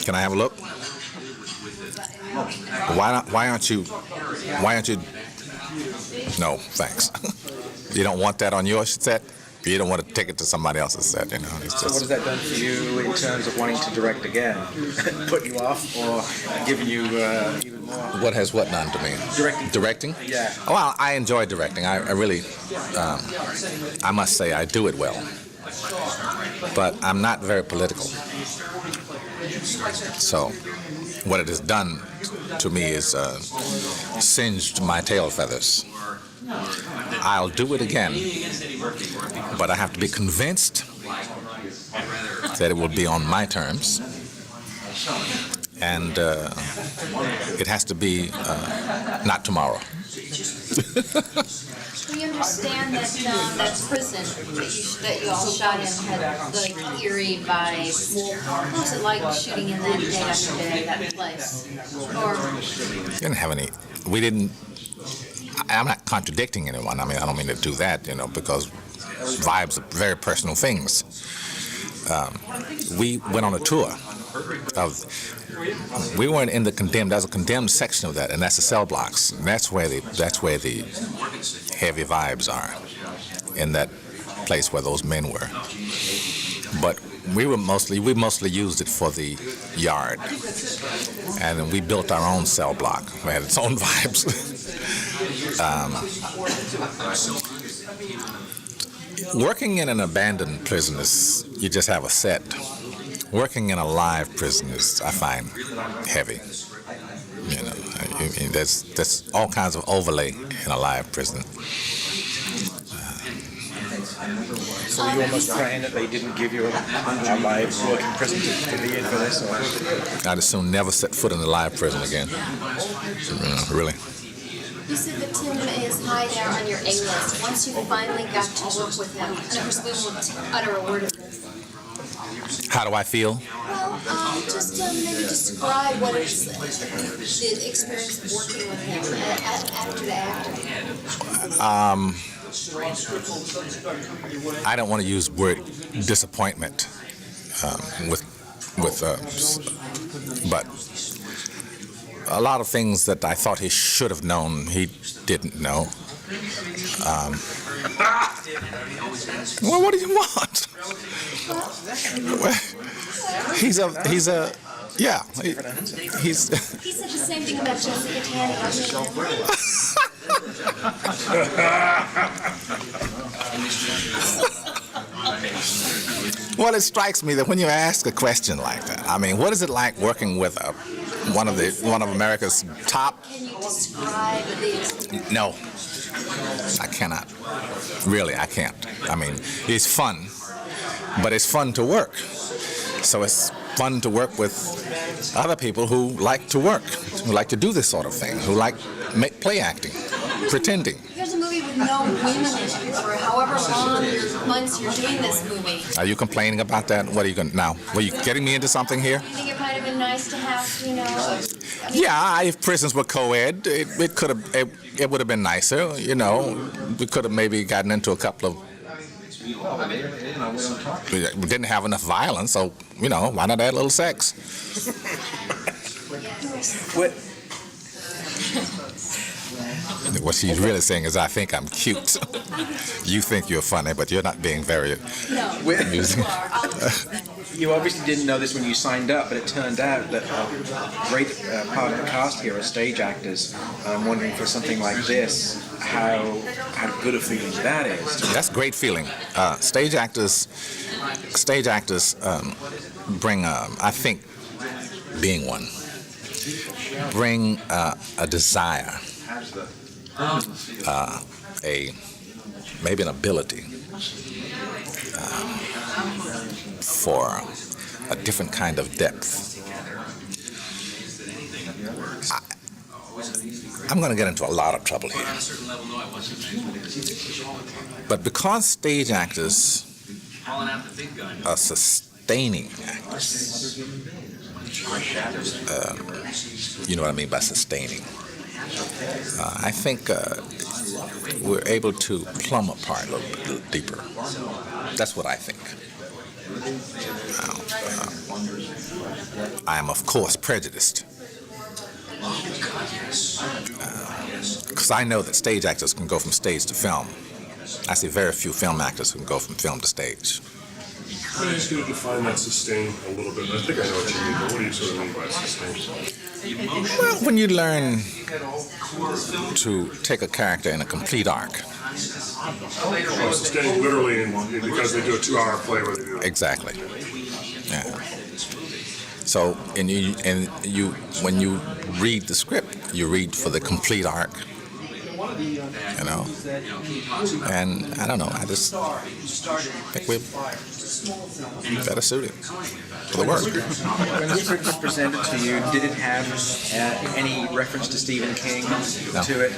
Can I have a look? Why aren't you? No, thanks. You don't want that on your set? You don't want to take it to somebody else's set, you know. It's just... So what has that done for you in terms of wanting to direct again? Put you off or given you even more? What has what done to me? Directing? Yeah. Oh, well, I enjoy directing. I really, I must say I do it well. But I'm not very political. So what it has done to me is singed my tail feathers. I'll do it again, but I have to be convinced that it will be on my terms, and it has to be not tomorrow. We understand that that prison that you all shot in had the eerie vibes. What was it like shooting in that day after day, that place? Or Didn't have any. We didn't. I'm not contradicting anyone. I mean, I don't mean to do that, you know, because vibes are very personal things. We went on a tour of. We weren't in the condemned. There's a condemned section of that, and that's the cell blocks. And that's where the heavy vibes are, in that place where those men were. But we mostly used it for the yard, and we built our own cell block. It had its own vibes. Working in an abandoned prison is, you just have a set. Working in a live prison is, I find, heavy. You know, there's all kinds of overlay in a live prison. So were you almost praying that they didn't give you a live working prison to be in for this? Or? I'd as soon never set foot in a live prison again. Really. you said that Tim is high there on your A list. Once you finally got to work with him, and of course we won't utter a word of this. How do I feel? Well, just maybe describe what is the experience of working with him actor to actor. I don't want to use the word disappointment but a lot of things that I thought he should have known, he didn't know. Well, what do you want? He's a yeah. He said the same thing about Jessica Tandy. Well, it strikes me that when you ask a question like that, I mean, what is it like working with one of America's top? Can you describe the? No, I cannot. Really, I can't. I mean, it's fun, but it's fun to work. So it's fun to work with other people who like to work, who like to do this sort of thing, who like play acting, pretending. Here's a movie with no women in it for however long months you're doing this movie. Are you complaining about that? What are you going to now? Were you getting me into something here? Do you think it might have been nice to have, you know? Yeah, if prisons were co-ed, it could have. It would have been nicer. You know, we could have maybe gotten into a couple of. We didn't have enough violence, so you know, why not add a little sex? What she's really saying is, I think I'm cute. You think you're funny, but you're not being very amusing. You obviously didn't know this when you signed up, but it turned out that a great part of the cast here are stage actors. And I'm wondering for something like this, how good a feeling that is. That's a great feeling. Stage actors bring, I think, being one, bring a desire, maybe an ability for a different kind of depth. I'm going to get into a lot of trouble here. But because stage actors are sustaining actors, you know what I mean by sustaining, I think we're able to plumb apart a little deeper. That's what I think. I am, of course, prejudiced. Because I know that stage actors can go from stage to film. I see very few film actors who can go from film to stage. Can I ask you to define that sustain a little bit? I think I know what you mean, but what do you sort of mean by sustain? Well, when you learn to take a character in a complete arc. Oh, sustain literally because they do a 2-hour play where they do it. Exactly. Yeah. So, when you read the script, you read for the complete arc. You know, and I don't know. I just think we're better suited for the work. When the script was presented to you, did it have any reference to Stephen King to it?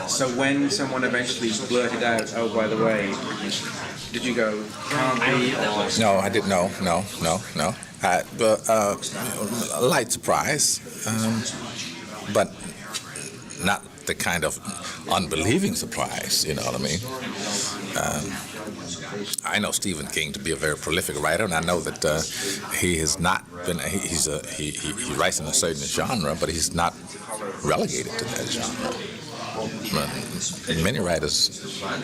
So when someone eventually blurted out, "Oh, by the way," did you go, "Can't be"? Or... No, I didn't. No. A light surprise, but not the kind of unbelieving surprise, you know what I mean? I know Stephen King to be a very prolific writer, and I know that he has not been. He writes in a certain genre, but he's not relegated to that genre. And many writers. I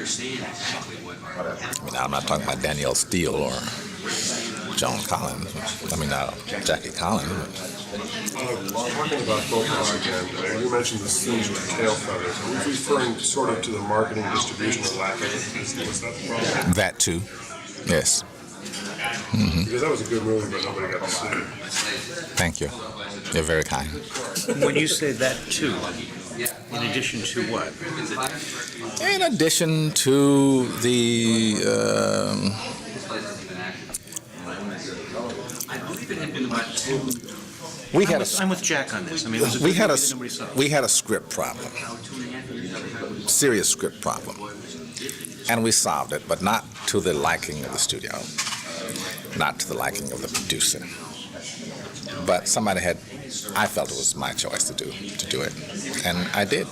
mean, I'm not talking about Danielle Steele or Joan Collins. I mean, Jackie Collins. Talking about folklore again, you mentioned the singed tail feathers. Are we referring sort of to the marketing, distribution, or lack of it? Was that the problem? That too, yes. Mm-hmm. Because that was a good movie, but nobody got to see it. Thank you. You're very kind. When you say that too, in addition to what? In addition to the I'm with Jack on this. I mean, we had a script problem, serious script problem, and we solved it, but not to the liking of the studio, not to the liking of the producer. But somebody had, I felt it was my choice to do it, and I did.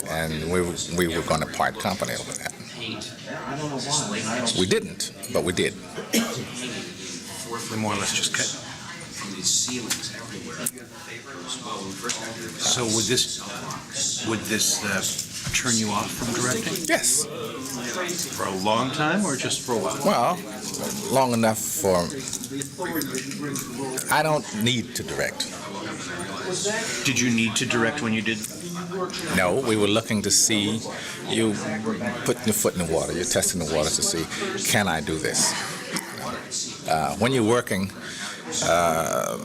And we were going to part company over that. We didn't, but we did. We more or less just cut. So would this turn you off from directing? Yes. For a long time, or just for a while? Well, long enough for. I don't need to direct. Did you need to direct when you did? No, we were looking to see, you putting your foot in the water, you're testing the water to see, can I do this? When you're working, a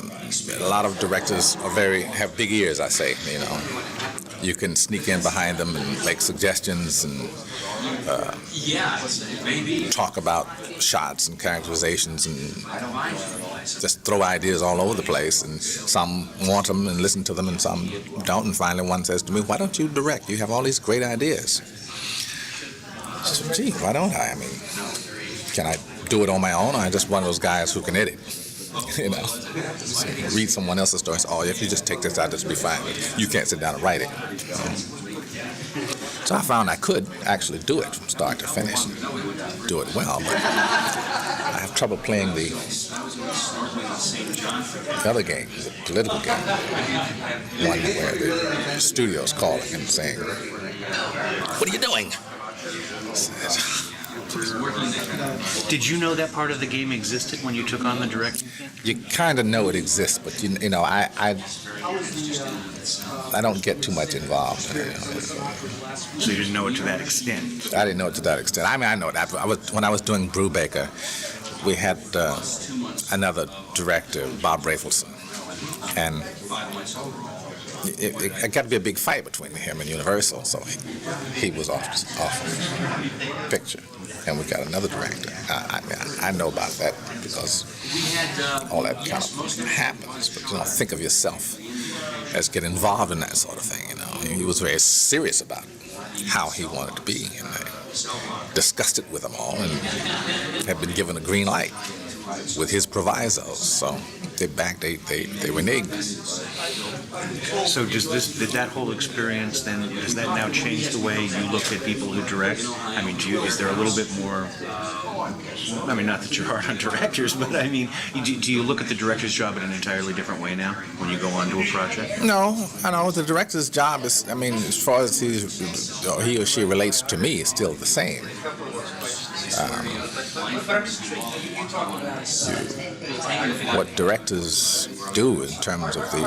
lot of directors have big ears, I say, you know. You can sneak in behind them and make suggestions and talk about shots and characterizations and just throw ideas all over the place. And some want them and listen to them, and some don't. And finally, one says to me, "Why don't you direct? You have all these great ideas." I said, "Gee, why don't I? I mean, can I do it on my own? Or I'm just one of those guys who can edit." You know, read someone else's story and say, "Oh, if you just take this out, this will be fine. You can't sit down and write it." So I found I could actually do it from start to finish and do it well, but I have trouble playing the other game, the political game, one where the studio's calling and saying, "What are you doing?" Did you know that part of the game existed when you took on the directing? You kind of know it exists, but you know, I don't get too much involved. So you didn't know it to that extent? I didn't know it to that extent. I mean, I know it. When I was doing Brubaker, we had another director, Bob Rafelson, and it got to be a big fight between him and Universal, so he was off the picture, and we got another director. I know about that because all that kind of happens, but you know, think of yourself as getting involved in that sort of thing. You know, he was very serious about how he wanted to be, and I discussed it with them all, and had been given a green light with his provisos. So they reneged. So did that whole experience then, does that now change the way you look at people who direct? I mean, is there a little bit more, I mean, not that you're hard on directors, but I mean, do you look at the director's job in an entirely different way now when you go on to a project? No, I know the director's job is, I mean, as far as he or she relates to me, is still the same. What directors do in terms of the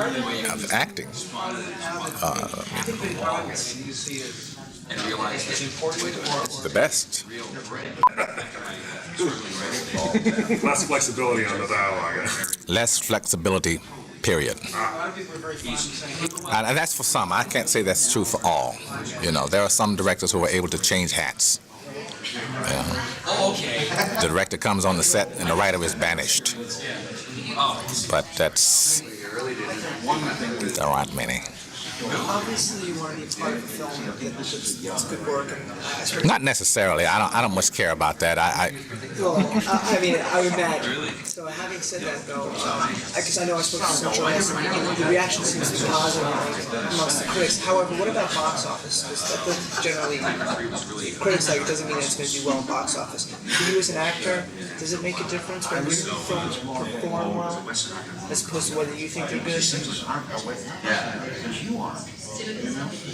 acting, the best. Less flexibility on the dialogue. Less flexibility, period. And that's for some. I can't say that's true for all. You know, there are some directors who are able to change hats. The director comes on the set and the writer is banished. But there aren't many. Obviously, you want to be part of a film that's good work. Not necessarily. I don't much care about that. Well, I mean, I would imagine. So, having said that, though, because I know I spoke to some journalists, the reaction seems to be positive amongst the critics. However, what about box office? Because that doesn't generally, critics like it doesn't mean it's going to do well in box office. For you as an actor, does it make a difference when your films perform well, as opposed to whether you think they're good?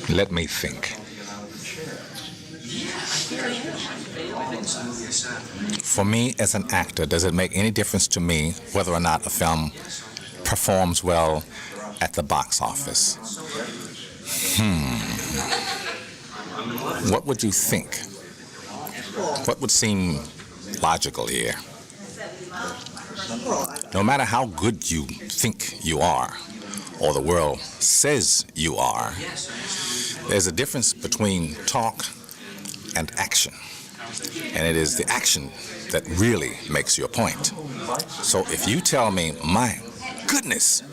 Let me think. For me as an actor, does it make any difference to me whether or not a film performs well at the box office? What would you think? What would seem logical here? No matter how good you think you are, or the world says you are, there's a difference between talk and action. And it is the action that really makes your point. So if you tell me, "My goodness,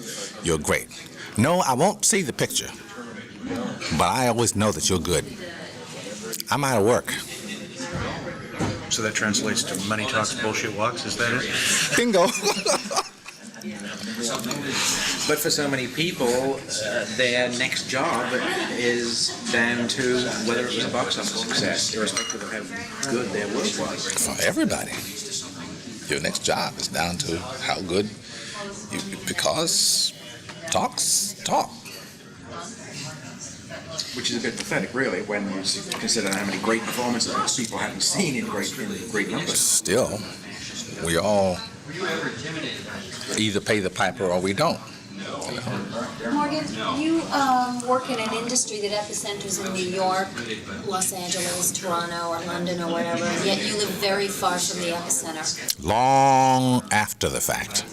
you're great," no, I won't see the picture, but I always know that you're good, I'm out of work. So that translates to money talks, bullshit walks, is that it? Bingo. But for so many people, their next job is down to whether it was a box office success, irrespective of how good their work was. For everybody, your next job is down to how good you, because talks talk. Which is a bit pathetic, really, when you consider how many great performances people haven't seen in great numbers. Still, we all either pay the piper or we don't. Morgan, you work in an industry that epicenters in New York, Los Angeles, Toronto, or London, or whatever, and yet you live very far from the epicenter. Long after the fact.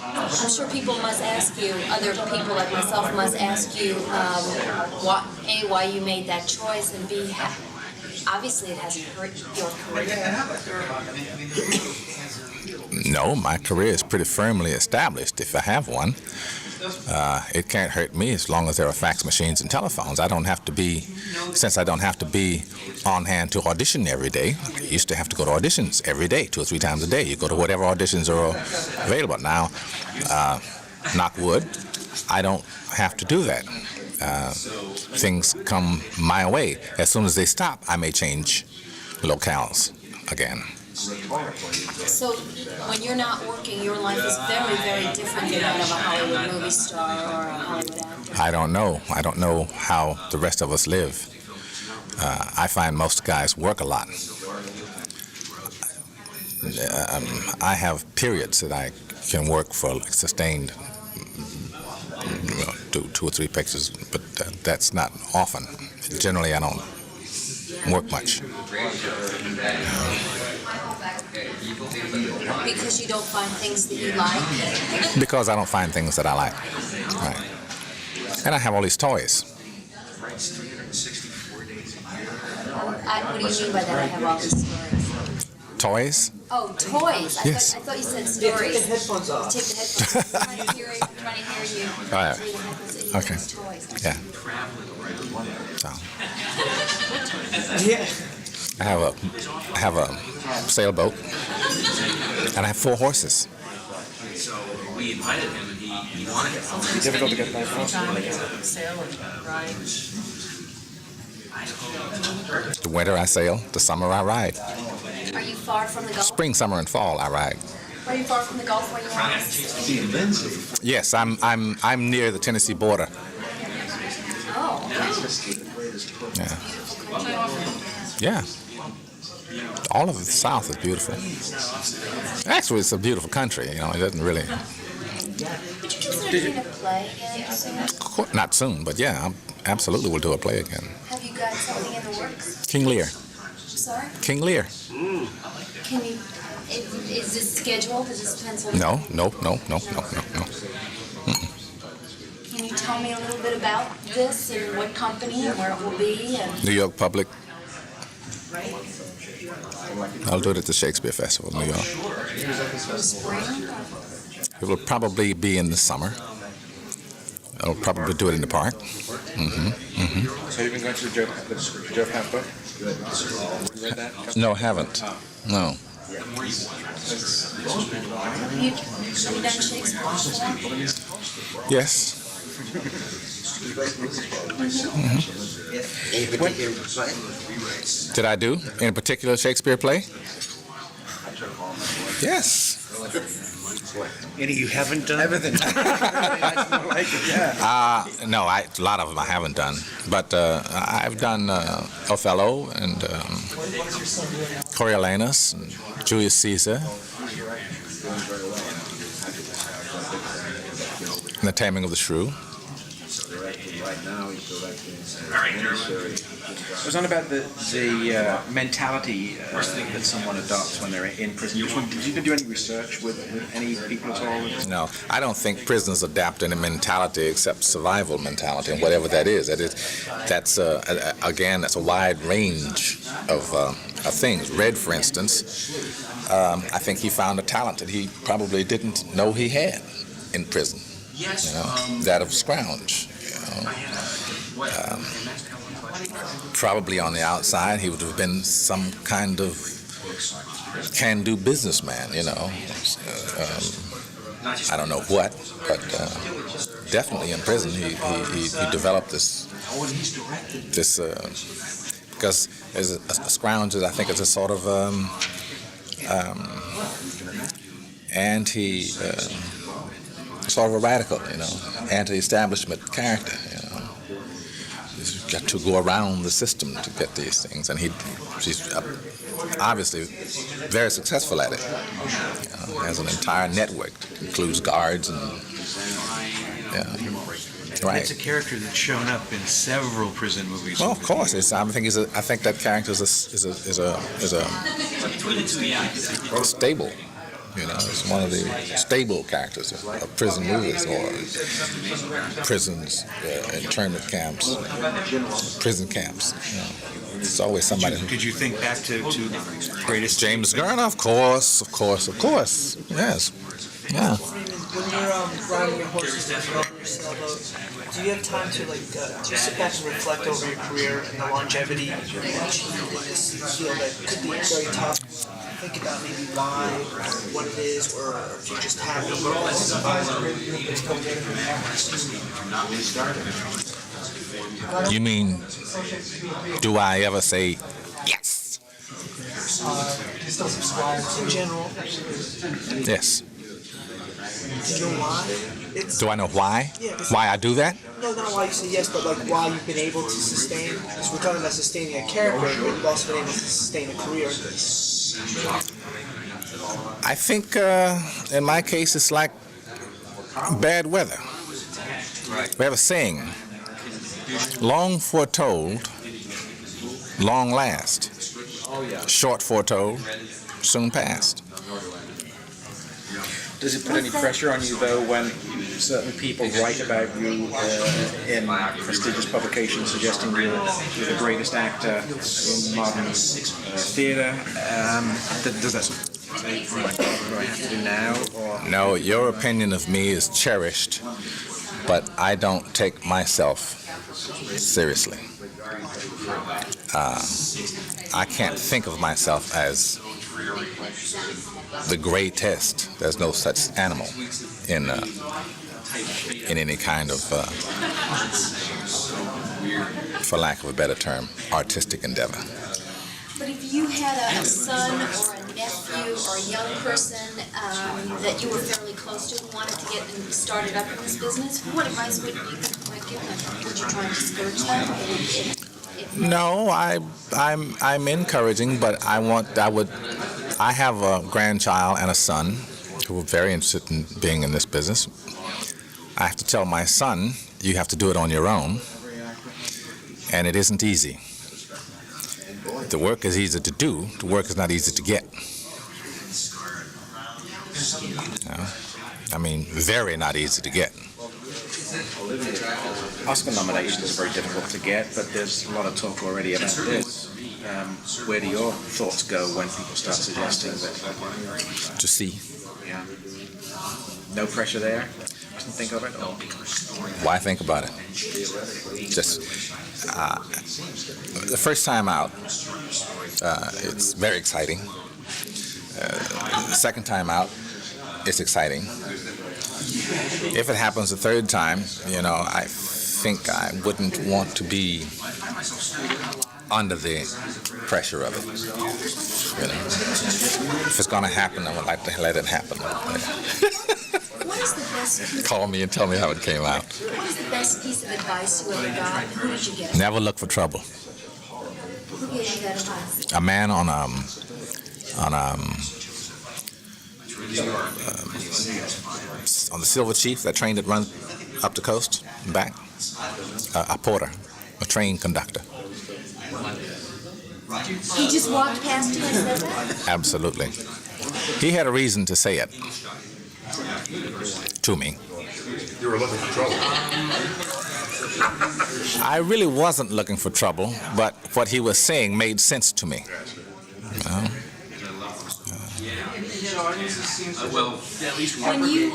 I'm sure people must ask you, other people like myself must ask you, why you made that choice, and B, obviously it hasn't hurt your career. No, my career is pretty firmly established, if I have one. It can't hurt me as long as there are fax machines and telephones. Since I don't have to be on hand to audition every day. I used to have to go to auditions every day, 2 or 3 times a day. You go to whatever auditions are available. Now, knock wood, I don't have to do that. Things come my way. As soon as they stop, I may change locales again. So when you're not working, your life is very, very different than that of a Hollywood movie star or a Hollywood actor. I don't know. I don't know how the rest of us live. I find most guys work a lot. I have periods that I can work for sustained 2 or 3 pictures, but that's not often. Generally, I don't work much. Because you don't find things that you like? Because I don't find things that I like. Right. And I have all these toys. What do you mean by that? I have all these stories. Toys? Oh, toys. Yes. I thought you said stories. Take the headphones off. Take the headphones off. I'm trying to hear you. All right. Take the headphones. Okay. Toys. Yeah. So. Yeah. I have a sailboat, and I have 4 horses. So we invited him, and he wanted it. It's difficult to get by phone. Sail and ride. The winter I sail, the summer I ride. Are you far from the Gulf? Spring, summer, and fall I ride. Are you far from the Gulf where you are? Yes, I'm near the Tennessee border. Oh, Yeah. Yeah. All of the South is beautiful. Actually, it's a beautiful country. You know, it doesn't really. Would you consider doing a play again soon? Not soon, but yeah, I absolutely will do a play again. Have you got something in the works? King Lear. I'm sorry? King Lear. Can you? Is this scheduled? Is this penciled? No. Can you tell me a little bit about this and what company and where it will be? And New York Public. I'll do it at the Shakespeare Festival in New York. spring? It will probably be in the summer. I'll probably do it in the park. So you've been going to the Joe Papp book? You read that? No, haven't. No. Have you done Shakespeare before? Yes. Any particular play? Did I do in a particular Shakespeare play? Yes. Any you haven't done? Everything. No, a lot of them I haven't done, but I've done Othello and Coriolanus and Julius Caesar and The Taming of the Shrew. It was on about the mentality that someone adopts when they're in prison. Did you do any research with any people at all? No, I don't think prisoners adapt any mentality except survival mentality, and whatever that is. That's a wide range of things. Red, for instance, I think he found a talent that he probably didn't know he had in prison. Yes. That of scrounge. Probably on the outside, he would have been some kind of can-do businessman, I don't know what, but definitely in prison he developed this because as a scrounge, I think it's a sort of sort of a radical, anti-establishment character. He's got to go around the system to get these things, and he's obviously very successful at it. Has an entire network that includes guards and right. It's a character that's shown up in several prison movies. Well, of course, I think that character is a stable You know, it's one of the stable characters of prison movies or prisons, internment camps, prison camps. You know, it's always somebody. Did you think back to greatest James Garner? Of course. Yes. Yeah. When you're riding your horses and developing your sailboat, do you have time to do you sit back and reflect over your career and the longevity you achieved in this field that could be very tough? Think about maybe why, what it is, or if you're just happy. You mean, do I ever say yes? In general. Yes. Do you know why? Do I know why? Yeah, why I do that? No, not why you say yes, but why you've been able to sustain. Because we're talking about sustaining a character, but you've also been able to sustain a career. I think in my case it's like bad weather. We have a saying, long foretold, long last. Short foretold, soon past. Does it put any pressure on you, though, when certain people write about you in prestigious publications suggesting you're the greatest actor in modern theatre? Does that say, oh my God, what do I have to do now? Or? No, your opinion of me is cherished, but I don't take myself seriously. I can't think of myself as the greatest. There's no such animal in any kind of, for lack of a better term, artistic endeavor. But if you had a son or a nephew or a young person that you were fairly close to who wanted to get started up in this business, what advice would you give them? Would you try and discourage them? No, I'm encouraging, but I have a grandchild and a son who are very interested in being in this business. I have to tell my son, you have to do it on your own, and it isn't easy. The work is easy to do, the work is not easy to get. I mean, very not easy to get. Oscar nominations are very difficult to get, but there's a lot of talk already about this. Where do your thoughts go when people start suggesting that? To see. Yeah. No pressure there? Just think of it? Or? Why think about it? Just the first time out, it's very exciting. The second time out, it's exciting. If it happens the third time, I think I wouldn't want to be under the pressure of it. If it's going to happen, I would like to let it happen. What is the best piece? Call me and tell me how it came out. What is the best piece of advice you ever got? Who did you get? Never look for trouble. Who gave you that advice? A man on the Silver Chief, that train that runs up the coast and back. A porter, a train conductor. He just walked past you and said that? Absolutely. He had a reason to say it to me. You were looking for trouble. I really wasn't looking for trouble, but what he was saying made sense to me. When you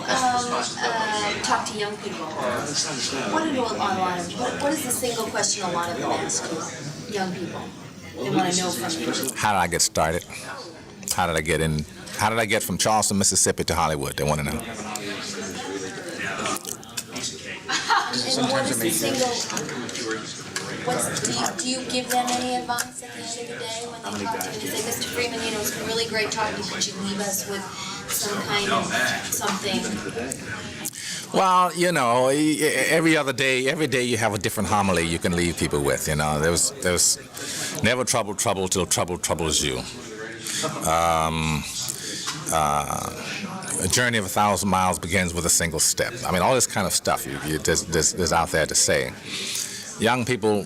talk to young people, what is the single question a lot of them ask you, young people? They want to know from you. How did I get started? How did I get in? How did I get from Charleston, Mississippi to Hollywood? They want to know. And what is the single? Do you give them any advice at the end of the day when they talk to you? Say, Mr. Freeman, it's been really great talking to you. Could you leave us with some kind of something? Well, every day you have a different homily you can leave people with. There's never trouble till trouble troubles you. A journey of 1,000 miles begins with a single step. I mean, all this kind of stuff there's out there to say. Young people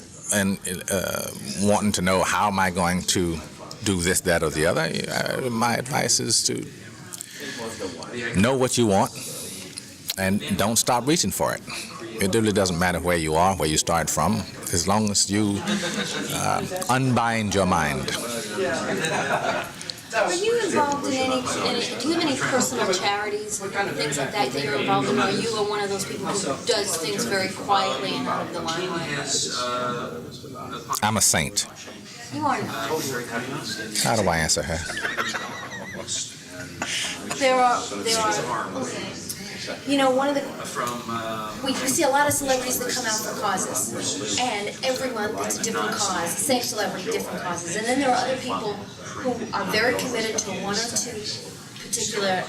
wanting to know, how am I going to do this, that, or the other? My advice is to know what you want and don't stop reaching for it. It really doesn't matter where you are, where you start from, as long as you unbind your mind. Are you involved in any, do you have any personal charities and things like that that you're involved in? Or are you one of those people who does things very quietly and out of the limelight? I'm a saint. You are not. How do I answer her? There are, you know, one of the, we see a lot of celebrities that come out for causes, and every month it's a different cause, same celebrity, different causes, and then there are other people who are very committed to one or two particular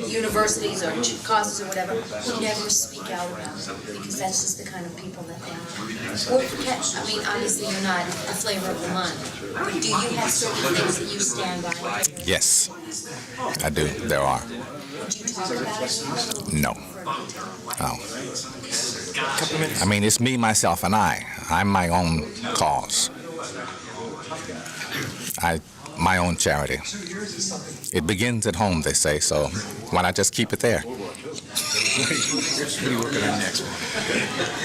universities or causes or whatever, who never speak out about it, because that's just the kind of people that they are. I mean, obviously you're not the flavor of the month. Do you have certain things that you stand by? Yes, I do. There are. Would you talk about it? No. I mean, it's me, myself, and I. I'm my own cause. My own charity. It begins at home, they say, so why not just keep it there? What are you working on next?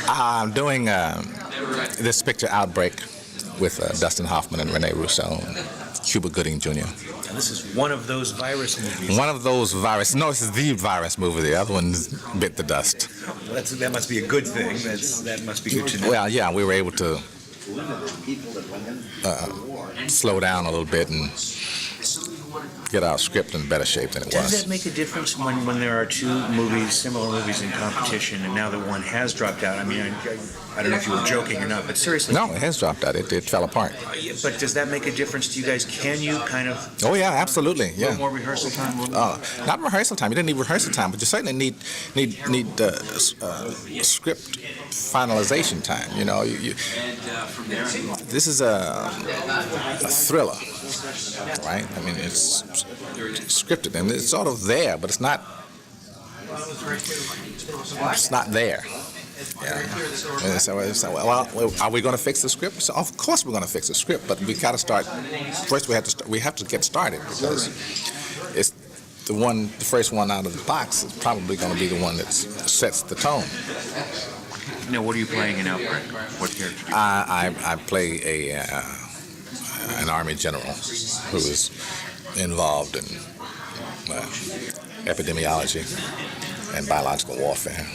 I'm doing this picture, Outbreak, with Dustin Hoffman and Rene Russo, and Cuba Gooding Jr. And this is one of those virus movies. One of those virus. No, this is the virus movie. The other one bit the dust. Well, that must be a good thing. That must be good to know. Well, yeah, we were able to slow down a little bit and get our script in better shape than it was. Does that make a difference when there are two movies, similar movies in competition, and now that one has dropped out? I mean, I don't know if you were joking or not, but seriously. No, it has dropped out. It fell apart. But does that make a difference to you guys? Can you kind of... Oh, yeah, absolutely, yeah. More rehearsal time? Not rehearsal time. You didn't need rehearsal time, but you certainly need script finalization time. You know, this is a thriller, right? I mean, it's scripted and it's sort of there, but it's not there. Yeah. So, well, are we going to fix the script? So of course we're going to fix the script, but we got to start. First, we have to get started, because it's the first one out of the box is probably going to be the one that sets the tone. Now, what are you playing in Outbreak? What character? I play an army general who is involved in epidemiology and biological warfare.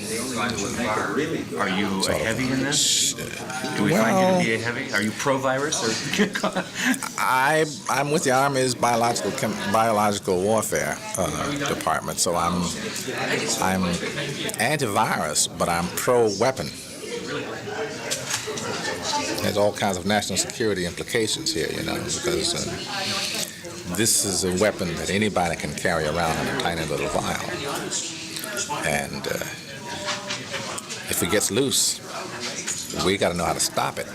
Are you a heavy in this? Do we find you to be a heavy? Are you pro-virus? I'm with the Army's biological warfare department, so I'm anti-virus, but I'm pro-weapon. There's all kinds of national security implications here, you know, because this is a weapon that anybody can carry around in a tiny little vial. And if it gets loose, we got to know how to stop it.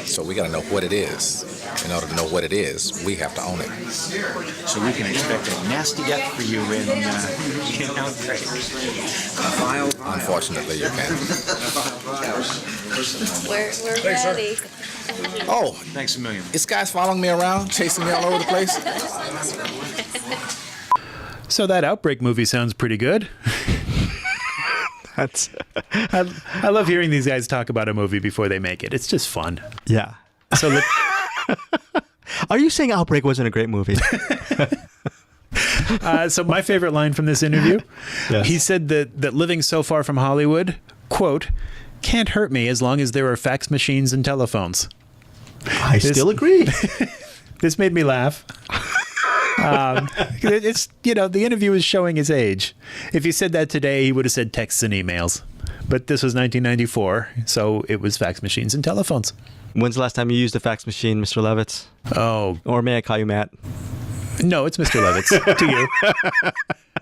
So we got to know what it is. In order to know what it is, we have to own it. So we can expect a nasty death for you in Outbreak. Unfortunately, you can. We're ready. Oh, thanks a million. This guy's following me around, chasing me all over the place. So that Outbreak movie sounds pretty good. I love hearing these guys talk about a movie before they make it. It's just fun. Yeah. So are you saying Outbreak wasn't a great movie? So my favorite line from this interview, yes. He said that living so far from Hollywood, quote, can't hurt me as long as there are fax machines and telephones. I still agree. This made me laugh. It's, you know, the interview is showing his age. If he said that today, he would have said texts and emails. But this was 1994, so it was fax machines and telephones. When's the last time you used a fax machine, Mr. Levitz? Oh. Or may I call you Matt? No, it's Mr. Levitz to you.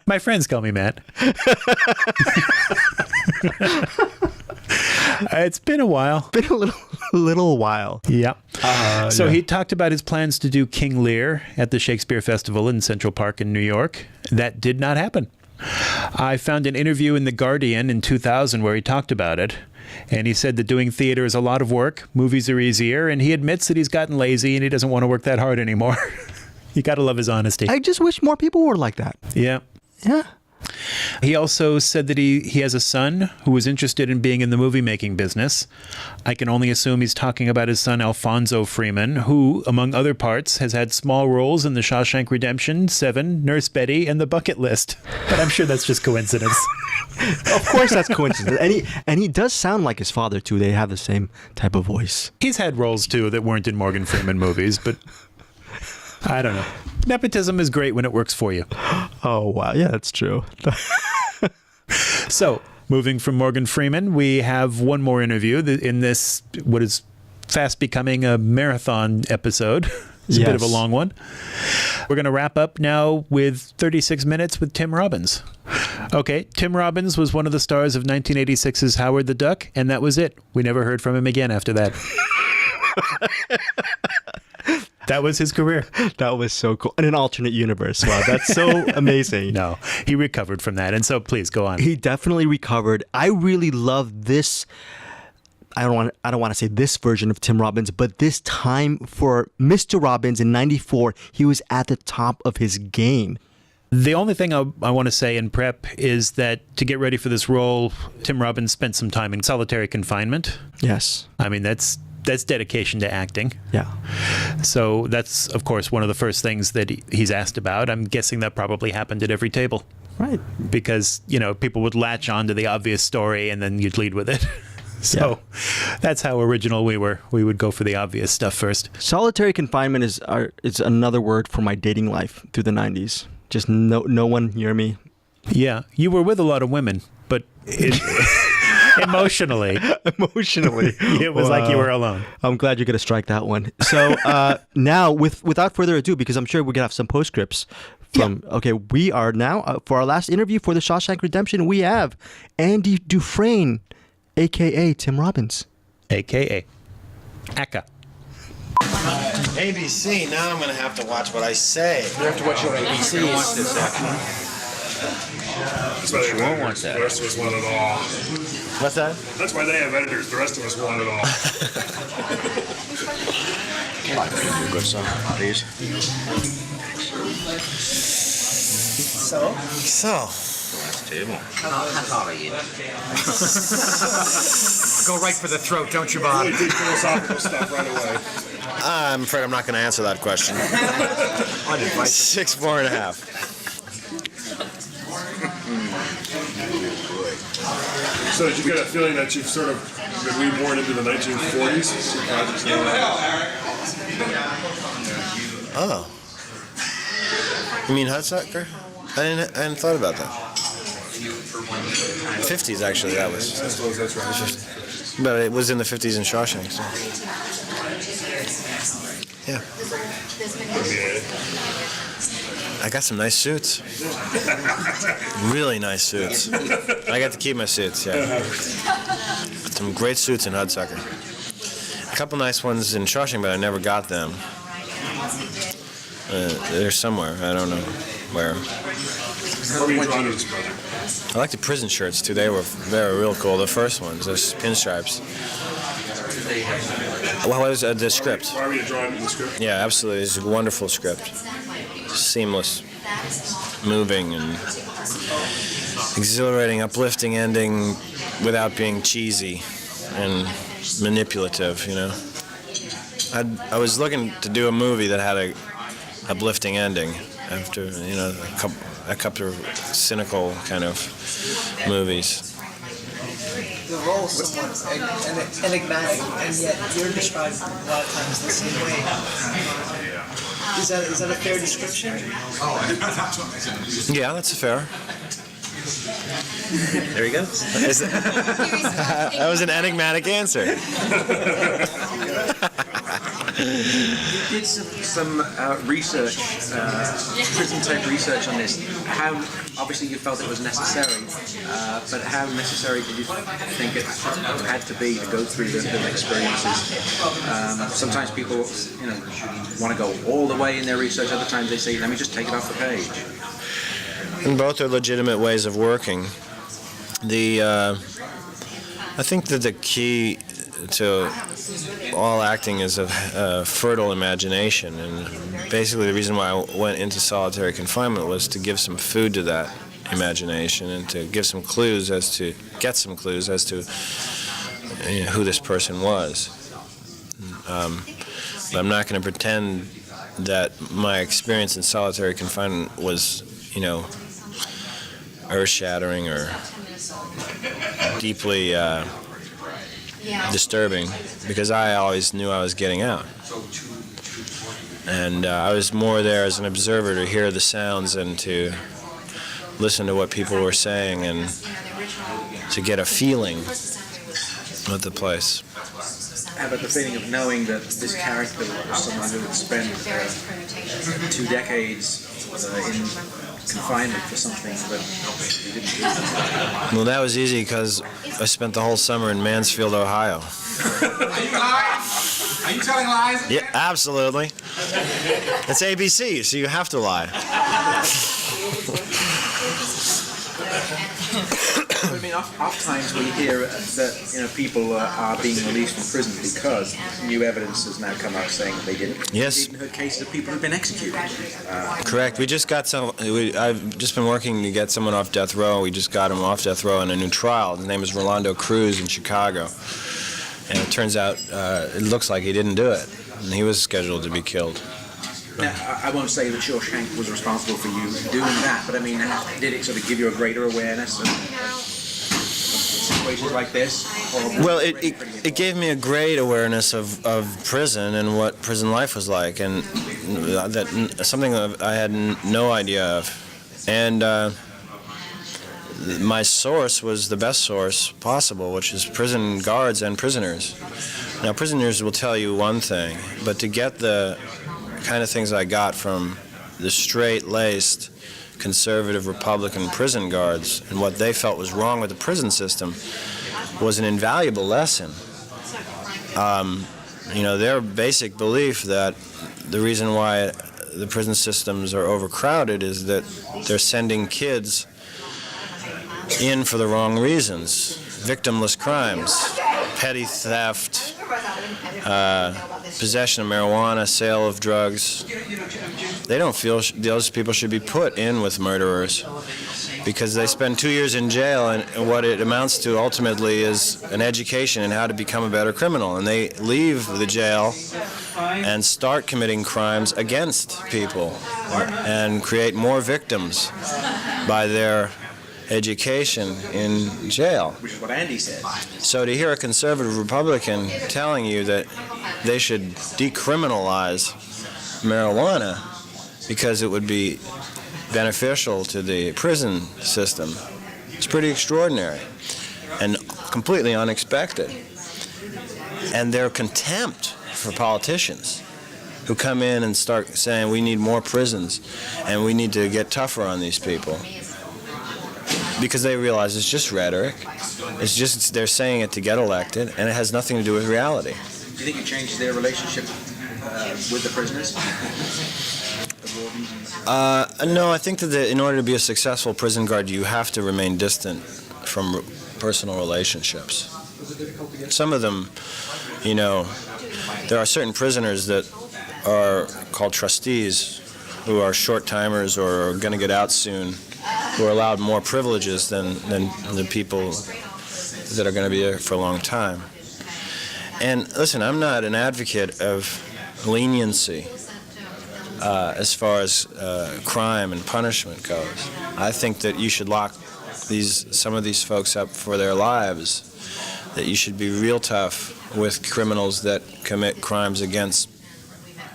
My friends call me Matt. It's been a while. Been a little while. Yeah. So he talked about his plans to do King Lear at the Shakespeare Festival in Central Park in New York. That did not happen. I found an interview in The Guardian in 2000 where he talked about it. And he said that doing theater is a lot of work. Movies are easier. And he admits that he's gotten lazy and he doesn't want to work that hard anymore. You got to love his honesty. I just wish more people were like that. Yeah. Yeah. He also said that he has a son who was interested in being in the movie-making business. I can only assume he's talking about his son, Alfonso Freeman, who, among other parts, has had small roles in The Shawshank Redemption, Seven, Nurse Betty, and The Bucket List. But I'm sure that's just coincidence. Of course that's coincidence. And he does sound like his father, too. They have the same type of voice. He's had roles, too, that weren't in Morgan Freeman movies, but I don't know. Nepotism is great when it works for you. Oh, wow. Yeah, that's true. So, moving from Morgan Freeman, we have one more interview in this, what is fast becoming a marathon episode. It's a bit of a long one. We're going to wrap up now with 36 minutes with Tim Robbins. Okay, Tim Robbins was one of the stars of 1986's Howard the Duck, and that was it. We never heard from him again after that. That was his career. That was so cool. In an alternate universe. Wow, that's so amazing. No, he recovered from that. And so please go on. He definitely recovered. I really love this. I don't want to say this version of Tim Robbins, but this time for Mr. Robbins in 94, he was at the top of his game. The only thing I want to say in prep is that to get ready for this role, Tim Robbins spent some time in solitary confinement. Yes. I mean, that's dedication to acting. Yeah. So that's, of course, one of the first things that he's asked about. I'm guessing that probably happened at every table. Right. Because, people would latch on to the obvious story and then you'd lead with it. So that's how original we were. We would go for the obvious stuff first. Solitary confinement is another word for my dating life through the 90s. Just no one near me. Yeah. You were with a lot of women, but emotionally, it was like you were alone. I'm glad you're going to strike that one. So now, without further ado, because I'm sure we're going to have some postscripts from. Yeah. Okay, we are now for our last interview for The Shawshank Redemption. We have Andy Dufresne, aka Tim Robbins, aka Aka. ABC. Now I'm going to have to watch what I say. You have to watch your ABC. Watch this, That's why they won't watch that. The rest of us want it all. What's that? That's why they have editors. The rest of us want it all. Good song, please. So. Last table. How tall are you? Go right for the throat, don't you, Bob? Really deep philosophical stuff right away. I'm afraid I'm not going to answer that question. 6'4.5". So did you get a feeling that you've sort of been reborn into the 1940s? Oh. You mean Hudsucker? I hadn't thought about that. 50s, actually, that was. I suppose that's right. But it was in the 50s in Shawshank, so. Yeah. I got some nice suits. Really nice suits. I got to keep my suits, yeah. Some great suits in Hudsucker. A couple nice ones in Shawshank, but I never got them. They're somewhere. I don't know where. I like the prison shirts, too. They were real cool. The first ones, those pinstripes. What was the script? Why were you drawing the script? Yeah, absolutely. It's a wonderful script. Seamless, moving, and exhilarating, uplifting ending without being cheesy and manipulative, I was looking to do a movie that had a uplifting ending after, a couple of cynical kind of movies. The role is somewhat enigmatic, and yet you're described a lot of times the same way. Is that a fair description? Yeah, that's fair. There he goes. That was an enigmatic answer. You did some research, prison-type research on this. How, obviously you felt it was necessary, but how necessary did you think it had to be to go through the experiences? Sometimes people, want to go all the way in their research. Other times they say, let me just take it off the page. And both are legitimate ways of working. I think that the key to all acting is a fertile imagination, and basically the reason why I went into solitary confinement was to give some food to that imagination and to get some clues as to who this person was. But I'm not going to pretend that my experience in solitary confinement was, earth-shattering or deeply disturbing, because I always knew I was getting out. And I was more there as an observer to hear the sounds and to listen to what people were saying and to get a feeling of the place. How about the feeling of knowing that this character was someone who had spent 2 decades in confinement for something that he didn't do? Well, that was easy because I spent the whole summer in Mansfield, Ohio. Are you lying? Are you telling lies? Yeah, absolutely. It's ABC, so you have to lie. I mean, oftentimes we hear that people are being released from prison because new evidence has now come out saying that they didn't. Yes. We've even heard cases of people who've been executed. Correct. We just got I've just been working to get someone off death row. We just got him off death row in a new trial. His name is Rolando Cruz in Chicago. And it turns out it looks like he didn't do it. And he was scheduled to be killed. Now, I won't say that Shawshank was responsible for you doing that, but I mean, did it sort of give you a greater awareness of situations like this? Well, it gave me a great awareness of prison and what prison life was like, and something that I had no idea of. And my source was the best source possible, which is prison guards and prisoners. Now, prisoners will tell you one thing, but to get the kind of things I got from the straight-laced conservative Republican prison guards and what they felt was wrong with the prison system was an invaluable lesson. Their basic belief that the reason why the prison systems are overcrowded is that they're sending kids in for the wrong reasons. Victimless crimes, petty theft, possession of marijuana, sale of drugs. They don't feel those people should be put in with murderers because they spend 2 years in jail, and what it amounts to ultimately is an education in how to become a better criminal. And they leave the jail and start committing crimes against people and create more victims by their education in jail. Which is what Andy said. So to hear a conservative Republican telling you that they should decriminalize marijuana because it would be beneficial to the prison system, it's pretty extraordinary and completely unexpected. And their contempt for politicians who come in and start saying we need more prisons and we need to get tougher on these people, because they realize it's just rhetoric. It's just they're saying it to get elected, and it has nothing to do with reality. Do you think it changes their relationship with the prisoners? No, I think that in order to be a successful prison guard, you have to remain distant from personal relationships. Some of them, there are certain prisoners that are called trustees who are short-timers or are going to get out soon, who are allowed more privileges than the people that are going to be there for a long time. And listen, I'm not an advocate of leniency as far as crime and punishment goes. I think that you should lock some of these folks up for their lives, that you should be real tough with criminals that commit crimes against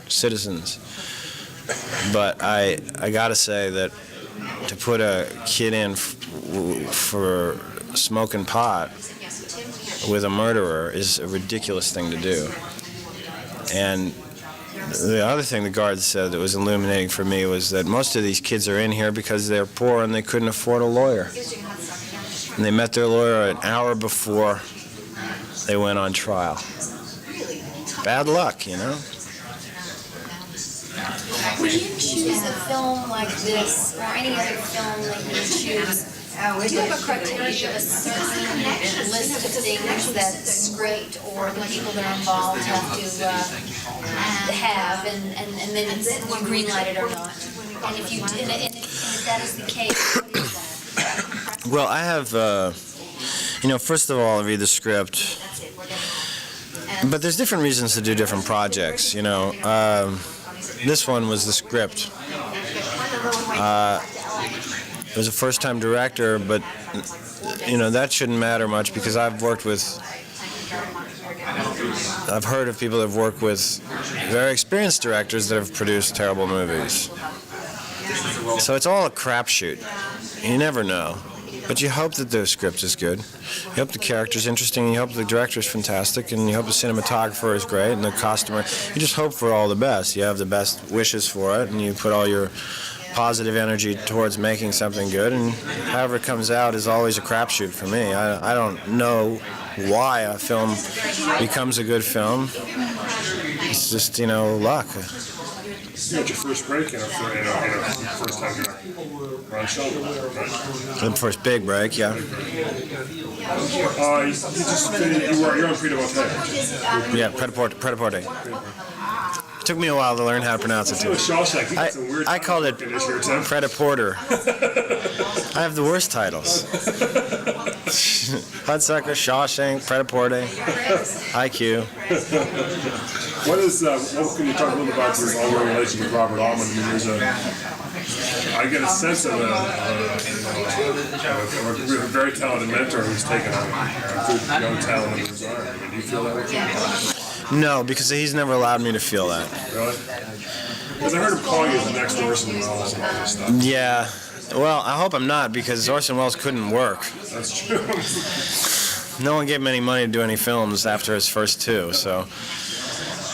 citizens. But I got to say that to put a kid in for smoking pot with a murderer is a ridiculous thing to do. And the other thing the guards said that was illuminating for me was that most of these kids are in here because they're poor and they couldn't afford a lawyer. And they met their lawyer an hour before they went on trial. Bad luck, Would you choose a film like this, or any other film that you choose? Do you have a criteria of a certain list of things that the script or the people that are involved have to have, and then you greenlight it or not? And if that is the case, what is that? Well, I have, first of all, I read the script. But there's different reasons to do different projects, This one was the script. It was a first-time director, but, that shouldn't matter much because I've heard of people that have worked with very experienced directors that have produced terrible movies. So it's all a crapshoot. You never know. But you hope that the script is good. You hope the character's interesting. You hope the director's fantastic. And you hope the cinematographer is great. And the costumer. You just hope for all the best. You have the best wishes for it. And you put all your positive energy towards making something good. And however it comes out is always a crapshoot for me. I don't know why a film becomes a good film. It's just, luck. You had your first break in a first time on Sheldon, right? The first big break, yeah. You just finished, you're on Freedom of Yeah, Pret-a-Porter. Took me a while to learn how to pronounce it too. Shawshank, you got some weird I called it Pret-a-Porter. I have the worst titles. Hudsucker, Shawshank, Pret-a-Porter, IQ. What can you talk a little about your ongoing relationship with Robert Altman? I get a sense of a very talented mentor who's taken a good young talent under his arm. Do you feel that way? No, because he's never allowed me to feel that. Really? Because I heard him calling you the next Orson Welles and all this stuff. Yeah. Well, I hope I'm not, because Orson Welles couldn't work. That's true. No one gave him any money to do any films after his first two, so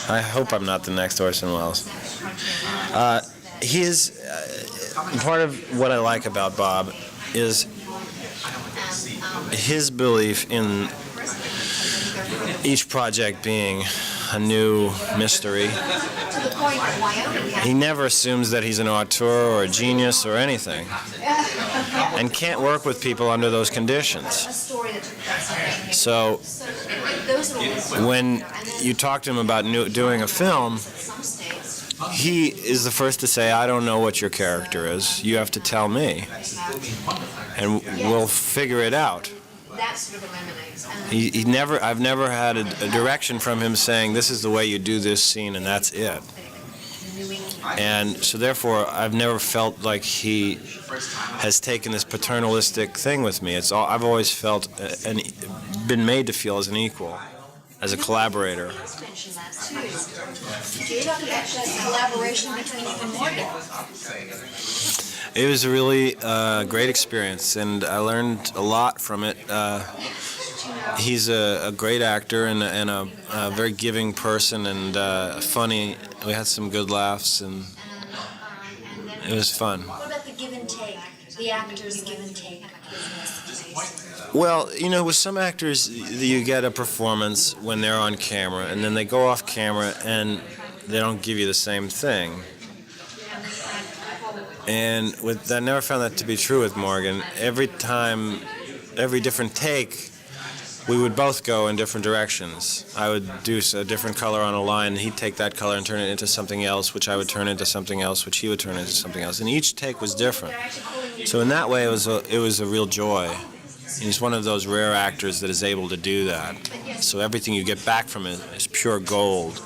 I hope I'm not the next Orson Welles. Part of what I like about Bob is his belief in each project being a new mystery. He never assumes that he's an auteur or a genius or anything, and can't work with people under those conditions. So when you talk to him about doing a film, he is the first to say, I don't know what your character is. You have to tell me, and we'll figure it out. I've never had a direction from him saying, this is the way you do this scene and that's it. And so therefore, I've never felt like he has taken this paternalistic thing with me. I've always felt and been made to feel as an equal, as a collaborator. Can you talk about the collaboration between you and Morgan? It was a really great experience, and I learned a lot from it. He's a great actor and a very giving person, and funny. We had some good laughs, and it was fun. What about the give and take? The actors' give and take business? Well, with some actors, you get a performance when they're on camera, and then they go off camera, and they don't give you the same thing. And I never found that to be true with Morgan. Every time, every different take, we would both go in different directions. I would do a different color on a line, and he'd take that color and turn it into something else, which I would turn into something else, which he would turn into something else. And each take was different. So in that way, it was a real joy. And he's one of those rare actors that is able to do that. So everything you get back from it is pure gold.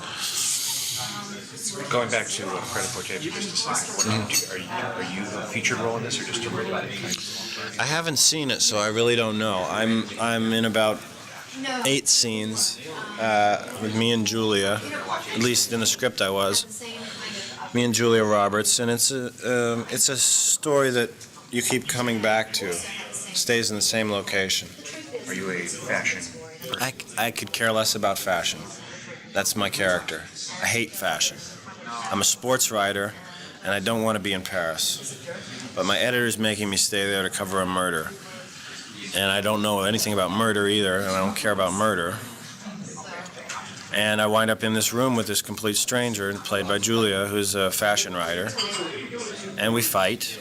Going back to Pret-a-Porter for just a second, are you a featured role in this or just a regular? I haven't seen it, so I really don't know. I'm in about 8 scenes with me and Julia, at least in the script I was. Me and Julia Roberts, and it's a story that you keep coming back to. Stays in the same location. Are you a fashion person? I could care less about fashion. That's my character. I hate fashion. I'm a sports writer, and I don't want to be in Paris. But my editor's making me stay there to cover a murder. And I don't know anything about murder either, and I don't care about murder. And I wind up in this room with this complete stranger, played by Julia, who's a fashion writer. And we fight.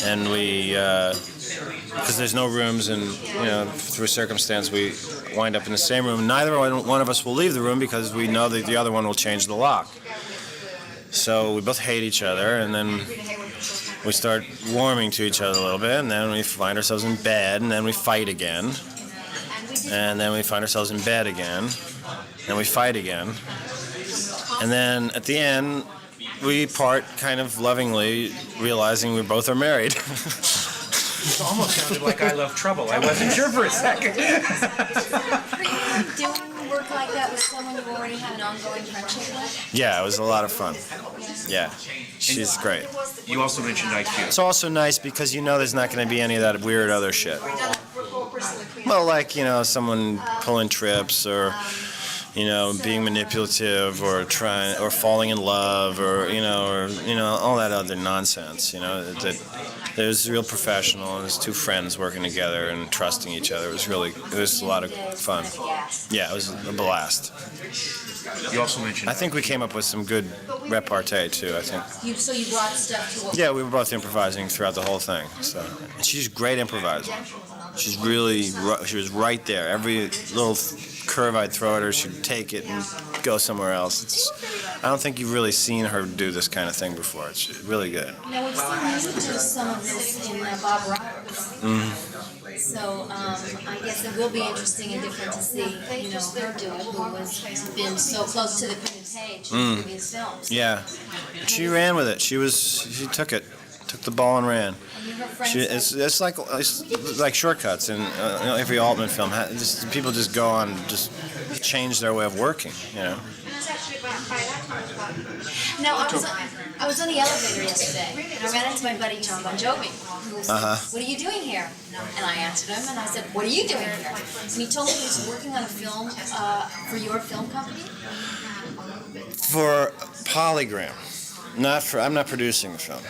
And because there's no rooms, and through circumstance, we wind up in the same room. Neither one of us will leave the room because we know that the other one will change the lock. So we both hate each other, and then we start warming to each other a little bit, and then we find ourselves in bed, and then we fight again. And then we find ourselves in bed again, and we fight again. And then at the end, we part kind of lovingly, realizing we both are married. It almost sounded like I Love Trouble. I wasn't sure for a second. Doing work like that with someone you already have an ongoing friendship with? Yeah, it was a lot of fun. Yeah, she's great. You also mentioned IQ. It's also nice because you know there's not going to be any of that weird other shit. Well, like, you know, someone pulling trips or, you know, being manipulative or trying or falling in love or all that other nonsense, you know, that there's real professional and there's two friends working together and trusting each other. It was a lot of fun. Yeah, it was a blast. You also mentioned... I think we came up with some good repartee too, I think. So you brought stuff to what? Yeah, we were both improvising throughout the whole thing. So, and she's a great improviser. She was right there. Every little curve I'd throw at her, she'd take it and go somewhere else. I don't think you've really seen her do this kind of thing before. It's really good. Now we've seen you do some of this in Bob Roberts. So I guess it will be interesting and different to see, you know, her do it, who has been so close to the printed page in previous films. Yeah, she ran with it. She took the ball and ran. It's like shortcuts in every Altman film. People just go on, just change their way of working, you know. Now, I was on the elevator yesterday, and I ran into my buddy John Bon Jovi, who said, "What are you doing here?" And I answered him, and I said, "What are you doing here?" And he told me he was working on a film for your film company. For Polygram, I'm not producing the film,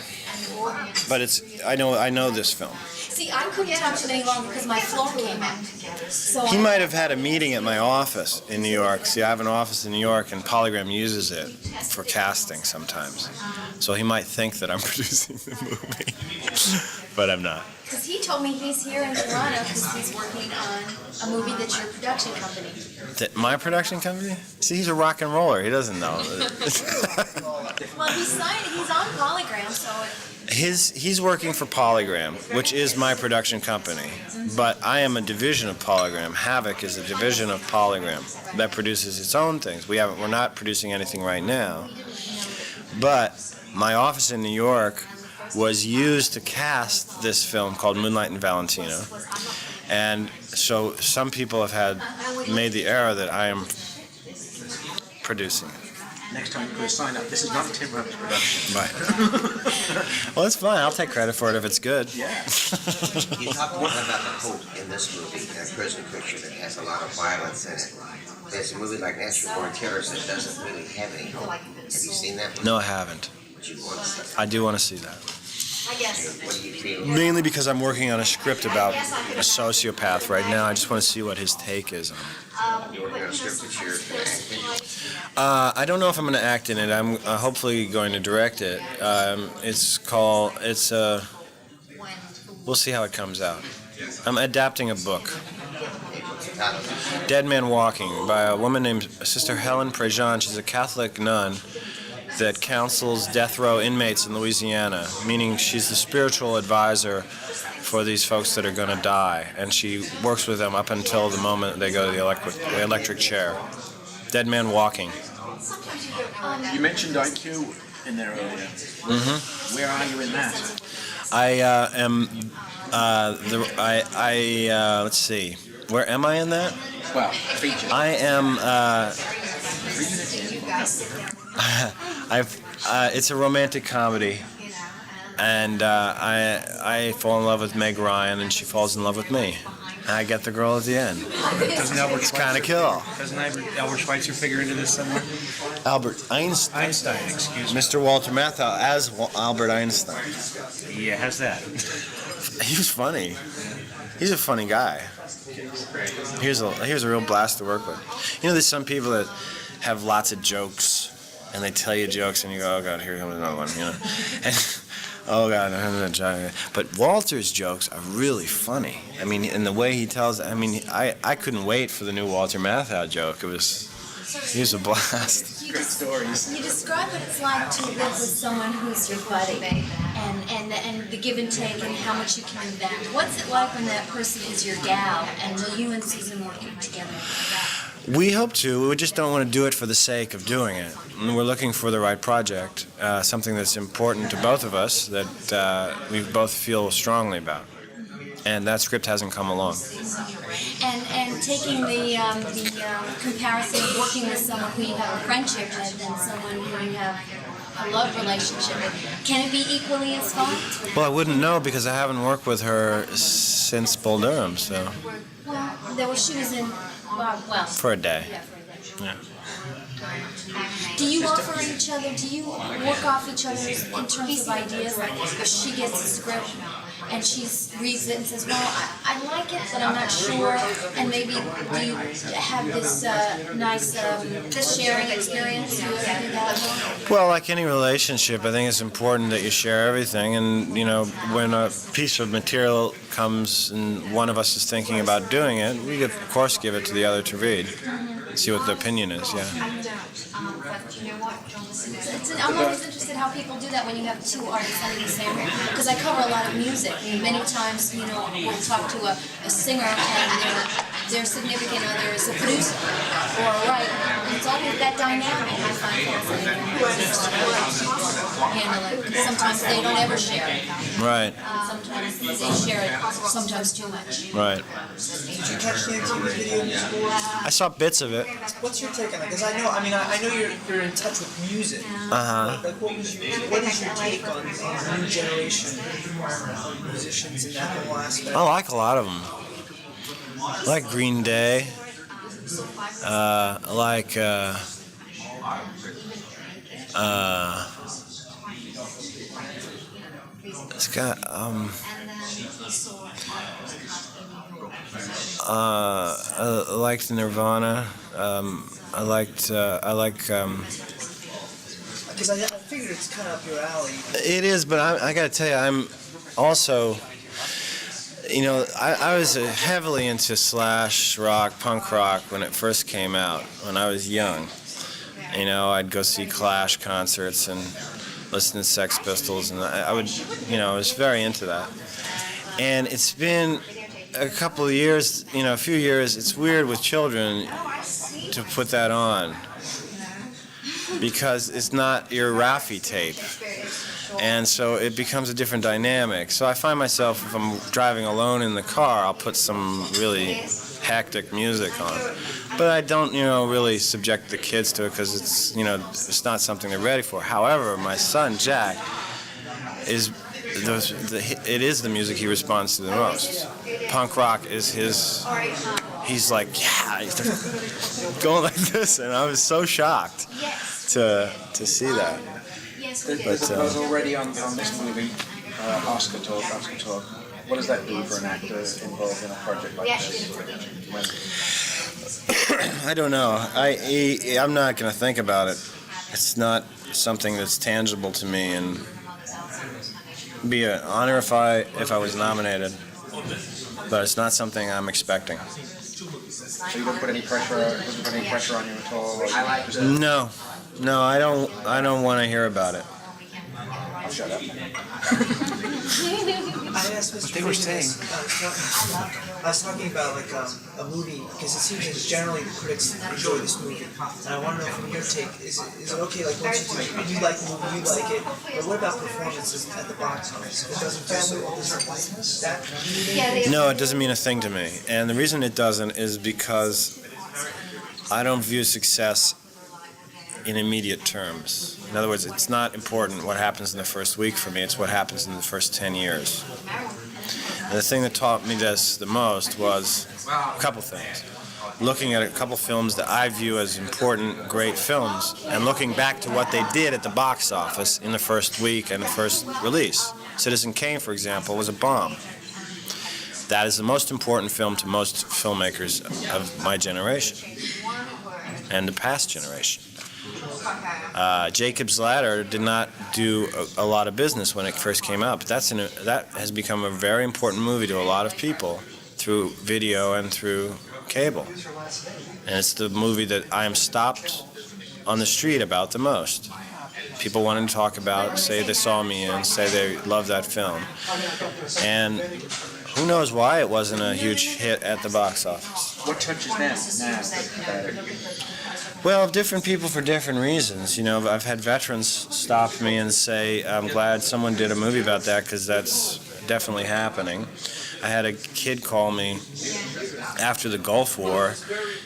but I know this film. See, I couldn't talk to him any longer because my floor came out. So He might have had a meeting at my office in New York. See, I have an office in New York, and Polygram uses it for casting sometimes. So he might think that I'm producing the movie, but I'm not. Because he told me he's here in Toronto because he's working on a movie that's your production company. My production company? See, he's a rock and roller. He doesn't know. Well, he's on Polygram, so He's working for Polygram, which is my production company. But I am a division of Polygram. Havoc is a division of Polygram that produces its own things. We're not producing anything right now. But my office in New York was used to cast this film called Moonlight and Valentino. And so some people have made the error that I am producing it. Next time you put a sign up, this is not Tim Robbins' production. Right. Well, it's fine. I'll take credit for it if it's good. You talked a lot about the hope in this movie, a prison picture that has a lot of violence in it. There's a movie like Natural Born Terrorist that doesn't really have any hope. Have you seen that movie? No, I haven't. Would you want to see I do want to see that. What do you feel? Mainly because I'm working on a script about a sociopath right now. I just want to see what his take is on it. You're working on a script that you're acting in? I don't know if I'm going to act in it. I'm hopefully going to direct it. We'll see how it comes out. I'm adapting a book. Dead Man Walking by a woman named Sister Helen Prejean. She's a Catholic nun that counsels death row inmates in Louisiana, meaning she's the spiritual advisor for these folks that are going to die, and she works with them up until the moment they go to the electric chair. Dead Man Walking. You mentioned IQ in there earlier. Mm-hmm. Where are you in that? I am. Let's see. Where am I in that? Well, featured. I am. It's a romantic comedy, and I fall in love with Meg Ryan, and she falls in love with me. And I get the girl at the end. It's kind of cool. Doesn't Albert Schweitzer figure into this somewhere? Albert Einstein. Einstein, excuse me. Mr. Walter Matthau as Albert Einstein. Yeah, how's that? He was funny. He's a funny guy. He was a real blast to work with. You know, there's some people that have lots of jokes, and they tell you jokes, and you go, oh God, here comes another one, you know. And, oh God, another joke. But Walter's jokes are really funny. I mean, in the way he tells, I mean, I couldn't wait for the new Walter Matthau joke. He was a blast. You describe what it's like to live with someone who's your buddy, and the give and take and how much you can invent. What's it like when that person is your gal and you and Susan working together? We hope to. We just don't want to do it for the sake of doing it. And we're looking for the right project, something that's important to both of us that we both feel strongly about. And that script hasn't come along. And taking the comparison of working with someone who you have a friendship with and someone who you have a love relationship with, can it be equally as fun? Well, I wouldn't know because I haven't worked with her since Bull Durham, so. Well, she was in, well. For a day. Yeah. Do you offer each other, do you work off each other in terms of ideas? Like if she gets a script and she reads it and says, well, I like it, but I'm not sure, and maybe do you have this nice sharing experience? Do you ever do that? Well, like any relationship, I think it's important that you share everything, and when a piece of material comes and one of us is thinking about doing it, we of course give it to the other to read, see what the opinion is, yeah. I'm always interested how people do that when you have two artists under the same roof, because I cover a lot of music. Many times, we'll talk to a singer and their significant other is a producer or a writer. And it's always that dynamic I find fascinating. Handle it. Sometimes they don't ever share it. Right. Sometimes they share it, sometimes too much. Right. Did you catch the activity video? I saw bits of it. What's your take on that? Because I know you're in touch with music. Uh-huh. Like, what is your take on the new generation of musicians in that whole aspect? I like a lot of them. I like Green Day. I like it's got I liked Nirvana. I like because I figured it's kind of up your alley. It is, but I got to tell you, I'm also, I was heavily into slash rock, punk rock when it first came out, when I was young. I'd go see Clash concerts and listen to Sex Pistols, and I would, I was very into that. And it's been a couple of years, a few years, it's weird with children to put that on, because it's not your Raffi tape, and so it becomes a different dynamic. So I find myself, if I'm driving alone in the car, I'll put some really hectic music on, but I don't, really subject the kids to it because it's, it's not something they're ready for. However, my son Jack is it is the music he responds to the most. Punk rock is his. He's like, yeah, he's going like this, and I was so shocked to see that. There's a buzz already on this movie, Oscar talk. What does that do for an actor involved in a project like this? I don't know. I'm not going to think about it. It's not something that's tangible to me, and it'd be an honor if I was nominated, but it's not something I'm expecting. So you don't put any pressure? Doesn't put any pressure on you at all? No, I don't want to hear about it. I'll shut up. I asked Mr. They were Freeman saying. I was talking about like a movie, because it seems that generally the critics enjoy this movie, and I want to know from your take, is it okay, like once you like the movie, you like it, but what about performances at the box office? If it doesn't do so, that No, it doesn't mean a thing to me, and the reason it doesn't is because I don't view success in immediate terms. In other words, it's not important what happens in the first week for me, it's what happens in the first 10 years. And the thing that taught me this the most was a couple things. Looking at a couple films that I view as important, great films, and looking back to what they did at the box office in the first week and the first release. Citizen Kane, for example, was a bomb. That is the most important film to most filmmakers of my generation and the past generation. Jacob's Ladder did not do a lot of business when it first came out, but that has become a very important movie to a lot of people through video and through cable. And it's the movie that I am stopped on the street about the most. people wanted to talk about, say they saw me in, say they loved that film. And who knows why it wasn't a huge hit at the box office. What touches now? Well, different people for different reasons. You know, I've had veterans stop me and say, I'm glad someone did a movie about that because that's definitely happening. I had a kid call me after the Gulf War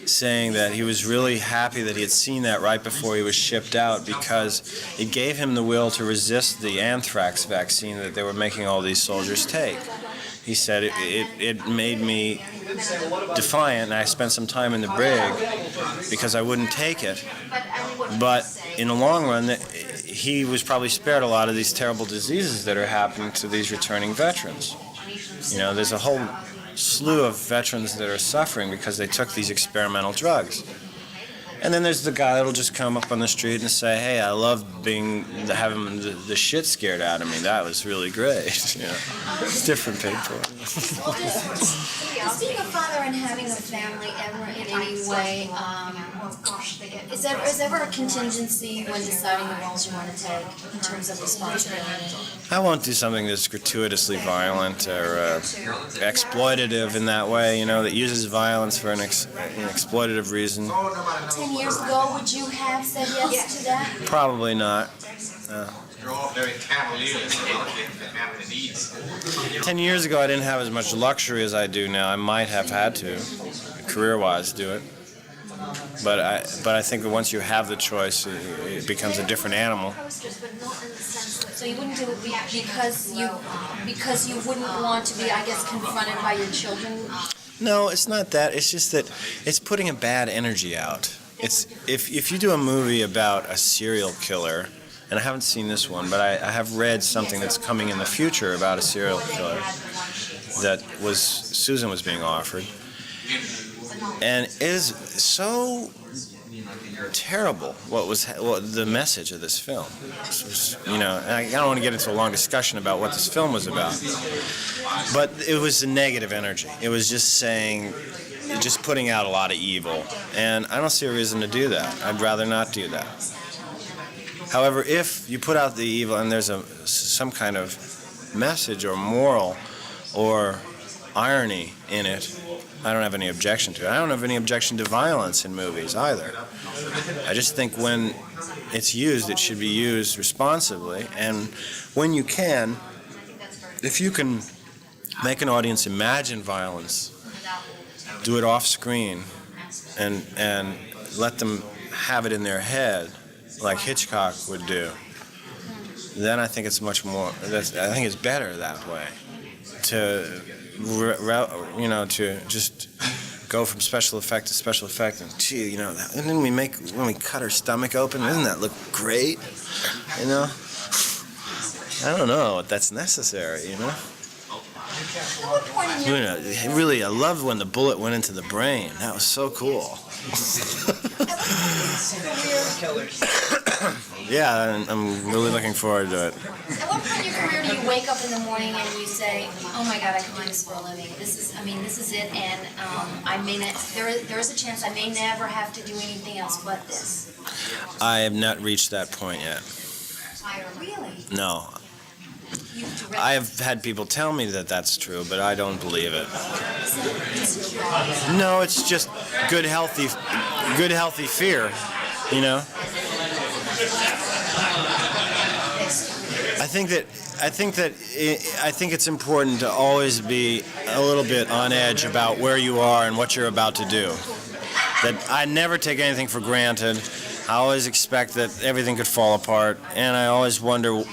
saying that he was really happy that he had seen that right before he was shipped out because it gave him the will to resist the anthrax vaccine that they were making all these soldiers take. He said it made me defiant, and I spent some time in the brig because I wouldn't take it. But in the long run, he was probably spared a lot of these terrible diseases that are happening to these returning veterans. You know, there's a whole slew of veterans that are suffering because they took these experimental drugs. And then there's the guy that'll just come up on the street and say, hey, I love having the shit scared out of me. That was really great. You know, it's different people. Is being a father and having a family ever in any way, is there ever a contingency when deciding the roles you want to take in terms of responsibility? I won't do something that's gratuitously violent or exploitative in that way, you know, that uses violence for an exploitative reason. 10 years ago, would you have said yes to that? Probably not. You're all very cavalier in having the needs. 10 years ago, I didn't have as much luxury as I do now. I might have had to, career-wise, do it. But I think that once you have the choice, it becomes a different animal. So you wouldn't do it because you wouldn't want to be, I guess, confronted by your children? No, it's not that. It's just that it's putting a bad energy out. It's if you do a movie about a serial killer, and I haven't seen this one, but I have read something that's coming in the future about a serial killer that Susan was being offered, and it is so terrible what the message of this film. You know, and I don't want to get into a long discussion about what this film was about, but it was a negative energy. It was just putting out a lot of evil, and I don't see a reason to do that. I'd rather not do that. However, if you put out the evil and there's some kind of message or moral or irony in it, I don't have any objection to it. I don't have any objection to violence in movies either. I just think when it's used, it should be used responsibly. And when you can, if you can make an audience imagine violence, do it off screen, and let them have it in their head, like Hitchcock would do, then I think it's much more. I think it's better that way. To just go from special effect to special effect, and gee, you know, and then when we cut her stomach open, doesn't that look great? You know, I don't know if that's necessary. You know. Really, I loved when the bullet went into the brain. That was so cool. Yeah, I'm really looking forward to it. At what point in your career do you wake up in the morning and you say, "Oh my God, I can do this for a living. This is it, and there is a chance I may never have to do anything else but this." I have not reached that point yet. Really? No. I have had people tell me that that's true, but I don't believe it. No, it's just good healthy fear, you know. I think it's important to always be a little bit on edge about where you are and what you're about to do. That I never take anything for granted. I always expect that everything could fall apart, and I always wonder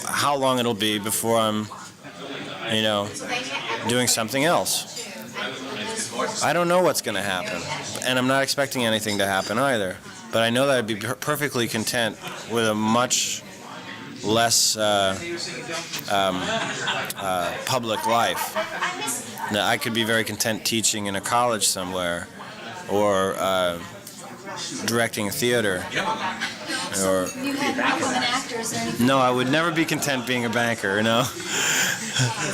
how long it'll be before I'm, doing something else. I don't know what's going to happen, and I'm not expecting anything to happen either. But I know that I'd be perfectly content with a much less public life. Now, I could be very content teaching in a college somewhere, or directing a theater, or You had become an actor, is there anything? no, I would never be content being a banker.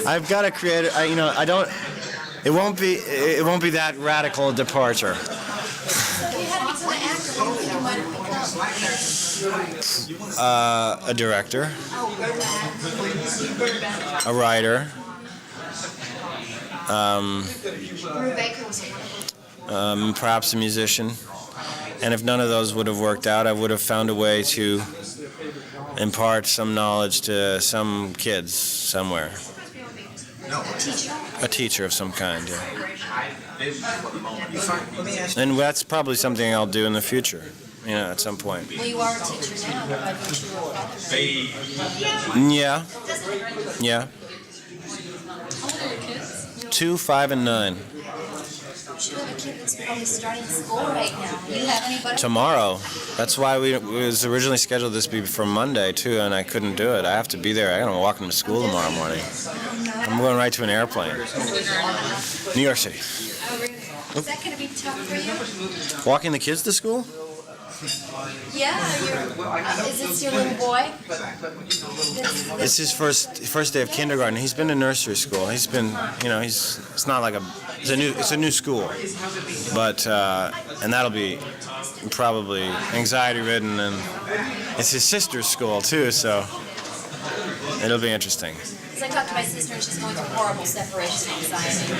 I've got to create. I don't. It won't be that radical a departure. So if you had to become an actor, what do you think you might have become? A director, a writer, perhaps a musician. And if none of those would have worked out, I would have found a way to impart some knowledge to some kids somewhere. A teacher of some kind, yeah. And that's probably something I'll do in the future, at some point. Well, you are a teacher now, by virtue of father. Yeah. Yeah. How old are your kids? 2, 5, and 9. You have a kid that's probably starting school right now. Do you have anybody? Tomorrow. That's why it was originally scheduled this to be for Monday, too, and I couldn't do it. I have to be there. I got to walk them to school tomorrow morning. I'm going right to an airplane. New York City. Is that going to be tough for you? Walking the kids to school? Yeah. Is this your little boy? It's his first day of kindergarten. He's been to nursery school. He's been, it's not like it's a new school, but and that'll be probably anxiety ridden, and it's his sister's school too, so it'll be interesting. Because I talked to my sister and she's going through horrible separation anxiety.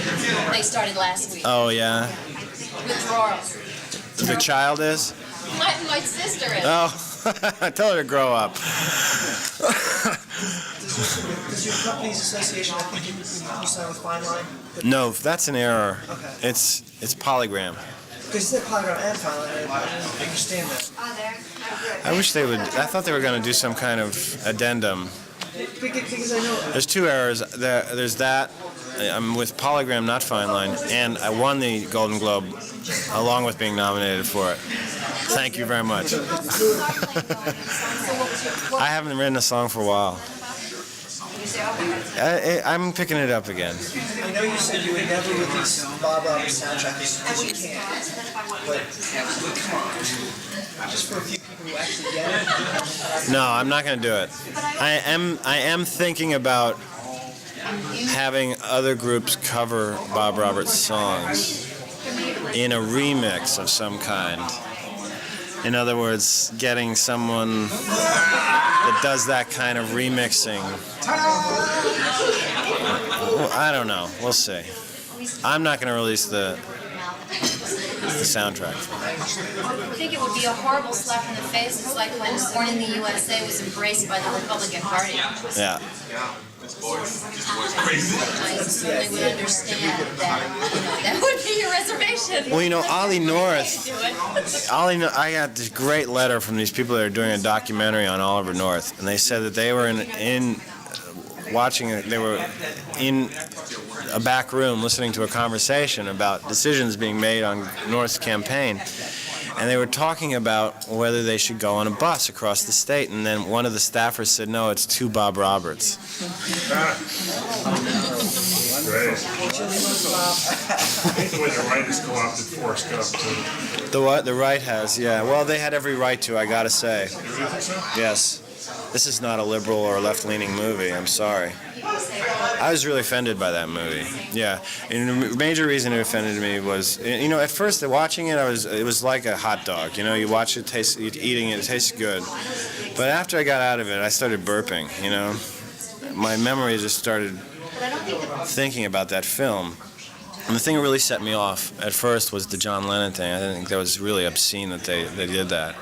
They started last week. Oh yeah. Withdrawal. The child is? My sister is. Oh, tell her to grow up. Does your company's association, I think you signed with Fine Line? No, that's an error. Okay. It's Polygram. Because you said Polygram and Fine Line, I didn't understand that. I wish they would. I thought they were going to do some kind of addendum. Because I know. There's 2 errors. There's that. I'm with Polygram, not Fine Line, and I won the Golden Globe along with being nominated for it. Thank you very much. I haven't written a song for a while. I'm picking it up again. I know you said you would never release Bob Roberts soundtracks because you can't, but just for a few people who actually get it. No, I'm not going to do it. I am thinking about having other groups cover Bob Roberts songs in a remix of some kind. In other words, getting someone that does that kind of remixing. I don't know. We'll see. I'm not going to release the soundtrack. I think it would be a horrible slap in the face. It's like when Born in the USA was embraced by the Republican Party. Yeah. I certainly would understand that. That would be your reservation. Well, Ollie North. I got this great letter from these people that are doing a documentary on Oliver North, and they said that they were they were in a back room listening to a conversation about decisions being made on North's campaign. And they were talking about whether they should go on a bus across the state. And then one of the staffers said, no, it's to Bob Roberts. Great. I think the way the right has co-opted Forrest Gump, too. The what? The right has, yeah. Well, they had every right to, I gotta say. Yes. This is not a liberal or left-leaning movie. I'm sorry. I was really offended by that movie. Yeah, and the major reason it offended me was, at first watching it, it was like a hot dog. You watch it, eating it, it tastes good. But after I got out of it, I started burping. My memory just started thinking about that film. And the thing that really set me off at first was the John Lennon thing. I think that was really obscene that they did that.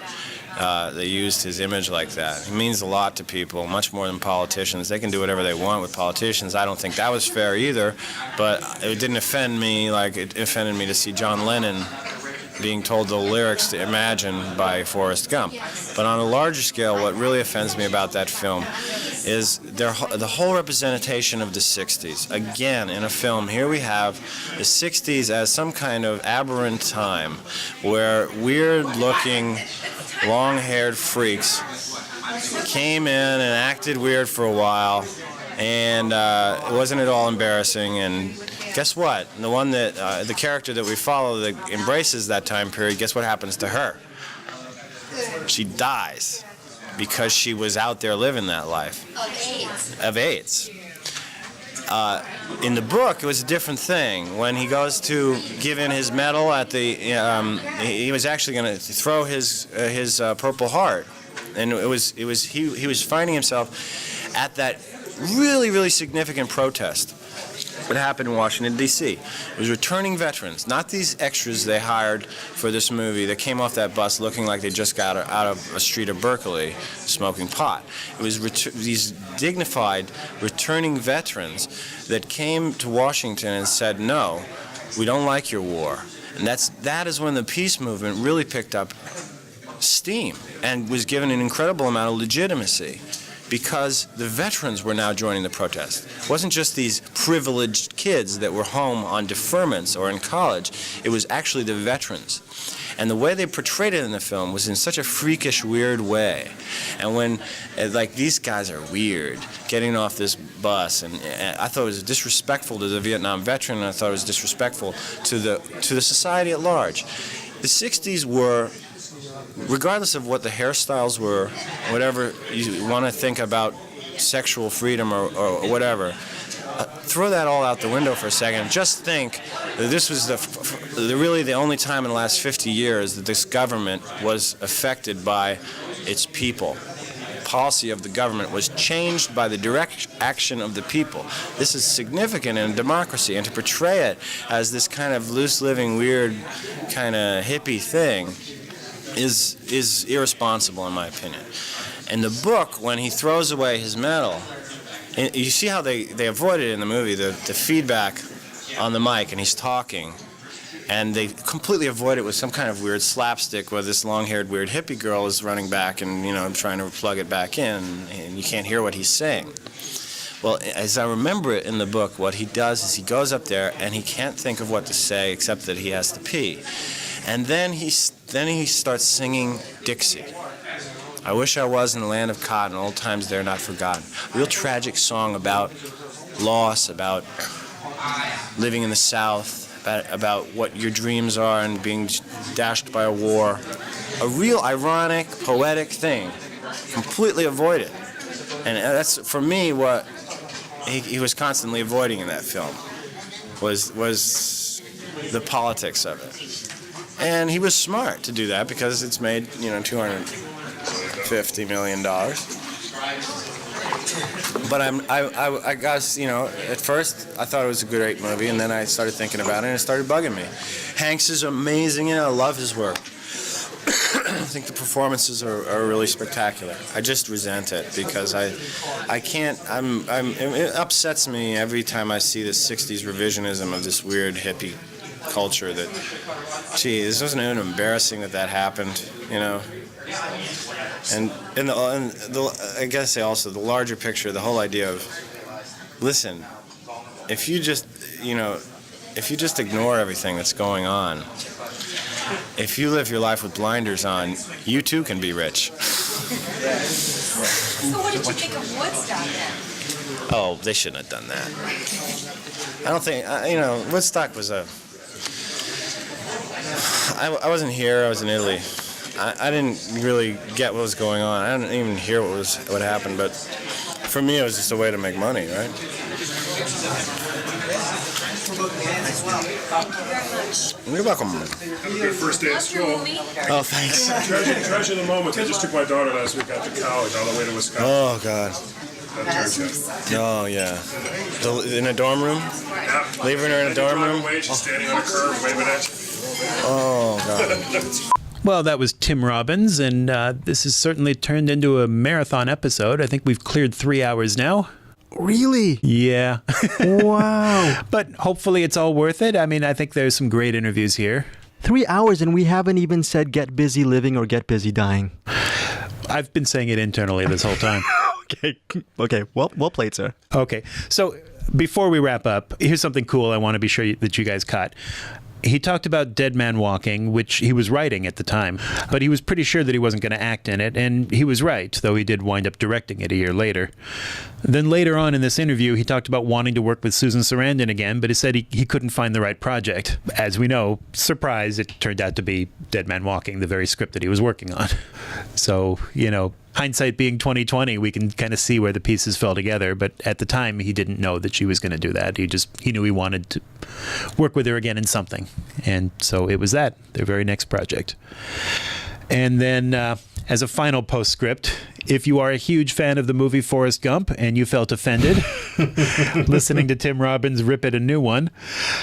They used his image like that. It means a lot to people, much more than politicians. They can do whatever they want with politicians. I don't think that was fair either, but it didn't offend me like it offended me to see John Lennon being told the lyrics to Imagine by Forrest Gump. But on a larger scale, what really offends me about that film is the whole representation of the 60s. Again, in a film, here we have the 60s as some kind of aberrant time where weird-looking, long-haired freaks came in and acted weird for a while, and it wasn't at all embarrassing. And guess what? The one that the character that we follow that embraces that time period, guess what happens to her? She dies because she was out there living that life Of AIDS. of AIDS. In the book, it was a different thing. When he goes to give in his medal at the, he was actually going to throw his Purple Heart, and he was finding himself at that really, really significant protest. What happened in Washington, D.C. It was returning veterans, not these extras they hired for this movie that came off that bus looking like they just got out of a street of Berkeley smoking pot. It was these dignified returning veterans that came to Washington and said, no, we don't like your war. And that is when the peace movement really picked up steam and was given an incredible amount of legitimacy, because the veterans were now joining the protest. It wasn't just these privileged kids that were home on deferments or in college. It was actually the veterans. And the way they portrayed it in the film was in such a freakish, weird way. And when, like, these guys are weird, getting off this bus, and I thought it was disrespectful to the Vietnam veteran, and I thought it was disrespectful to the society at large. The 60s were, regardless of what the hairstyles were, whatever you want to think about sexual freedom or whatever, throw that all out the window for a second and just think that this was really the only time in the last 50 years that this government was affected by its people. Policy of the government was changed by the direct action of the people. This is significant in a democracy, and to portray it as this kind of loose-living, weird, kind of hippie thing is irresponsible, in my opinion. In the book, when he throws away his medal, you see how they avoid it in the movie, the feedback on the mic, and he's talking, and they completely avoid it with some kind of weird slapstick where this long-haired weird hippie girl is running back and, trying to plug it back in, and you can't hear what he's saying. Well, as I remember it in the book, what he does is he goes up there and he can't think of what to say except that he has to pee. And then he starts singing Dixie. I wish I was in the land of cotton, old times there not forgotten. A real tragic song about loss, about living in the South, about what your dreams are and being dashed by a war. A real ironic, poetic thing, completely avoided. And that's, for me, what he was constantly avoiding in that film, was the politics of it. And he was smart to do that because it's made, $250 million. But I guess, at first I thought it was a great movie, and then I started thinking about it, and it started bugging me. Hanks is amazing, I love his work. I think the performances are really spectacular. I just resent it because I can't. It upsets me every time I see this '60s revisionism of this weird hippie culture. That, gee, this wasn't even embarrassing that happened, And I gotta say also the larger picture, the whole idea of, listen, if you just ignore everything that's going on. If you live your life with blinders on, you too can be rich. So what did you think of Woodstock then? Oh, they shouldn't have done that. I don't think, Woodstock was I wasn't here, I was in Italy. I didn't really get what was going on. I didn't even hear what happened, but for me it was just a way to make money, right? Thank you very much. You're welcome. Good first day at school. Oh, thanks. Treasure the moment. I just took my daughter last week out to college on the way to Wisconsin. Oh, God. Oh, yeah. In a dorm room? Yeah. Leaving her in a dorm room? She's standing on a curb waving at you. Oh, God. Well, that was Tim Robbins, and this has certainly turned into a marathon episode. I think we've cleared 3 hours now. Really? Yeah. Wow. But hopefully it's all worth it. I mean, I think there's some great interviews here. 3 hours and we haven't even said get busy living or get busy dying. I've been saying it internally this whole time. Okay. Well played, sir. Okay. So before we wrap up, here's something cool I want to be sure that you guys caught. He talked about Dead Man Walking, which he was writing at the time, but he was pretty sure that he wasn't going to act in it, and he was right, though he did wind up directing it a year later. Then later on in this interview, he talked about wanting to work with Susan Sarandon again, but he said he couldn't find the right project. As we know, surprise, it turned out to be Dead Man Walking, the very script that he was working on. So, hindsight being 2020, we can kind of see where the pieces fell together. But at the time, he didn't know that she was going to do that. He knew he wanted to work with her again in something. And so it was their very next project. And then as a final postscript, if you are a huge fan of the movie Forrest Gump and you felt offended listening to Tim Robbins rip at a new one,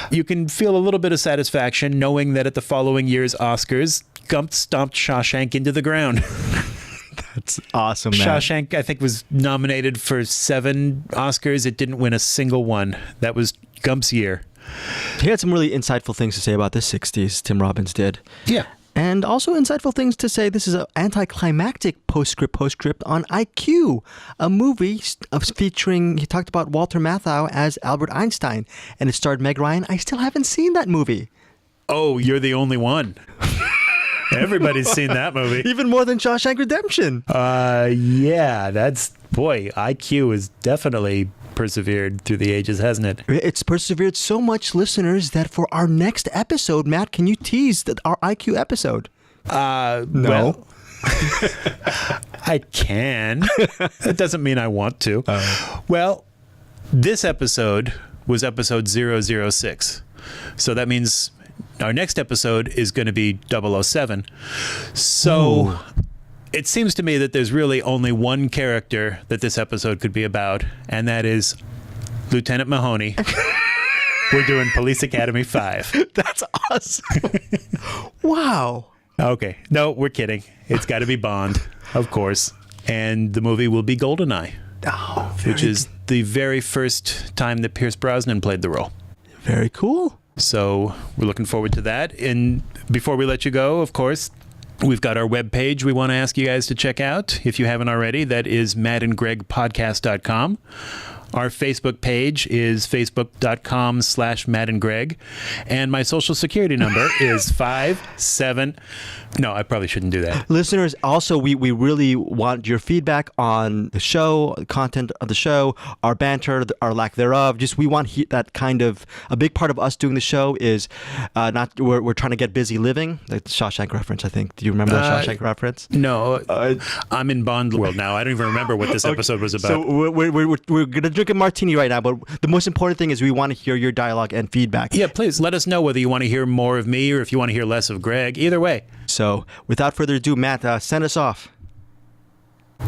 you can feel a little bit of satisfaction knowing that at the following year's Oscars, Gump stomped Shawshank into the ground. That's awesome, man. Shawshank, I think, was nominated for 7 Oscars. It didn't win a single one. That was Gump's year. He had some really insightful things to say about the 60s, Tim Robbins did. Yeah. And also insightful things to say. This is an anticlimactic postscript on IQ, a movie featuring, he talked about Walter Matthau as Albert Einstein, and it starred Meg Ryan. I still haven't seen that movie. Oh, you're the only one. Everybody's seen that movie. Even more than Shawshank Redemption. Yeah, IQ has definitely persevered through the ages, hasn't it? It's persevered so much, listeners, that for our next episode, Matt, can you tease our IQ episode? No. Well, I can. That doesn't mean I want to. Well, this episode was episode 006. So that means our next episode is going to be 007. So Ooh. It seems to me that there's really only one character that this episode could be about, and that is Lieutenant Mahoney. We're doing Police Academy 5. That's awesome. Wow. Okay. No, we're kidding. It's got to be Bond, of course. And the movie will be GoldenEye, which is the very first time that Pierce Brosnan played the role. Very cool. So we're looking forward to that. And before we let you go, of course, we've got our webpage we want to ask you guys to check out. If you haven't already, that is mattandgregpodcast.com. Our Facebook page is facebook.com/mattandgreg. And my social security number is 57... No, I probably shouldn't do that. Listeners, also, we really want your feedback on the show, the content of the show, our banter, our lack thereof. Just we want that kind of, a big part of us doing the show is we're trying to get busy living. Like the Shawshank reference, I think. Do you remember the Shawshank reference? No, I'm in Bond world now. I don't even remember what this episode was about. So we're going to drink a martini right now, but the most important thing is we want to hear your dialogue and feedback. Yeah, please let us know whether you want to hear more of me or if you want to hear less of Greg. Either way. So, without further ado, Matt, send us off.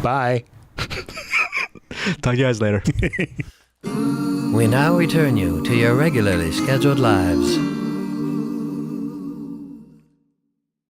Bye. Talk to you guys later. We now return you to your regularly scheduled lives.